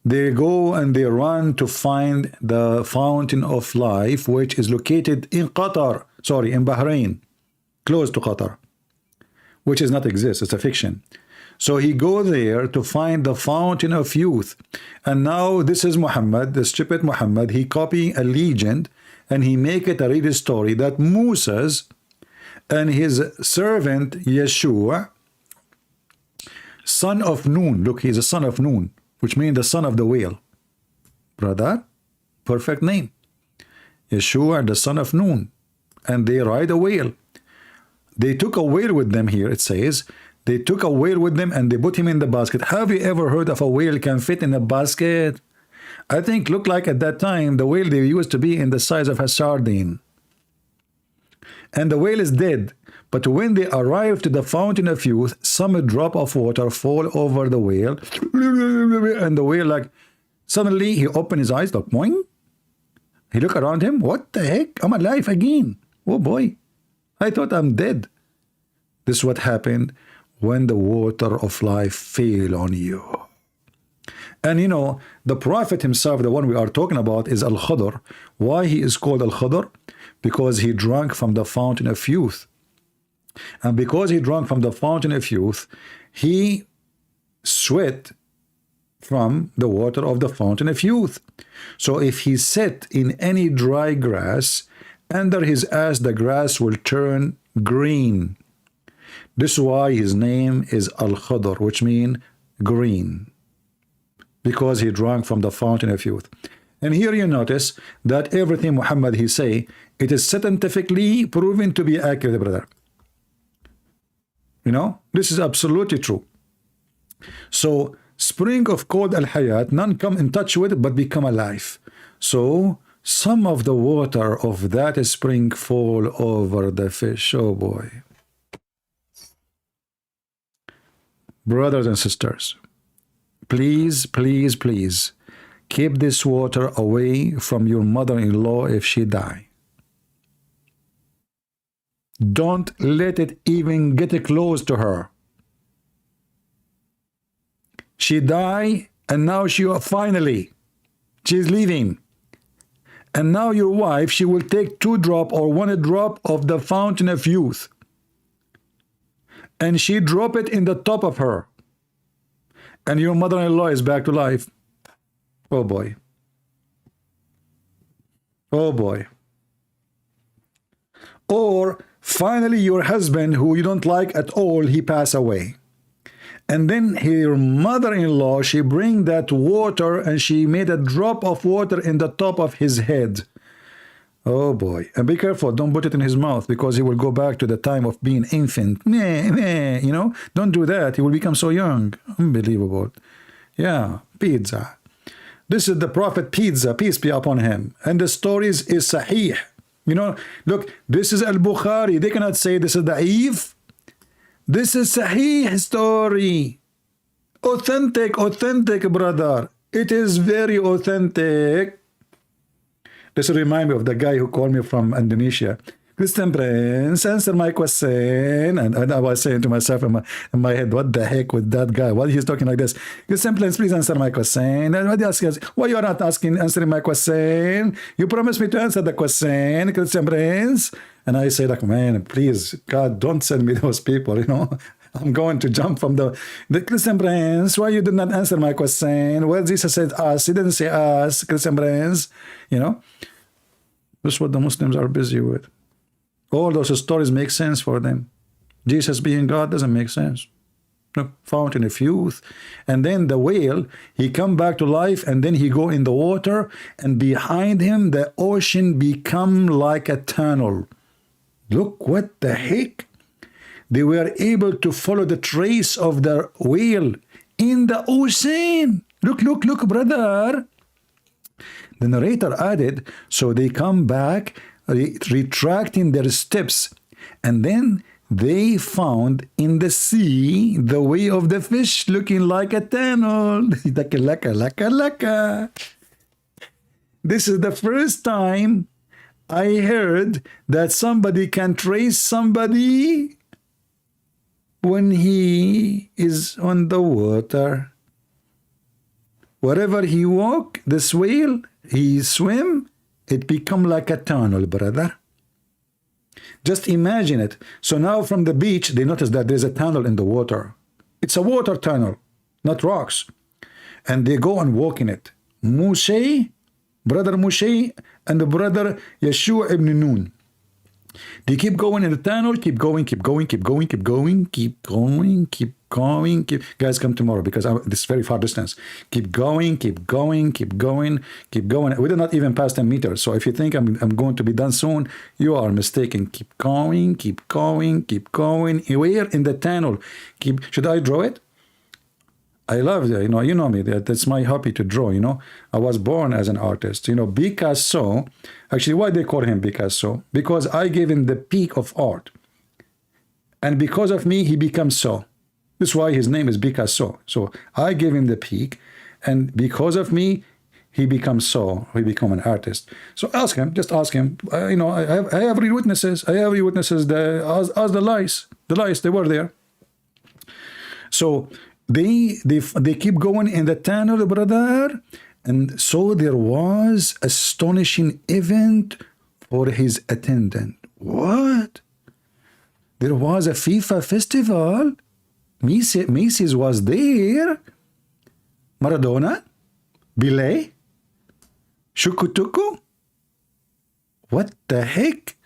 They go and they run to find the Fountain of Life, which is located in Qatar. Sorry, in Bahrain, close to Qatar, which does not exist. It's a fiction. So he go there to find the Fountain of Youth. And now this is Muhammad, the stupid Muhammad. He copy a legend and he make it a real story that Moses and his servant Yeshua, son of Nun. Look, he's a son of Nun, which means the son of the whale. Brother, perfect name. Yeshua, the son of Nun. And they ride a whale. They took a whale with them here, it says. They took a whale with them and they put him in the basket. Have you ever heard of a whale can fit in a basket? I think looked like at that time the whale they used to be in the size of a sardine. And the whale is dead. But when they arrive to the Fountain of Youth, some drop of water fall over the whale. And the whale, like, suddenly he opened his eyes, like, boing. He looked around him. What the heck? I'm alive again. Oh boy. I thought I'm dead. This is what happened when the water of life fell on you. And you know, the Prophet himself, the one we are talking about, is Al-Khadr. Why he is called Al-Khadr? Because he drank from the Fountain of Youth. And because he drank from the Fountain of Youth, he sweat from the water of the Fountain of Youth. So if he sat in any dry grass, under his ass the grass will turn green. This is why his name is Al-Khadr, which means green, because he drank from the Fountain of Youth. And here you notice that everything Muhammad he say, it is scientifically proven to be accurate, brother. You know, this is absolutely true. So spring of cold Al-Hayat, none come in touch with it but become alive. So some of the water of that spring fall over the fish. Oh boy. Brothers and sisters, please, please, please keep this water away from your mother-in-law if she die. Don't let it even get close to her. She died and now finally she's leaving. And now your wife, she will take 2 drops or 1 drop of the Fountain of Youth. And she drop it in the top of her. And your mother-in-law is back to life. Oh boy. Oh boy. Or finally your husband, who you don't like at all, he pass away. And then your mother-in-law, she bring that water and she made a drop of water in the top of his head. Oh boy. And be careful, don't put it in his mouth, because he will go back to the time of being infant. You know, don't do that. He will become so young. Unbelievable. Yeah, pizza. This is the Prophet Pizza, peace be upon him. And the stories is sahih. You know, look, this is Al-Bukhari. They cannot say this is da'if. This is sahih story. Authentic, authentic, brother. It is very authentic. This reminds me of the guy who called me from Indonesia. Christian Prince, answer my question. And I was saying to myself in my head, what the heck with that guy? Why he's talking like this? Christian Prince, please answer my question. And why you are not answering my question? You promised me to answer the question, Christian Prince. And I say, like, man, please, God, don't send me those people, you know. I'm going to jump from the Christian brains. Why you did not answer my question? Well, Jesus said us. He didn't say us, Christian brains. You know, that's what the Muslims are busy with. All those stories make sense for them. Jesus being God doesn't make sense. No, fountain of youth, and then the whale, he come back to life, and then he go in the water, and behind him the ocean become like a tunnel. Look what the heck. They were able to follow the trace of the whale in the ocean. Look, brother. The narrator added, so they come back, retracting their steps, and then they found in the sea the way of the fish looking like a tunnel. This is the first time I heard that somebody can trace somebody when he is on the water. Wherever he walk, this whale, he swim, it become like a tunnel, brother. Just imagine it. So now from the beach, they notice that there's a tunnel in the water. It's a water tunnel, not rocks. And they go and walk in it. Moshe, brother Moshe, and the brother Yeshua ibn Nun. They keep going in the tunnel, keep going. Guys, come tomorrow because this is very far distance. Keep going. We did not even pass 10 meters. So if you think I'm going to be done soon, you are mistaken. Keep going. We're in the tunnel. Should I draw it? I love it. You know me. That's my hobby to draw. I was born as an artist. Picasso. Actually, why they call him Picasso? Because I gave him the peak of art, and because of me, he becomes so. That's why his name is Picasso. So I gave him the peak, and because of me, he becomes so. He become an artist. So ask him. Just ask him. I have real witnesses. As the lies. They were there. So. They keep going in the tunnel, brother, and so there was astonishing event for his attendant. What? There was a FIFA festival. Macy's was there. Maradona, Bilé, Shukutuku. What the heck?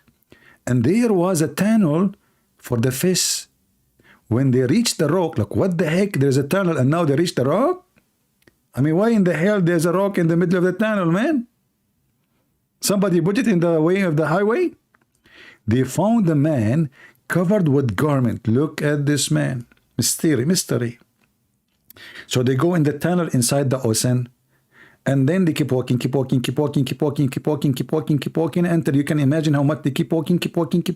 And there was a tunnel for the fish. When they reach the rock, like what the heck, there's a tunnel and now they reach the rock? I mean, why in the hell there's a rock in the middle of the tunnel, man? Somebody put it in the way of the highway? They found a man covered with garment. Look at this man. Mystery. So they go in the tunnel inside the ocean. And then they keep walking until you can imagine how much they keep walking, keep walking, come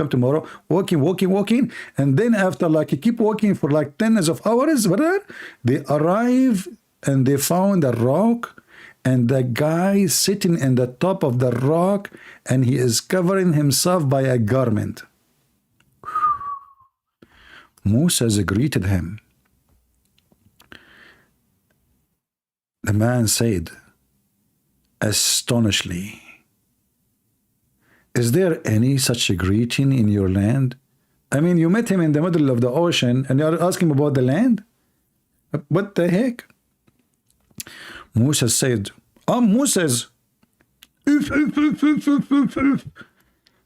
tomorrow, walking. And then after you keep walking for like tens of hours, whatever, they arrive and they found a rock, and the guy sitting in the top of the rock, and he is covering himself by a garment. Moses greeted him. The man said, astonishingly, is there any such a greeting in your land? I mean, you met him in the middle of the ocean and you're asking about the land? What the heck? Moses said, I'm Moses.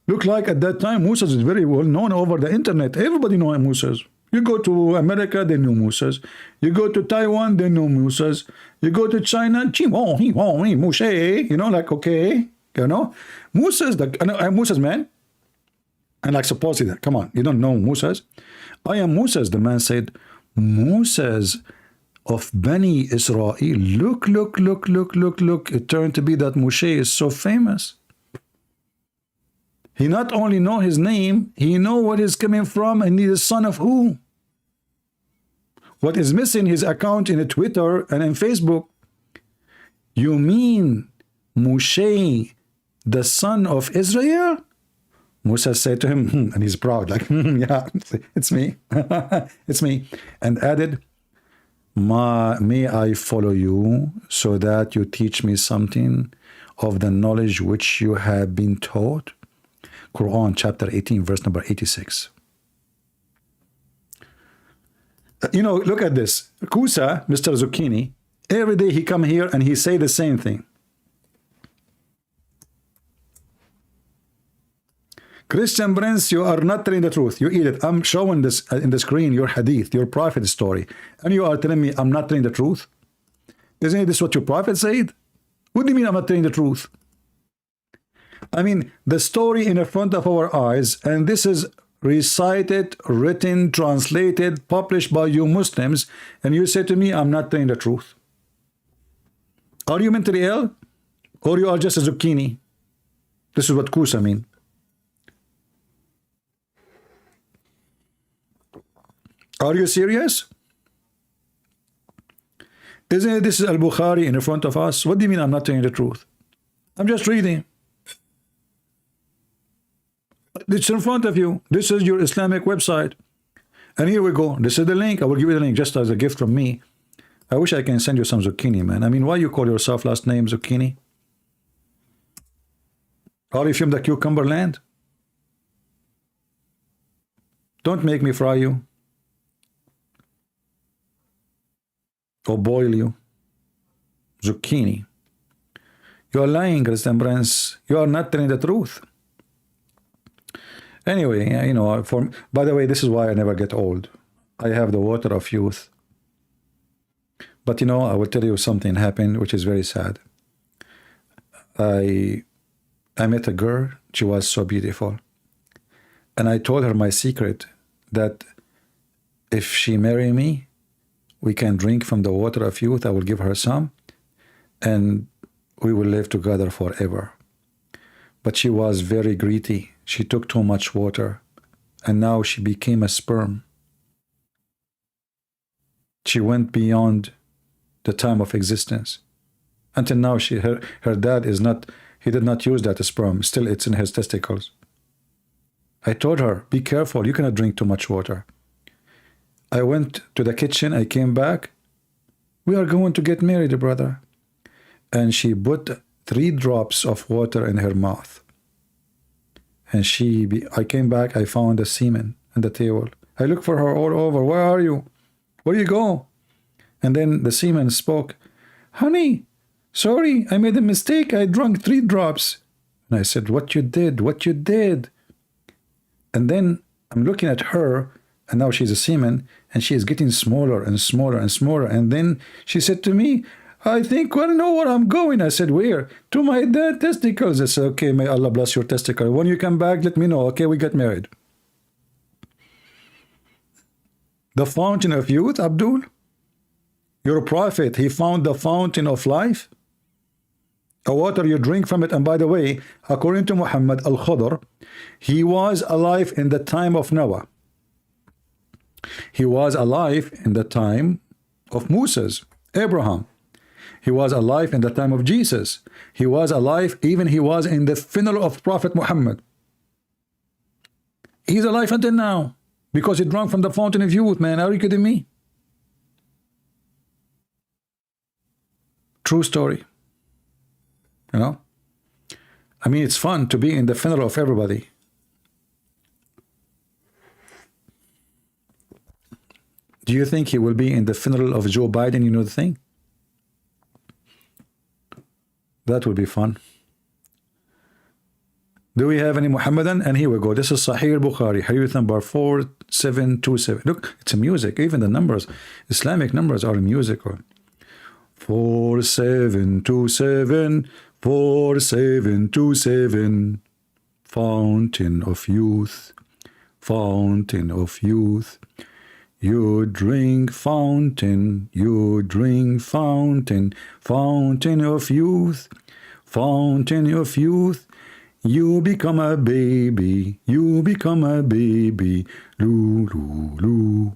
Look like at that time, Moses is very well known over the internet. Everybody knows Moses. You go to America, they know Moses. You go to Taiwan, they know Moses. You go to China, okay, Moses, I'm Moses, man. And supposedly, come on, you don't know Moses? I am Moses, the man said. Moses of Bani Israel. Look. It turned to be that Moshe is so famous. He not only know his name, he know what is coming from, and he is son of who? What is missing his account in Twitter and in Facebook? You mean Moshe, the son of Israel? Musa said to him, and he's proud, yeah, it's me. It's me. And added, may I follow you so that you teach me something? of the knowledge which you have been taught? Quran chapter 18 verse number 86. You know, look at this. Kusa, Mr. Zucchini, every day he come here and he say the same thing. Christian Prince, you are not telling the truth. You eat it. I'm showing this in the screen, your hadith, your prophet story. And you are telling me I'm not telling the truth? Isn't this what your prophet said? What do you mean I'm not telling the truth? I mean, the story in front of our eyes, and this is recited, written, translated, published by you Muslims, and you say to me, I'm not telling the truth. Are you mentally ill? Or you are just a zucchini? This is what Kusa mean. Are you serious? Isn't it, this is Al-Bukhari in front of us? What do you mean I'm not telling the truth? I'm just reading. It's in front of you. This is your Islamic website. And here we go. This is the link. I will give you the link just as a gift from me. I wish I can send you some zucchini, man. I mean, why you call yourself last name Zucchini? Are you from the cucumber land? Don't make me fry you. Or boil you. Zucchini. You are lying, Christian Prince. You are not telling the truth. Anyway, you know, by the way, this is why I never get old. I have the water of youth. But you know, I will tell you something happened which is very sad. I met a girl. She was so beautiful. And I told her my secret, that if she marry me, we can drink from the water of youth. I will give her some, and we will live together forever. But she was very greedy. She took too much water, and now she became a sperm. She went beyond the time of existence. Until now, her dad is not, he did not use that sperm. Still, it's in his testicles. I told her, be careful, you cannot drink too much water. I went to the kitchen, I came back. We are going to get married, brother. And she put 3 drops of water in her mouth. And I came back, I found the semen on the table. I looked for her all over. Where are you? Where you go? And then the semen spoke. Honey, sorry, I made a mistake. I drank 3 drops. And I said, what you did? What you did? And then I'm looking at her, and now she's a semen, and she is getting smaller and smaller and smaller. And then she said to me, I think I know where I'm going. I said, where? To my dad's testicles. I said, okay, may Allah bless your testicle. When you come back, let me know. Okay, we get married. The fountain of youth, Abdul? Your prophet, he found the fountain of life? A water you drink from it. And by the way, according to Muhammad al-Khudr, he was alive in the time of Noah. He was alive in the time of Moses, Abraham. He was alive in the time of Jesus. He was alive, even he was in the funeral of Prophet Muhammad. He's alive until now because he drank from the fountain of youth, man. Are you kidding me? True story. You know? I mean, it's fun to be in the funeral of everybody. Do you think he will be in the funeral of Joe Biden? You know the thing? That would be fun. Do we have any Muhammadan? And here we go. This is Sahih Bukhari, hadith number 4727. Look, it's a music. Even the numbers, Islamic numbers are in music. 4727, 4727. Fountain of youth, fountain of youth. You drink fountain, you drink fountain, fountain of youth, fountain of youth. You become a baby, you become a baby. Loo, loo, loo,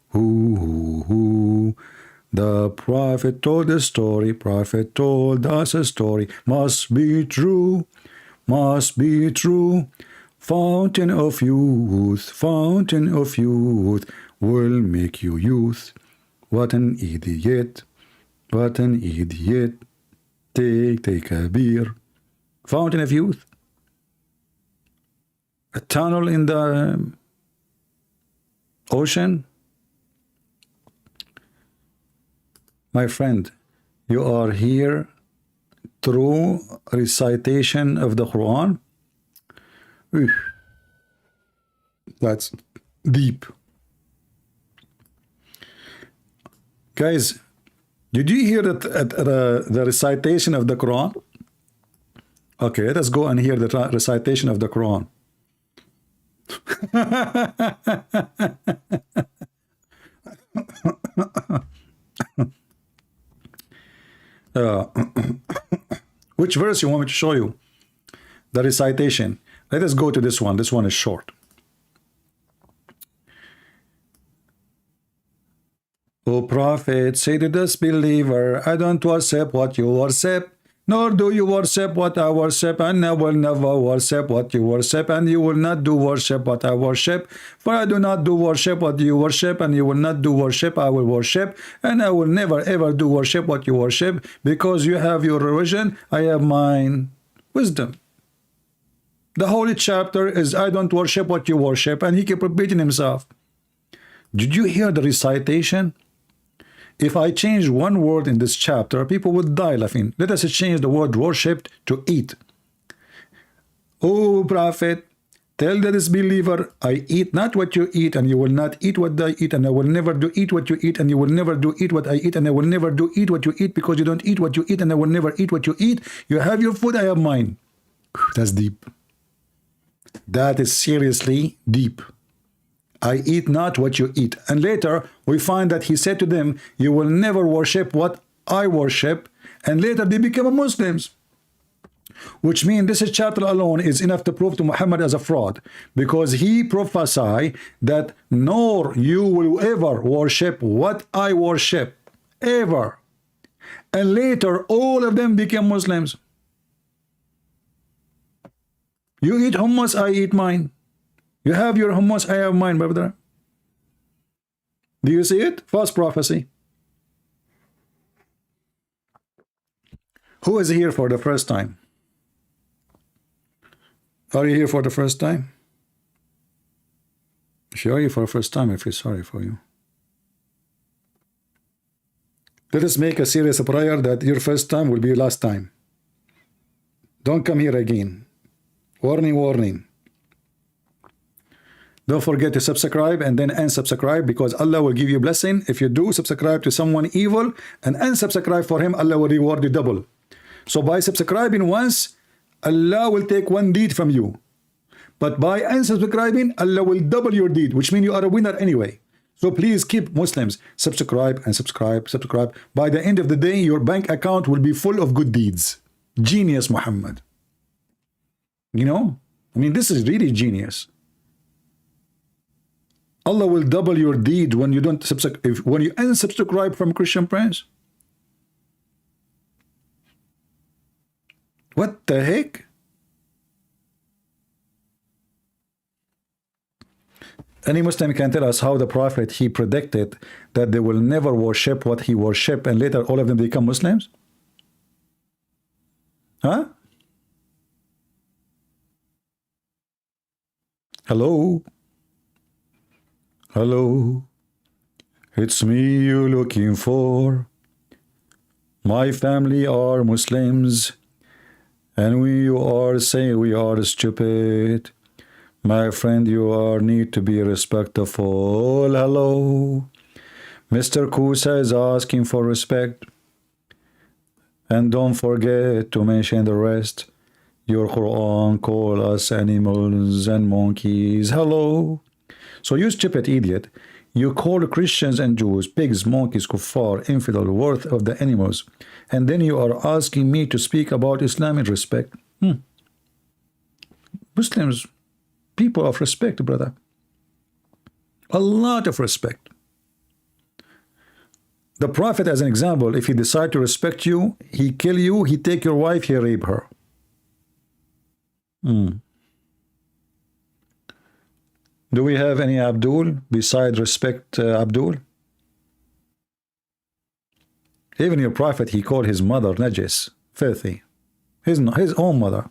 hoo, hoo, hoo. The prophet told a story, prophet told us a story. Must be true, must be true. Fountain of youth, fountain of youth. Will make you youth. What an idiot, what an idiot. Take a beer, Fountain of youth, a tunnel in the ocean. My friend, you are here through recitation of the Quran. That's deep. Guys, did you hear that the recitation of the Quran? Okay, let us go and hear the recitation of the Quran. Which verse you want me to show you? The recitation. Let us go to this one. This one is short. O Prophet, say to this believer, I don't worship what you worship, nor do you worship what I worship, and I will never worship what you worship, and you will not do worship what I worship, for I do not do worship what you worship, and you will not do worship I will worship, and I will never ever do worship what you worship, because you have your religion, I have mine. Wisdom. The holy chapter is I don't worship what you worship, and he kept repeating himself. Did you hear the recitation? If I change one word in this chapter, people would die laughing. Let us change the word worshipped to eat. O Prophet, tell the disbeliever, I eat not what you eat, and you will not eat what I eat, and I will never do eat what you eat, and you will never do eat what I eat, and I will never do eat what you eat, because you don't eat what you eat, and I will never eat what you eat. You have your food, I have mine. That's deep. That is seriously deep. I eat not what you eat. And later we find that he said to them, you will never worship what I worship. And later they became Muslims. Which means this chapter alone is enough to prove to Muhammad as a fraud, because he prophesied that nor you will ever worship what I worship, ever. And later all of them became Muslims. You eat hummus, I eat mine. You have your hummus, I have mine, brother. Do you see it? False prophecy. Who is here for the first time? Are you here for the first time? If you are here for the first time, I feel sorry for you. Let us make a serious prayer that your first time will be your last time. Don't come here again. Warning, warning. Don't forget to subscribe and then unsubscribe, because Allah will give you blessing. If you do subscribe to someone evil and unsubscribe for him, Allah will reward you double. So by subscribing once, Allah will take one deed from you. But by unsubscribing, Allah will double your deed, which means you are a winner anyway. So please keep Muslims, subscribe and subscribe, subscribe. By the end of the day, your bank account will be full of good deeds. Genius, Muhammad. You know, I mean, this is really genius. Allah will double your deed when you don't subscribe, when you unsubscribe from Christian Prince. What the heck? Any Muslim can tell us how the Prophet, he predicted that they will never worship what he worship, and later all of them become Muslims? Huh? Hello? Hello, it's me you looking for. My family are Muslims, and we are saying we are stupid. My friend, you are need to be respectful. Hello, Mr. Kusa is asking for respect. And don't forget to mention the rest. Your Quran call us animals and monkeys. Hello. So you stupid idiot, you call Christians and Jews pigs, monkeys, kuffar, infidel, worth of the animals, and then you are asking me to speak about Islamic respect. Muslims, people of respect, brother. A lot of respect. The Prophet, as an example, if he decide to respect you, he kill you, he take your wife, he rape her. Do we have any Abdul beside respect Abdul? Even your Prophet, he called his mother najis, filthy. His own mother.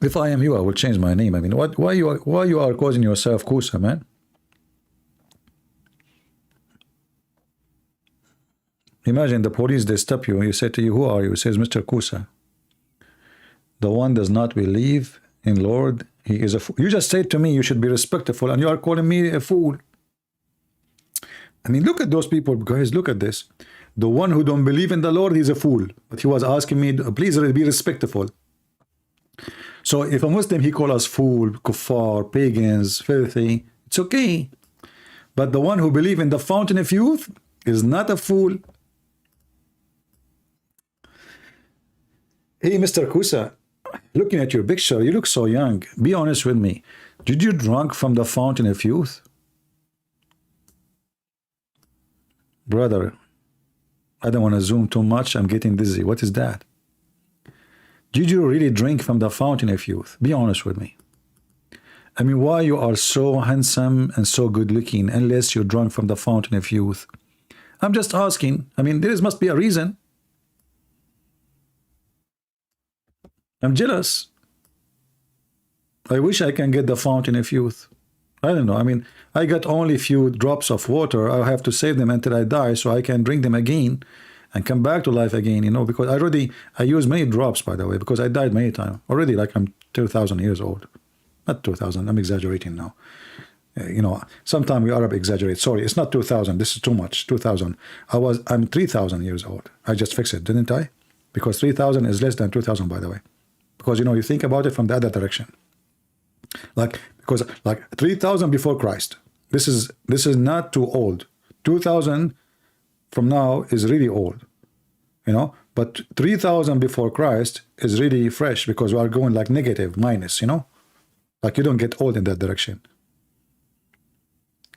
If I am you, I will change my name. I mean, why you are causing yourself Kusa, man? Imagine the police, they stop you, and you say to you, who are you? He says, Mr. Kusa. The one does not believe in Lord, he is a fool. You just said to me you should be respectful, and you are calling me a fool. I mean, look at those people, guys, look at this. The one who don't believe in the Lord, he's a fool. But he was asking me, please be respectful. So if a Muslim, he call us fool, kuffar, pagans, filthy, it's okay. But the one who believe in the fountain of youth is not a fool. Hey, Mr. Kusa, looking at your picture, you look so young. Be honest with me. Did you drink from the fountain of youth? Brother, I don't want to zoom too much. I'm getting dizzy. What is that? Did you really drink from the fountain of youth? Be honest with me. I mean, why you are so handsome and so good looking unless you drunk from the fountain of youth? I'm just asking. I mean, there must be a reason. I'm jealous. I wish I can get the fountain of youth. I don't know. I mean, I got only a few drops of water. I have to save them until I die so I can drink them again and come back to life again, you know, because I use many drops, by the way, because I died many times. Already, like I'm 2,000 years old. Not 2,000, I'm exaggerating now. You know, sometimes we Arab exaggerate. Sorry, it's not 2,000. This is too much. 2,000. I'm 3,000 years old. I just fixed it, didn't I? Because 3,000 is less than 2,000, by the way. Because, you know, you think about it from the other direction. Because 3,000 before Christ. This is not too old. 2,000 from now is really old. You know, but 3,000 before Christ is really fresh because we are going like negative, minus, you know? Like you don't get old in that direction.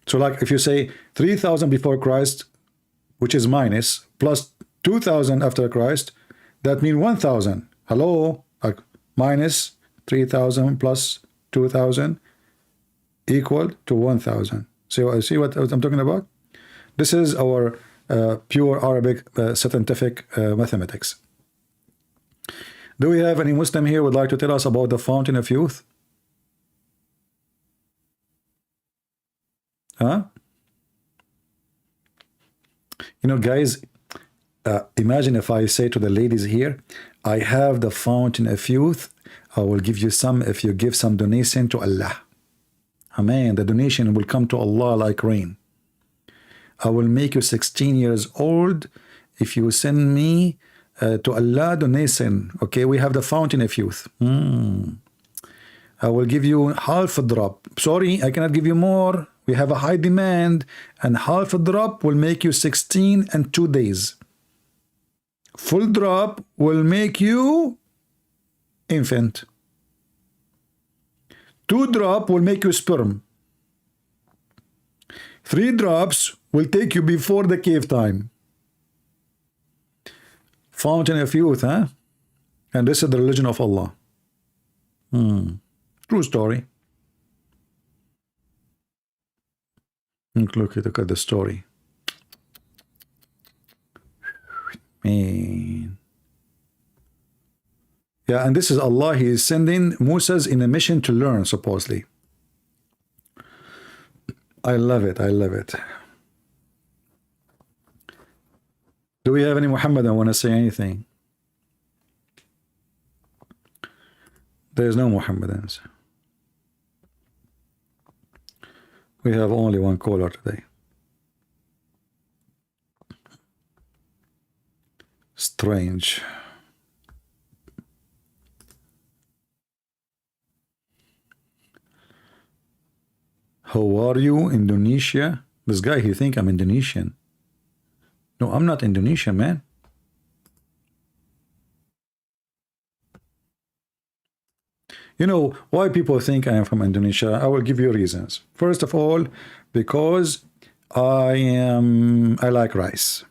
So like if you say 3,000 before Christ, which is minus, plus 2,000 after Christ, that means 1,000. Hello? Like minus 3,000 plus 2,000 equal to 1,000. So see what I'm talking about? This is our pure Arabic scientific mathematics. Do we have any Muslim here who would like to tell us about the fountain of youth? Huh? You know, guys, imagine if I say to the ladies here, I have the fountain of youth. I will give you some if you give some donation to Allah. Amen. The donation will come to Allah like rain. I will make you 16 years old if you send me to Allah donation. Okay, we have the fountain of youth. I will give you half a drop. Sorry, I cannot give you more. We have a high demand, and half a drop will make you 16 and 2 days. Full drop will make you infant. 2 drop will make you sperm. 3 drops will take you before the cave time. Fountain of youth, huh? And this is the religion of Allah. True story. Look at the story. Man. Yeah, and this is Allah. He is sending Moses in a mission to learn, supposedly. I love it. I love it. Do we have any Muhammadan want to say anything? There's no Muhammadans. We have only one caller today. Strange. How are you, Indonesia? This guy, he think I'm Indonesian. No, I'm not Indonesian, man. You know why people think I am from Indonesia? I will give you reasons. First of all, because I like rice.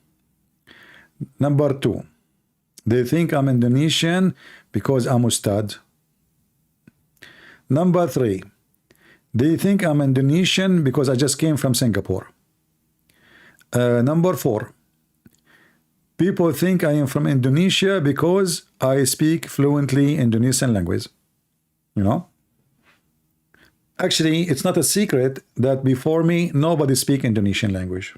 Number 2, they think I'm Indonesian because I'm Ustad. Number 3, they think I'm Indonesian because I just came from Singapore. Number 4, people think I am from Indonesia because I speak fluently Indonesian language. you know. Actually, it's not a secret that before me, nobody speak Indonesian language.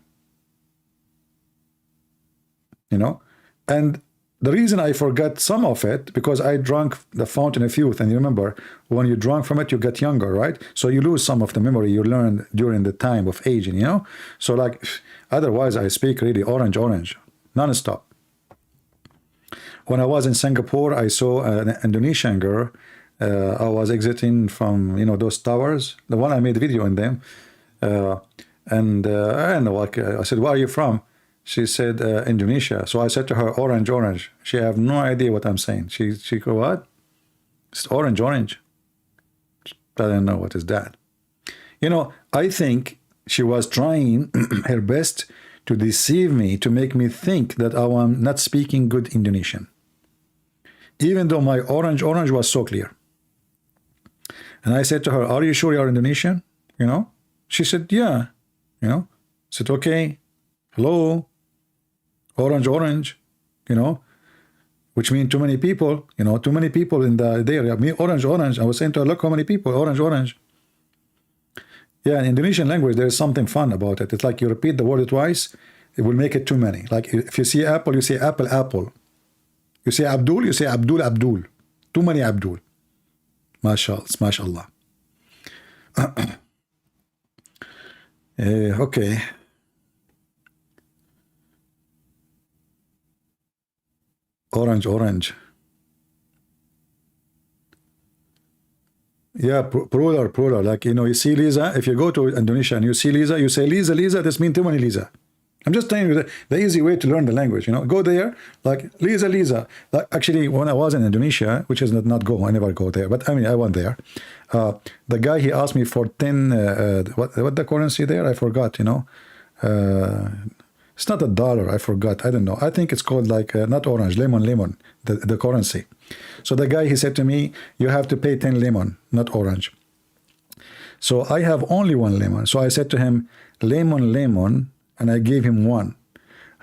You know, and the reason I forgot some of it, because I drank the fountain of youth, and you remember, when you drunk from it, you get younger, right? So you lose some of the memory you learned during the time of aging, you know? So like, otherwise I speak really orange, non-stop. When I was in Singapore, I saw an Indonesian girl. I was exiting from, you know, those towers, the one I made a video in them. I don't know, like, I said, where are you from? She said, Indonesia. So I said to her, orange. She have no idea what I'm saying. She go, what? It's orange. I don't know what is that. You know, I think she was trying her best to deceive me, to make me think that I am not speaking good Indonesian. Even though my orange was so clear. And I said to her, are you sure you're Indonesian? You know? She said, yeah. You know? I said, okay. Hello? Orange, you know, which means too many people, you know, too many people in the area. Me, orange. I was saying to her, look how many people, orange. Yeah, in Indonesian language, there is something fun about it. It's like you repeat the word twice, it will make it too many. Like if you see apple, you say apple. You say Abdul, you say Abdul. Too many Abdul. Mashallah. Okay. Orange. Yeah, plural. Like, you know, you see Lisa, if you go to Indonesia and you see Lisa, you say Lisa, this means too many Lisa. I'm just telling you the easy way to learn the language, you know. Go there, like Lisa. Like, actually, when I was in Indonesia, which is not go, I never go there, but I mean, I went there. The guy, he asked me for 10, what the currency there? I forgot, you know. It's not $1, I forgot, I don't know. I think it's called like, not orange, lemon, the currency. So the guy, he said to me, you have to pay 10 lemon, not orange. So I have only 1 lemon. So I said to him, lemon, and I gave him 1.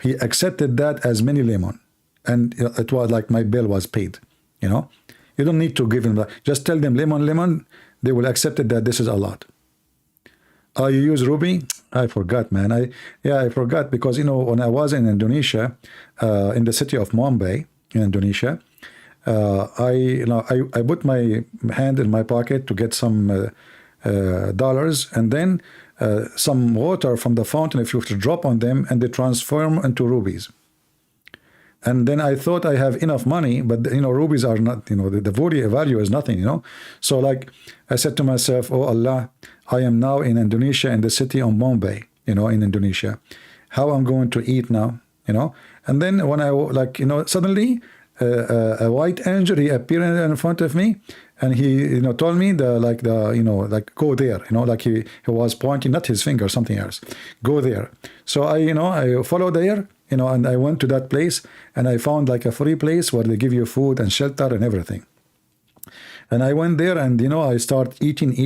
He accepted that as many lemon. And it was like my bill was paid, you know. You don't need to give them that. Just tell them lemon, they will accept it that this is a lot. You use ruby? I forgot, man. I forgot, because, you know, when I was in Indonesia, in the city of Mumbai, in Indonesia, I put my hand in my pocket to get some dollars, and then some water from the fountain, if you have to drop on them, and they transform into rubies. And then I thought I have enough money, but, you know, rubies are not, you know, the value is nothing, you know. So like I said to myself, oh Allah, I am now in Indonesia, in the city of Mumbai, you know, in Indonesia. How I'm going to eat now, you know? And then when I, like, you know, suddenly a white angel, he appeared in front of me, and he, you know, told me you know, like, go there, you know, like he was pointing, not his finger, something else, go there. So I followed there, you know, and I went to that place, and I found like a free place where they give you food and shelter and everything. And I went there, and, you know, I start eating,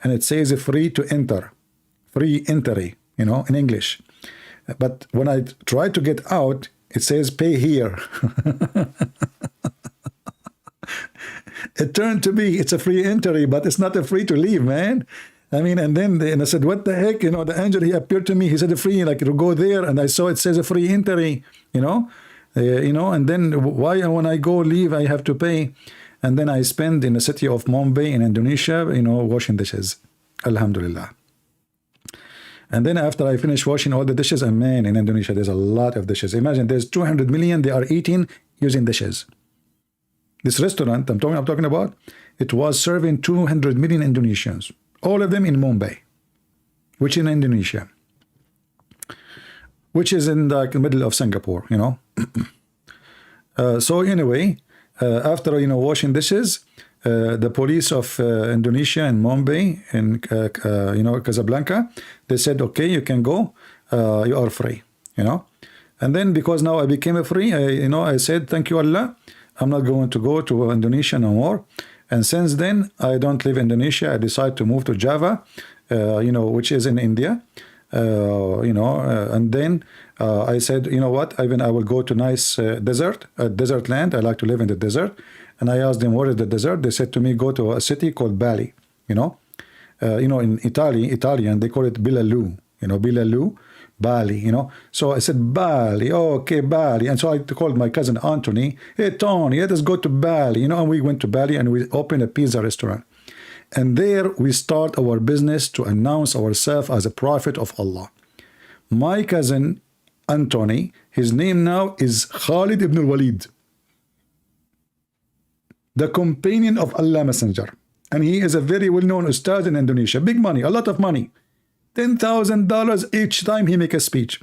and it says free to enter, free entry, you know, in English. But when I try to get out, it says pay here. It turned to be, it's a free entry, but it's not a free to leave, man. I mean, and then and I said, what the heck? You know, the angel, he appeared to me. He said, free, like, to go there. And I saw it says a free entry, you know. And then why, when I go leave, I have to pay. And then I spend in the city of Mumbai in Indonesia, you know, washing dishes. Alhamdulillah. And then after I finish washing all the dishes, and man, in Indonesia, there's a lot of dishes. Imagine there's 200 million, they are eating using dishes. This restaurant I'm talking about, it was serving 200 million Indonesians, all of them in Mumbai, which in Indonesia, which is in the middle of Singapore, you know. So anyway, after, you know, washing dishes, the police of Indonesia in Mumbai, in you know, Casablanca, they said, okay, you can go, you are free, you know. And then because now I became a free, you know, I said, thank you Allah, I'm not going to go to Indonesia no more. And since then, I don't live in Indonesia. I decided to move to Java, you know, which is in India, you know, and then I said, you know what, I will go to nice desert land. I like to live in the desert. And I asked them, what is the desert? They said to me, go to a city called Bali, you know. In Italian, they call it Bilaloo, Bilaloo, Bali, So I said, Bali, okay, Bali. And so I called my cousin Anthony, hey, Tony, let us go to Bali, and we went to Bali and we opened a pizza restaurant. And there we start our business to announce ourselves as a prophet of Allah. My cousin Anthony, his name now is Khalid ibn al-Walid, the companion of Allah Messenger. And he is a very well-known ustad in Indonesia. Big money, a lot of money. $10,000 each time he make a speech.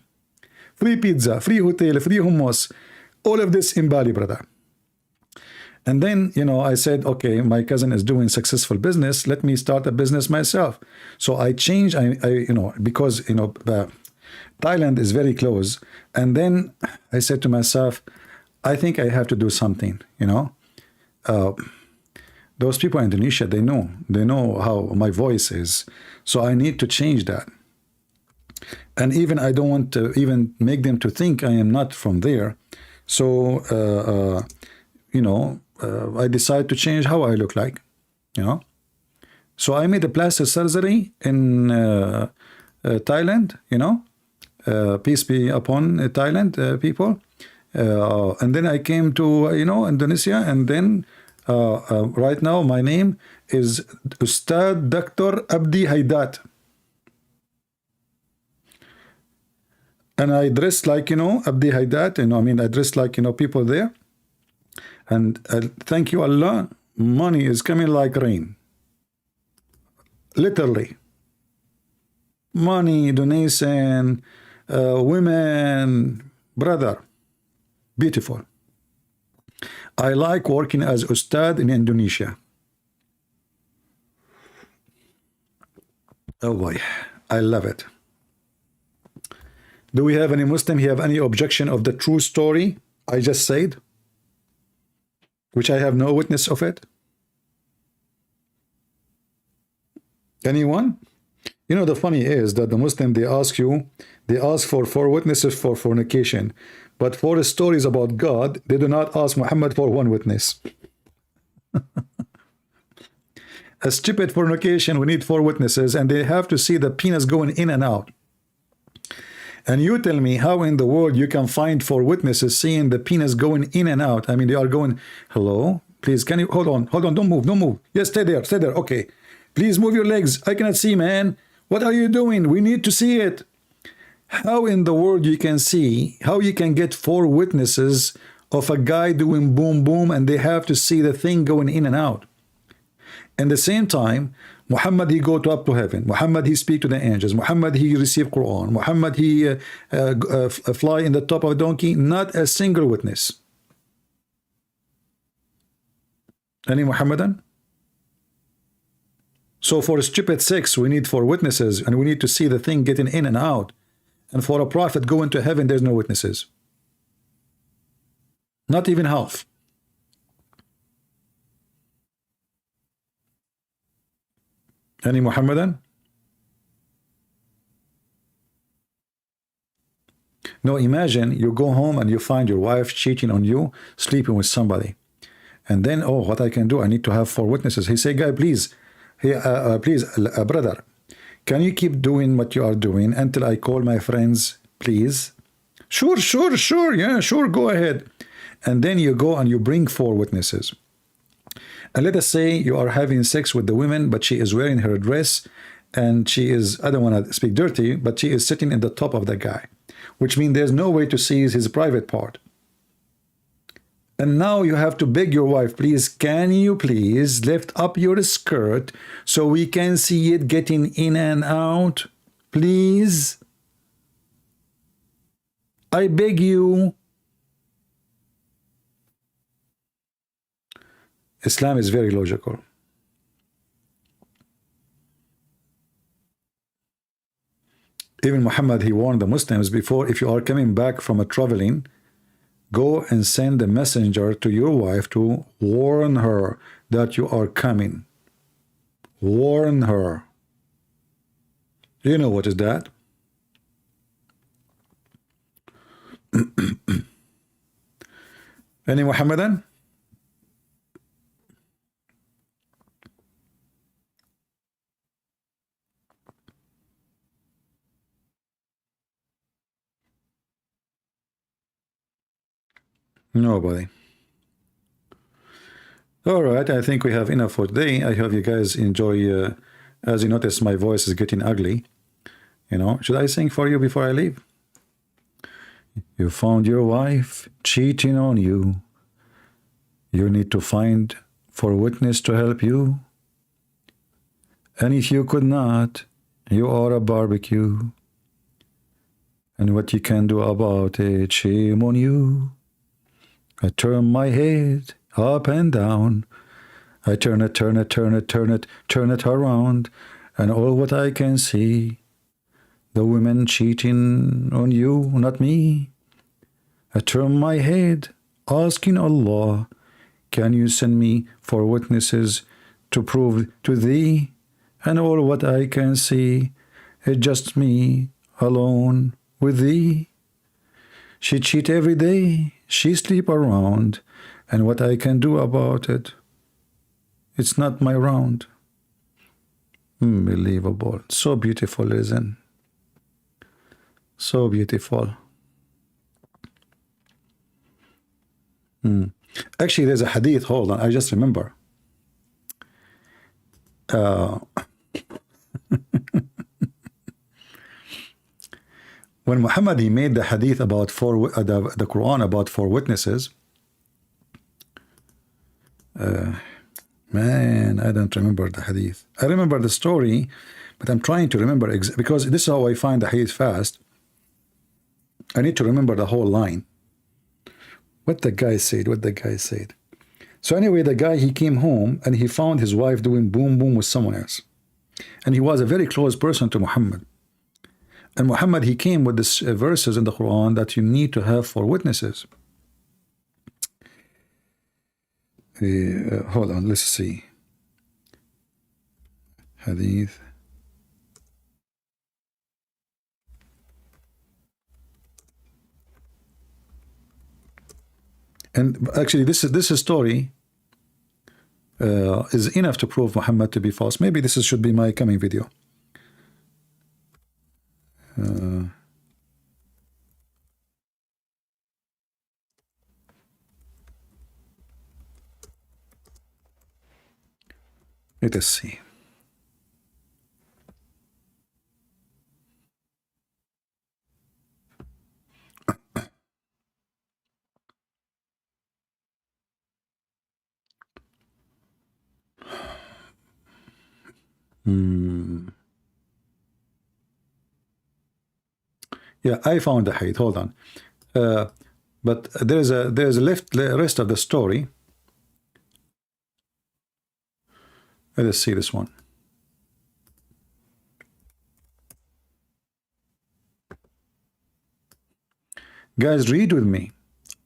Free pizza, free hotel, free hummus. All of this in Bali, brother. And then, I said, okay, my cousin is doing successful business. Let me start a business myself. So I changed, because, Thailand is very close. And then I said to myself, I think I have to do something, those people in Indonesia, they know how my voice is. So I need to change that. And even I don't want to even make them to think I am not from there. So, I decided to change how I look like, So I made a plastic surgery in Thailand, peace be upon Thailand people. And then I came to, Indonesia, and then right now my name is Ustad Dr. Abdi Haidat. And I dress like, Abdi Haidat, I dress like, people there. And thank you, Allah, money is coming like rain. Literally. Money, donation, women, brother. Beautiful. I like working as Ustad in Indonesia. Oh boy, I love it. Do we have any Muslim? Have any objection of the true story I just said, which I have no witness of it? Anyone? The funny is that the Muslim, they ask for 4 witnesses for fornication, but for the stories about God, they do not ask Muhammad for 1 witness. A stupid fornication, we need 4 witnesses, and they have to see the penis going in and out. And you tell me how in the world you can find 4 witnesses seeing the penis going in and out. They are going, hello, please, can you, hold on, don't move. Yes, stay there, okay. Please move your legs, I cannot see, man. What are you doing? We need to see it. How in the world you can see, how you can get 4 witnesses of a guy doing boom, boom, and they have to see the thing going in and out. At the same time, Muhammad, he go up to heaven. Muhammad, he speak to the angels. Muhammad, he receive Quran. Muhammad, he fly in the top of a donkey. Not a single witness. Any Muhammadan? So for stupid sex, we need 4 witnesses, and we need to see the thing getting in and out. And for a prophet going to heaven, there's no witnesses. Not even half. Any Muhammadan? No, imagine you go home and you find your wife cheating on you, sleeping with somebody. And then, oh, what I can do, I need to have 4 witnesses. He say, guy, please, please, brother, can you keep doing what you are doing until I call my friends, please? Sure, yeah, sure, go ahead. And then you go and you bring 4 witnesses. And let us say you are having sex with the woman, but she is wearing her dress, and she is, I don't want to speak dirty, but she is sitting in the top of the guy, which means there's no way to see his private part. And now you have to beg your wife, please, can you please lift up your skirt so we can see it getting in and out? Please? I beg you. Islam is very logical. Even Muhammad, he warned the Muslims before, if you are coming back from a traveling, go and send a messenger to your wife to warn her that you are coming. Warn her. You know what is that? Any Muhammadan? Nobody. All right, I think we have enough for today. I hope you guys enjoy. As you notice, my voice is getting ugly. You know, should I sing for you before I leave? You found your wife cheating on you. You need to find for witness to help you. And if you could not, you are a barbecue. And what you can do about it, shame on you. I turn my head up and down. I turn it around. And all what I can see, the women cheating on you, not me. I turn my head, asking Allah, can you send me for witnesses to prove to thee? And all what I can see is just me alone with thee. She cheat every day, she sleep around, and what I can do about it, it's not my round. Unbelievable. So beautiful, isn't it? So beautiful. Actually, there's a hadith. Hold on, I just remember. When Muhammad he made the hadith about the Quran about 4 witnesses. Man, I don't remember the hadith. I remember the story, but I'm trying to remember because this is how I find the hadith fast. I need to remember the whole line. What the guy said. So anyway, the guy, he came home and he found his wife doing boom boom with someone else. And he was a very close person to Muhammad. And Muhammad, he came with this verses in the Quran that you need to have 4 witnesses. Hold on, let's see. Hadith. And actually, this story is enough to prove Muhammad to be false. Maybe this should be my coming video. Let us see. Yeah, I found the hadith. Hold on, but there's a rest of the story. Let us see this one. Guys, read with me.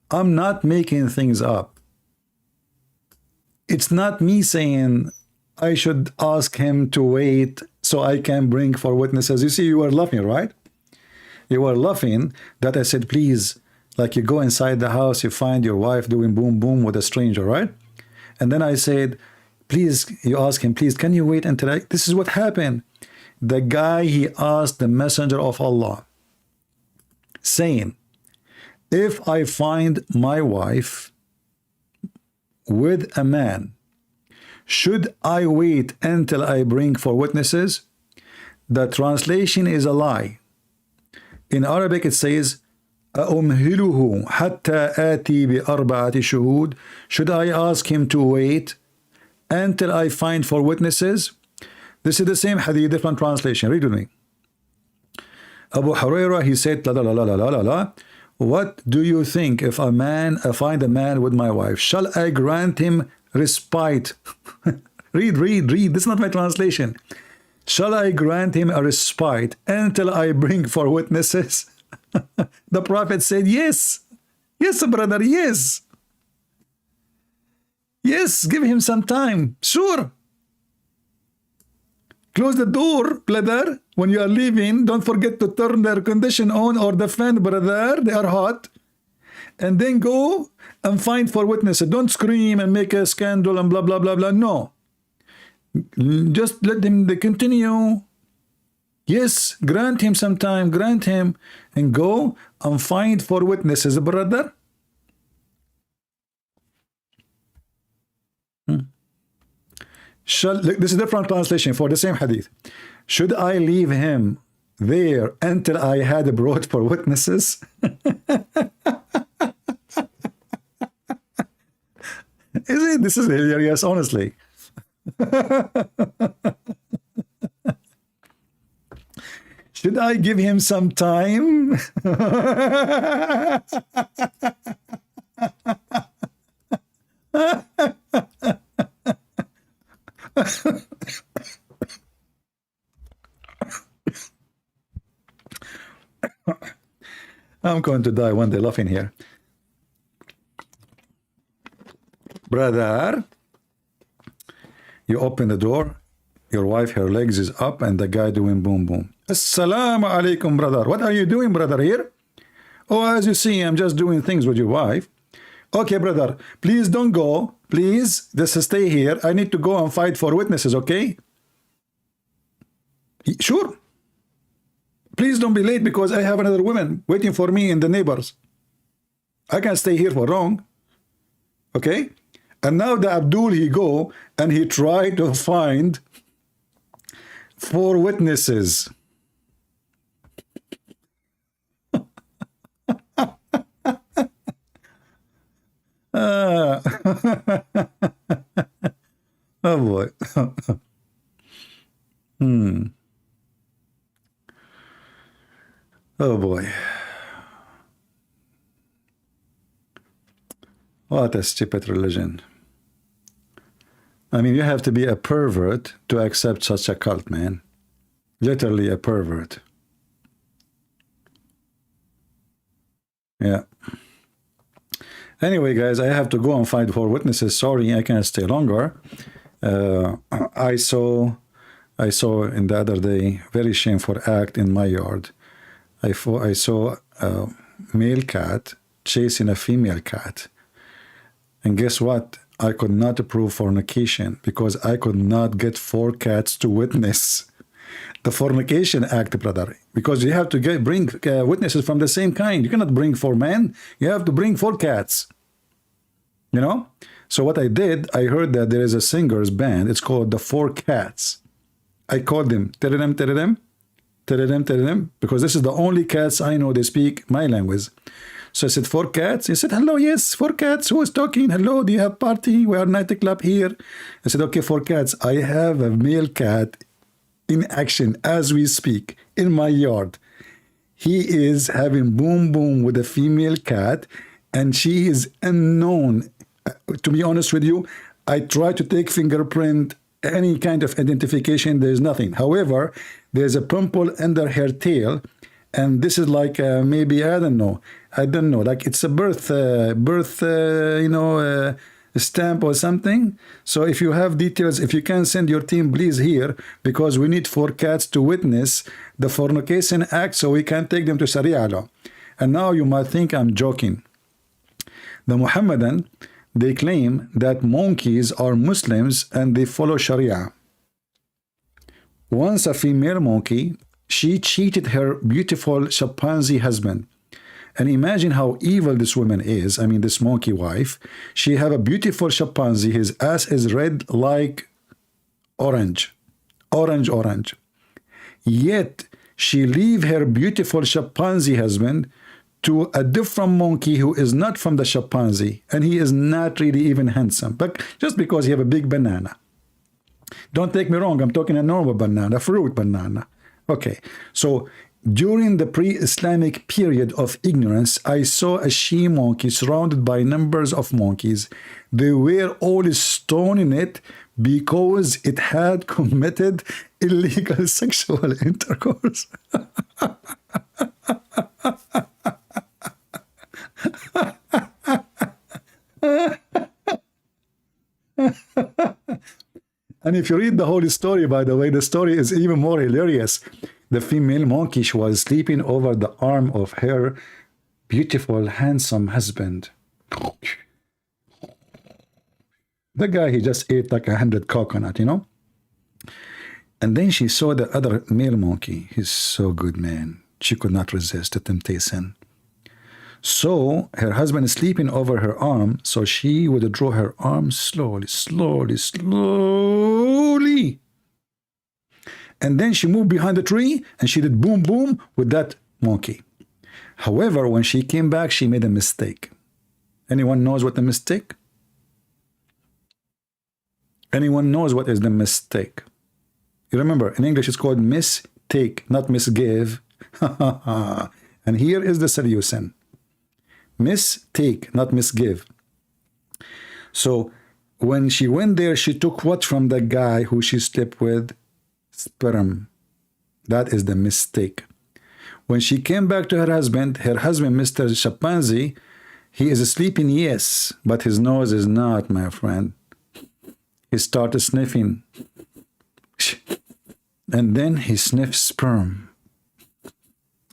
I'm not making things up. It's not me saying I should ask him to wait so I can bring 4 witnesses. You see, you were laughing, right? You were laughing that I said, please, like you go inside the house, you find your wife doing boom boom with a stranger, right? And then I said, please, you ask him, please, can you wait until this is what happened. The guy, he asked the messenger of Allah, saying, if I find my wife with a man, should I wait until I bring 4 witnesses? The translation is a lie. In Arabic it says, أَأُمْهِلُهُ حَتَّى آتِي بِأَرْبَعَةِ شُهُودٍ. Should I ask him to wait until I find 4 witnesses? This is the same hadith, different translation. Read with me. Abu Hurairah, he said, la, la, la, la, la, la, la. What do you think if I find a man with my wife? Shall I grant him respite? read. This is not my translation. Shall I grant him a respite until I bring 4 witnesses? The Prophet said, yes. Yes, brother, yes. Yes, give him some time. Sure. Close the door, brother. When you are leaving, don't forget to turn the air condition on or the fan, brother. They are hot. And then go and find 4 witnesses. Don't scream and make a scandal and blah, blah, blah, blah. No. Just let them continue. Yes, grant him some time, grant him, and go and find 4 witnesses, brother. Look, this is a different translation for the same hadith. Should I leave him there until I had brought for witnesses? This is hilarious, honestly. Should I give him some time? I'm going to die one day laughing here. Brother, you open the door, your wife, her legs is up, and the guy doing boom boom. Assalamu alaikum, brother. What are you doing, brother, here? Oh, as you see, I'm just doing things with your wife. Okay, brother, please don't go. Please, just stay here. I need to go and fight for witnesses, okay? Sure. Please don't be late because I have another woman waiting for me and the neighbors. I can't stay here for long. Okay? And now the Abdul, he go and he try to find 4 witnesses. Oh boy. Oh boy. What a stupid religion. I mean, you have to be a pervert to accept such a cult, man. Literally a pervert. Yeah. Anyway, guys, I have to go and find 4 witnesses. Sorry, I can't stay longer. I saw in the other day very shameful act in my yard. I saw a male cat chasing a female cat. And guess what? I could not prove fornication because I could not get 4 cats to witness the fornication act, brother. Because you have to bring witnesses from the same kind. You cannot bring 4 men. You have to bring 4 cats. You know? So what I did, I heard that there is a singer's band. It's called the 4 Cats. I called them, teredem, teredem, teredem, teredem, because this is the only cats I know they speak my language. So I said, 4 cats? He said, hello, yes, 4 cats. Who is talking? Hello, do you have party? We are nightclub here. I said, okay, 4 cats. I have a male cat in action as we speak in my yard. He is having boom boom with a female cat, and she is unknown. To be honest with you, I try to take fingerprint, any kind of identification, there's nothing. However, there's a pimple under her tail, and this is like maybe, I don't know, like it's a birth stamp or something. So if you have details, if you can send your team, please, here, because we need 4 cats to witness the fornication act so we can take them to Sharia law. And now you might think I'm joking. The Muhammadan, they claim that monkeys are Muslims and they follow Sharia. Once a female monkey, she cheated her beautiful chimpanzee husband. And imagine how evil this woman is. I mean, this monkey wife. She have a beautiful chimpanzee. His ass is red like orange. Orange. Yet, she leave her beautiful chimpanzee husband to a different monkey who is not from the chimpanzee. And he is not really even handsome. But just because he have a big banana. Don't take me wrong. I'm talking a normal banana, fruit banana. Okay. So, during the pre-Islamic period of ignorance, I saw a she-monkey surrounded by numbers of monkeys. They were all stoning it because it had committed illegal sexual intercourse. And if you read the whole story, by the way, the story is even more hilarious. The female monkey, she was sleeping over the arm of her beautiful, handsome husband. The guy, he just ate like 100 coconut, you know? And then she saw the other male monkey. He's so good, man. She could not resist the temptation. So her husband is sleeping over her arm, so she would draw her arm slowly, slowly, slowly. And then she moved behind the tree and she did boom, boom with that monkey. However, when she came back, she made a mistake. Anyone knows what the mistake? Anyone knows what is the mistake? You remember, in English it's called mistake, not misgive. And here is the solution. Mistake, not misgive. So when she went there, she took what from the guy who she slept with? Sperm. That is the mistake. When she came back to her husband, Mr. Chimpanzee, he is sleeping, yes, but his nose is not, my friend. He started sniffing. And then he sniffed sperm.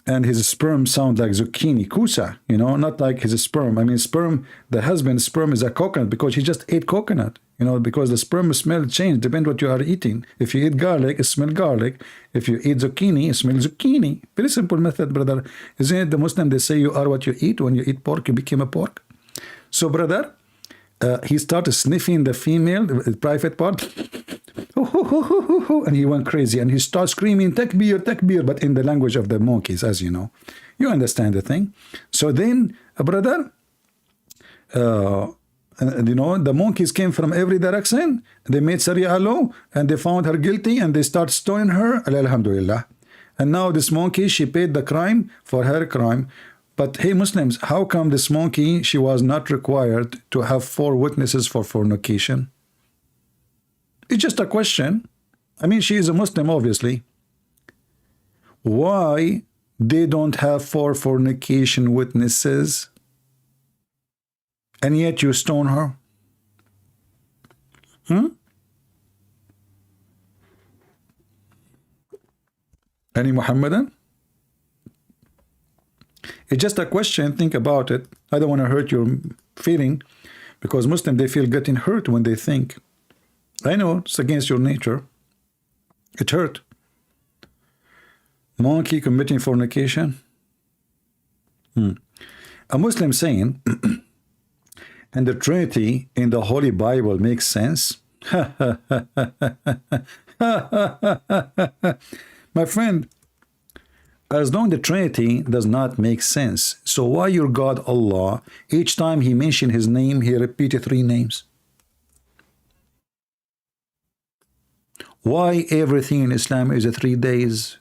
And his sperm sounds like zucchini, kusa, you know, not like his sperm. I mean, sperm, the husband's sperm is a coconut because he just ate coconut, you know, because the sperm smell change, depend what you are eating. If you eat garlic, it smells garlic. If you eat zucchini, it smells zucchini. Very simple method, brother. Isn't it the Muslim, they say you are what you eat. When you eat pork, you became a pork. So, brother, he started sniffing the female, the private part. And he went crazy and he started screaming takbir, takbir, but in the language of the monkeys, as you know. You understand the thing. So then, brother, you know, the monkeys came from every direction. They made Sharia law and they found her guilty and they start stoning her. Alhamdulillah. And now this monkey, she paid the crime for her crime. But hey, Muslims, how come this monkey, she was not required to have 4 witnesses for fornication? It's just a question. I mean, she is a Muslim, obviously. Why they don't have 4 fornication witnesses? And yet you stone her? Any Muhammadan? It's just a question. Think about it. I don't want to hurt your feeling because Muslims, they feel getting hurt when they think. I know it's against your nature. It hurt. Monkey committing fornication. A Muslim saying, and the Trinity in the Holy Bible makes sense. My friend, as long the Trinity does not make sense, so why your God Allah, each time he mentioned his name, he repeated 3 names? Why everything in Islam is a 3 days,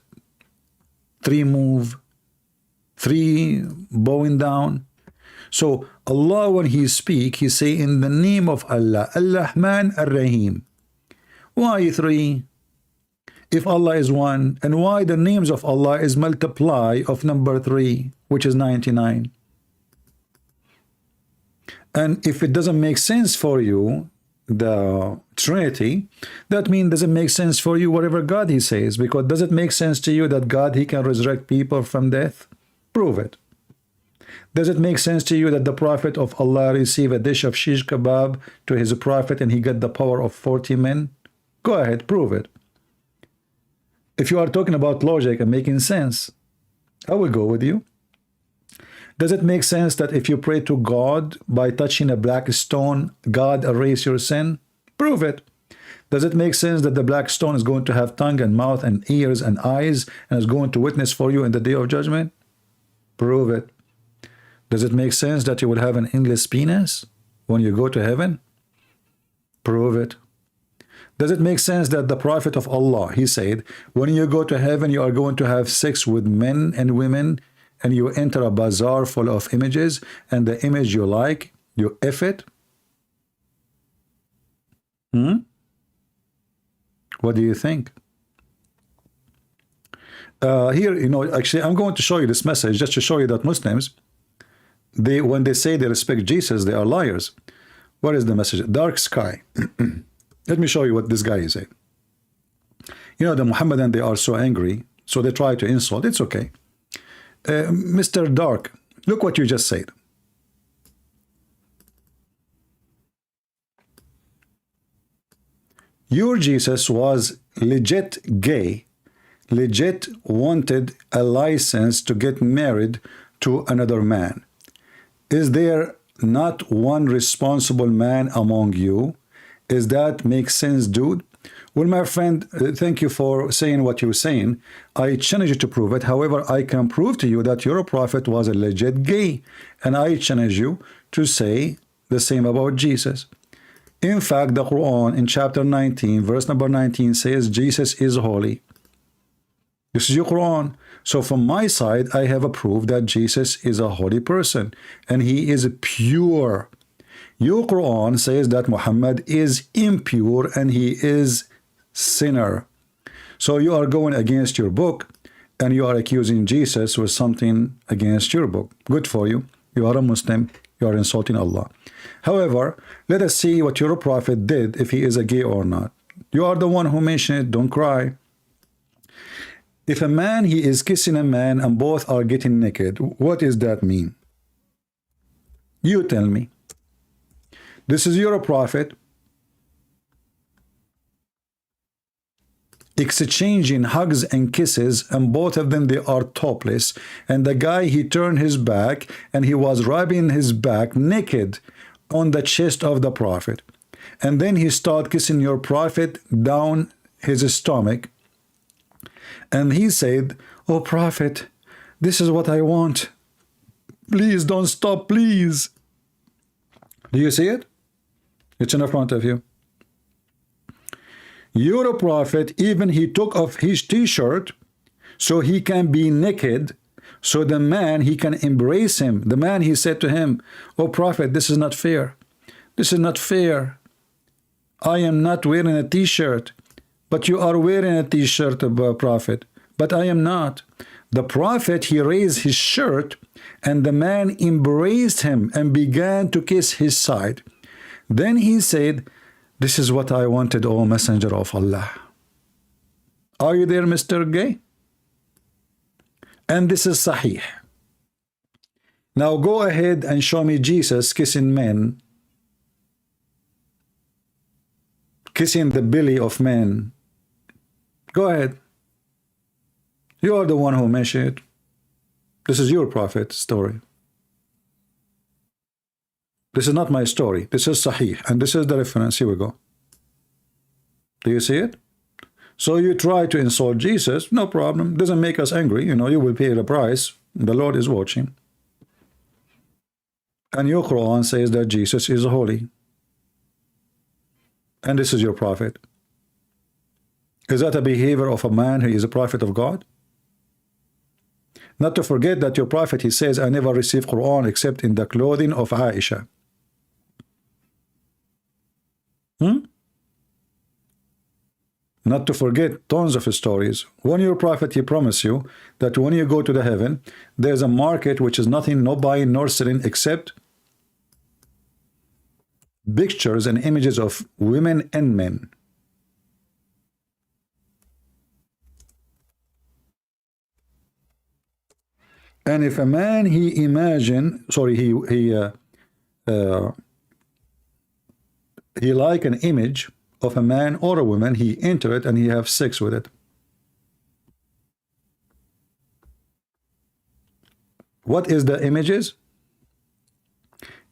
3 move, 3 bowing down? So Allah, when he speak, he say in the name of Allah, Ar-Rahman Ar-Rahim. Why 3? If Allah is 1, and why the names of Allah is multiply of number 3, which is 99? And if it doesn't make sense for you, the Trinity, that means doesn't make sense for you whatever God he says, because does it make sense to you that God, he can resurrect people from death? Prove it. Does it make sense to you that the Prophet of Allah received a dish of shish kebab to his Prophet and he got the power of 40 men? Go ahead, prove it. If you are talking about logic and making sense, I will go with you. Does it make sense that if you pray to God by touching a black stone, God erase your sin? Prove it. Does it make sense that the black stone is going to have tongue and mouth and ears and eyes and is going to witness for you in the day of judgment? Prove it. Does it make sense that you will have an endless penis when you go to heaven? Prove it. Does it make sense that the Prophet of Allah, he said, when you go to heaven, you are going to have sex with men and women, and you enter a bazaar full of images, and the image you like, you F it? What do you think? Here, you know, actually, I'm going to show you this message just to show you that Muslims, when they say they respect Jesus, they are liars. What is the message? Dark sky. Let me show you what this guy is saying. You know, the Muhammadan, they are so angry, so they try to insult. It's okay. Mr. Dark, look what you just said. Your Jesus was legit gay, legit wanted a license to get married to another man. Is there not one responsible man among you? Is that make sense, dude? Well, my friend, thank you for saying what you're saying. I challenge you to prove it. However, I can prove to you that your prophet was a legit gay. And I challenge you to say the same about Jesus. In fact, the Quran in chapter 19, verse number 19 says Jesus is holy. This is your Quran. So from my side, I have a proof that Jesus is a holy person and he is pure. Your Quran says that Muhammad is impure and he is sinner. So you are going against your book and you are accusing Jesus with something against your book. Good for you. You are a Muslim. You are insulting Allah. However, let us see what your prophet did, if he is a gay or not. You are the one who mentioned it. Don't cry. If a man, he is kissing a man and both are getting naked, what does that mean? You tell me. This is your prophet exchanging hugs and kisses, and both of them, they are topless, and the guy, he turned his back and he was rubbing his back naked on the chest of the prophet, and then he started kissing your prophet down his stomach, and he said, "Oh prophet, this is what I want, please don't stop, please." Do you see it? It's in front of you. Your prophet, even he took off his t-shirt so he can be naked, so the man, he can embrace him. The man, he said to him, "Oh prophet, this is not fair. This is not fair. I am not wearing a t-shirt, but you are wearing a t-shirt, prophet, but I am not." The prophet, he raised his shirt and the man embraced him and began to kiss his side. Then he said, "This is what I wanted, O Messenger of Allah." Are you there, Mr. Gay? And this is Sahih. Now go ahead and show me Jesus kissing men, kissing the belly of men. Go ahead. You are the one who mentioned it. This is your prophet's story. This is not my story. This is Sahih. And this is the reference. Here we go. Do you see it? So you try to insult Jesus. No problem. Doesn't make us angry. You know, you will pay the price. The Lord is watching. And your Quran says that Jesus is holy. And this is your prophet. Is that a behavior of a man who is a prophet of God? Not to forget that your prophet, he says, "I never received Quran except in the clothing of Aisha." Not to forget tons of stories. When your prophet, he promised you that when you go to the heaven, there's a market which is nothing, no buying nor selling, except pictures and images of women and men. And if a man, he imagine, sorry, he like an image of a man or a woman, he enter it and he have sex with it. What is the images?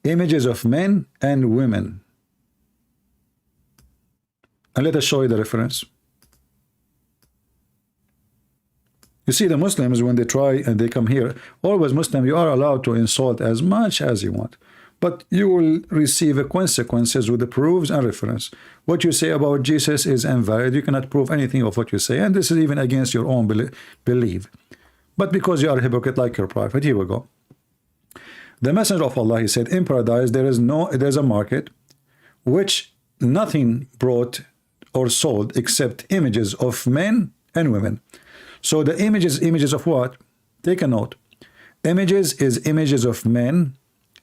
Images of men and women. And let us show you the reference. You see, the Muslims, when they try and they come here, always Muslim, you are allowed to insult as much as you want, but you will receive consequences with the proofs and reference. What you say about Jesus is invalid. You cannot prove anything of what you say, and this is even against your own belief. But because you are a hypocrite like your prophet, here we go. The Messenger of Allah, he said, "In paradise there's a market which nothing brought or sold except images of men and women." So the images of what? Take a note. Images is images of men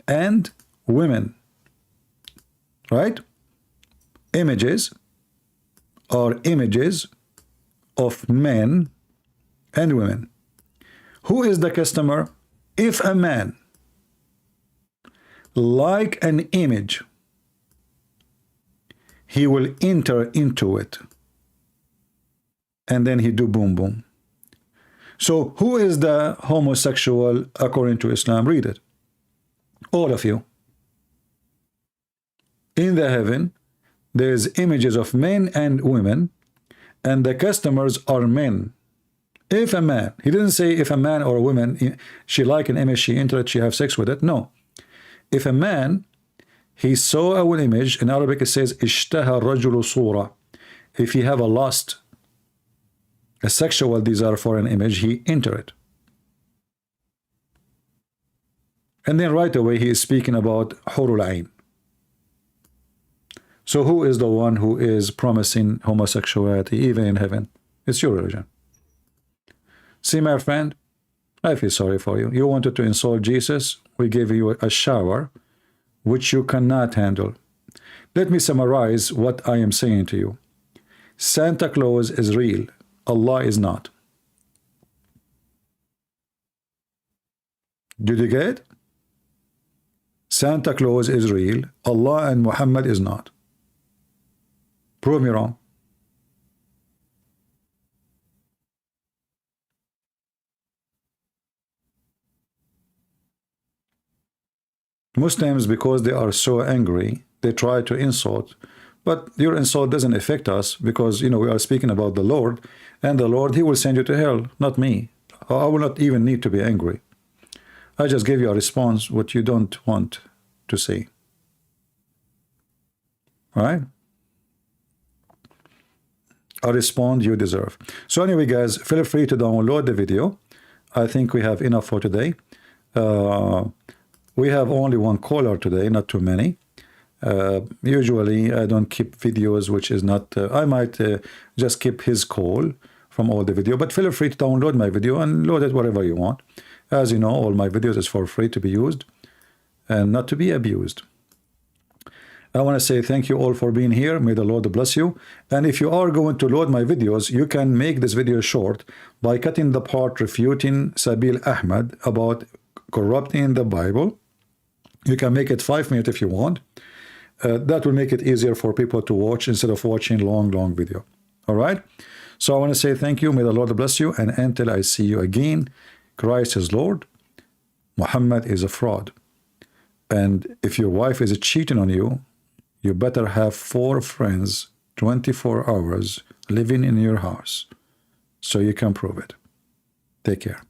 and women, right? Images are images of men and women. Who is the customer? If a man like an image, he will enter into it, and then he do boom boom. So who is the homosexual according to Islam? Read it. All of you. In the heaven, there's images of men and women, and the customers are men. If a man, he didn't say if a man or a woman, she like an image, she interested, she have sex with it. No. If a man, he saw an image, in Arabic it says, ishtaha rajulu sura. If he have a lust, a sexual desire for an image, he enter it. And then right away he is speaking about hurul ain. So who is the one who is promising homosexuality even in heaven? It's your religion. See, my friend, I feel sorry for you. You wanted to insult Jesus. We gave you a shower which you cannot handle. Let me summarize what I am saying to you. Santa Claus is real. Allah is not. Did you get it? Santa Claus is real. Allah and Muhammad is not. Prove me wrong. Muslims, because they are so angry, they try to insult, but your insult doesn't affect us because, you know, we are speaking about the Lord, and the Lord, he will send you to hell, not me. I will not even need to be angry. I just give you a response what you don't want to say. All right? A response you deserve. So anyway, guys, feel free to download the video. I think we have enough for today. We have only one caller today, not too many. Usually I don't keep videos which is not, I might just keep his call from all the video, but feel free to download my video and load it wherever you want. As you know, all my videos is for free to be used and not to be abused. I want to say thank you all for being here. May the Lord bless you. And if you are going to load my videos, you can make this video short by cutting the part refuting Sabeel Ahmed about corrupting the Bible. You can make it 5 minutes if you want. That will make it easier for people to watch instead of watching long video. All right? So I want to say thank you. May the Lord bless you. And until I see you again, Christ is Lord. Muhammad is a fraud. And if your wife is cheating on you, you better have 4 friends 24 hours living in your house so you can prove it. Take care.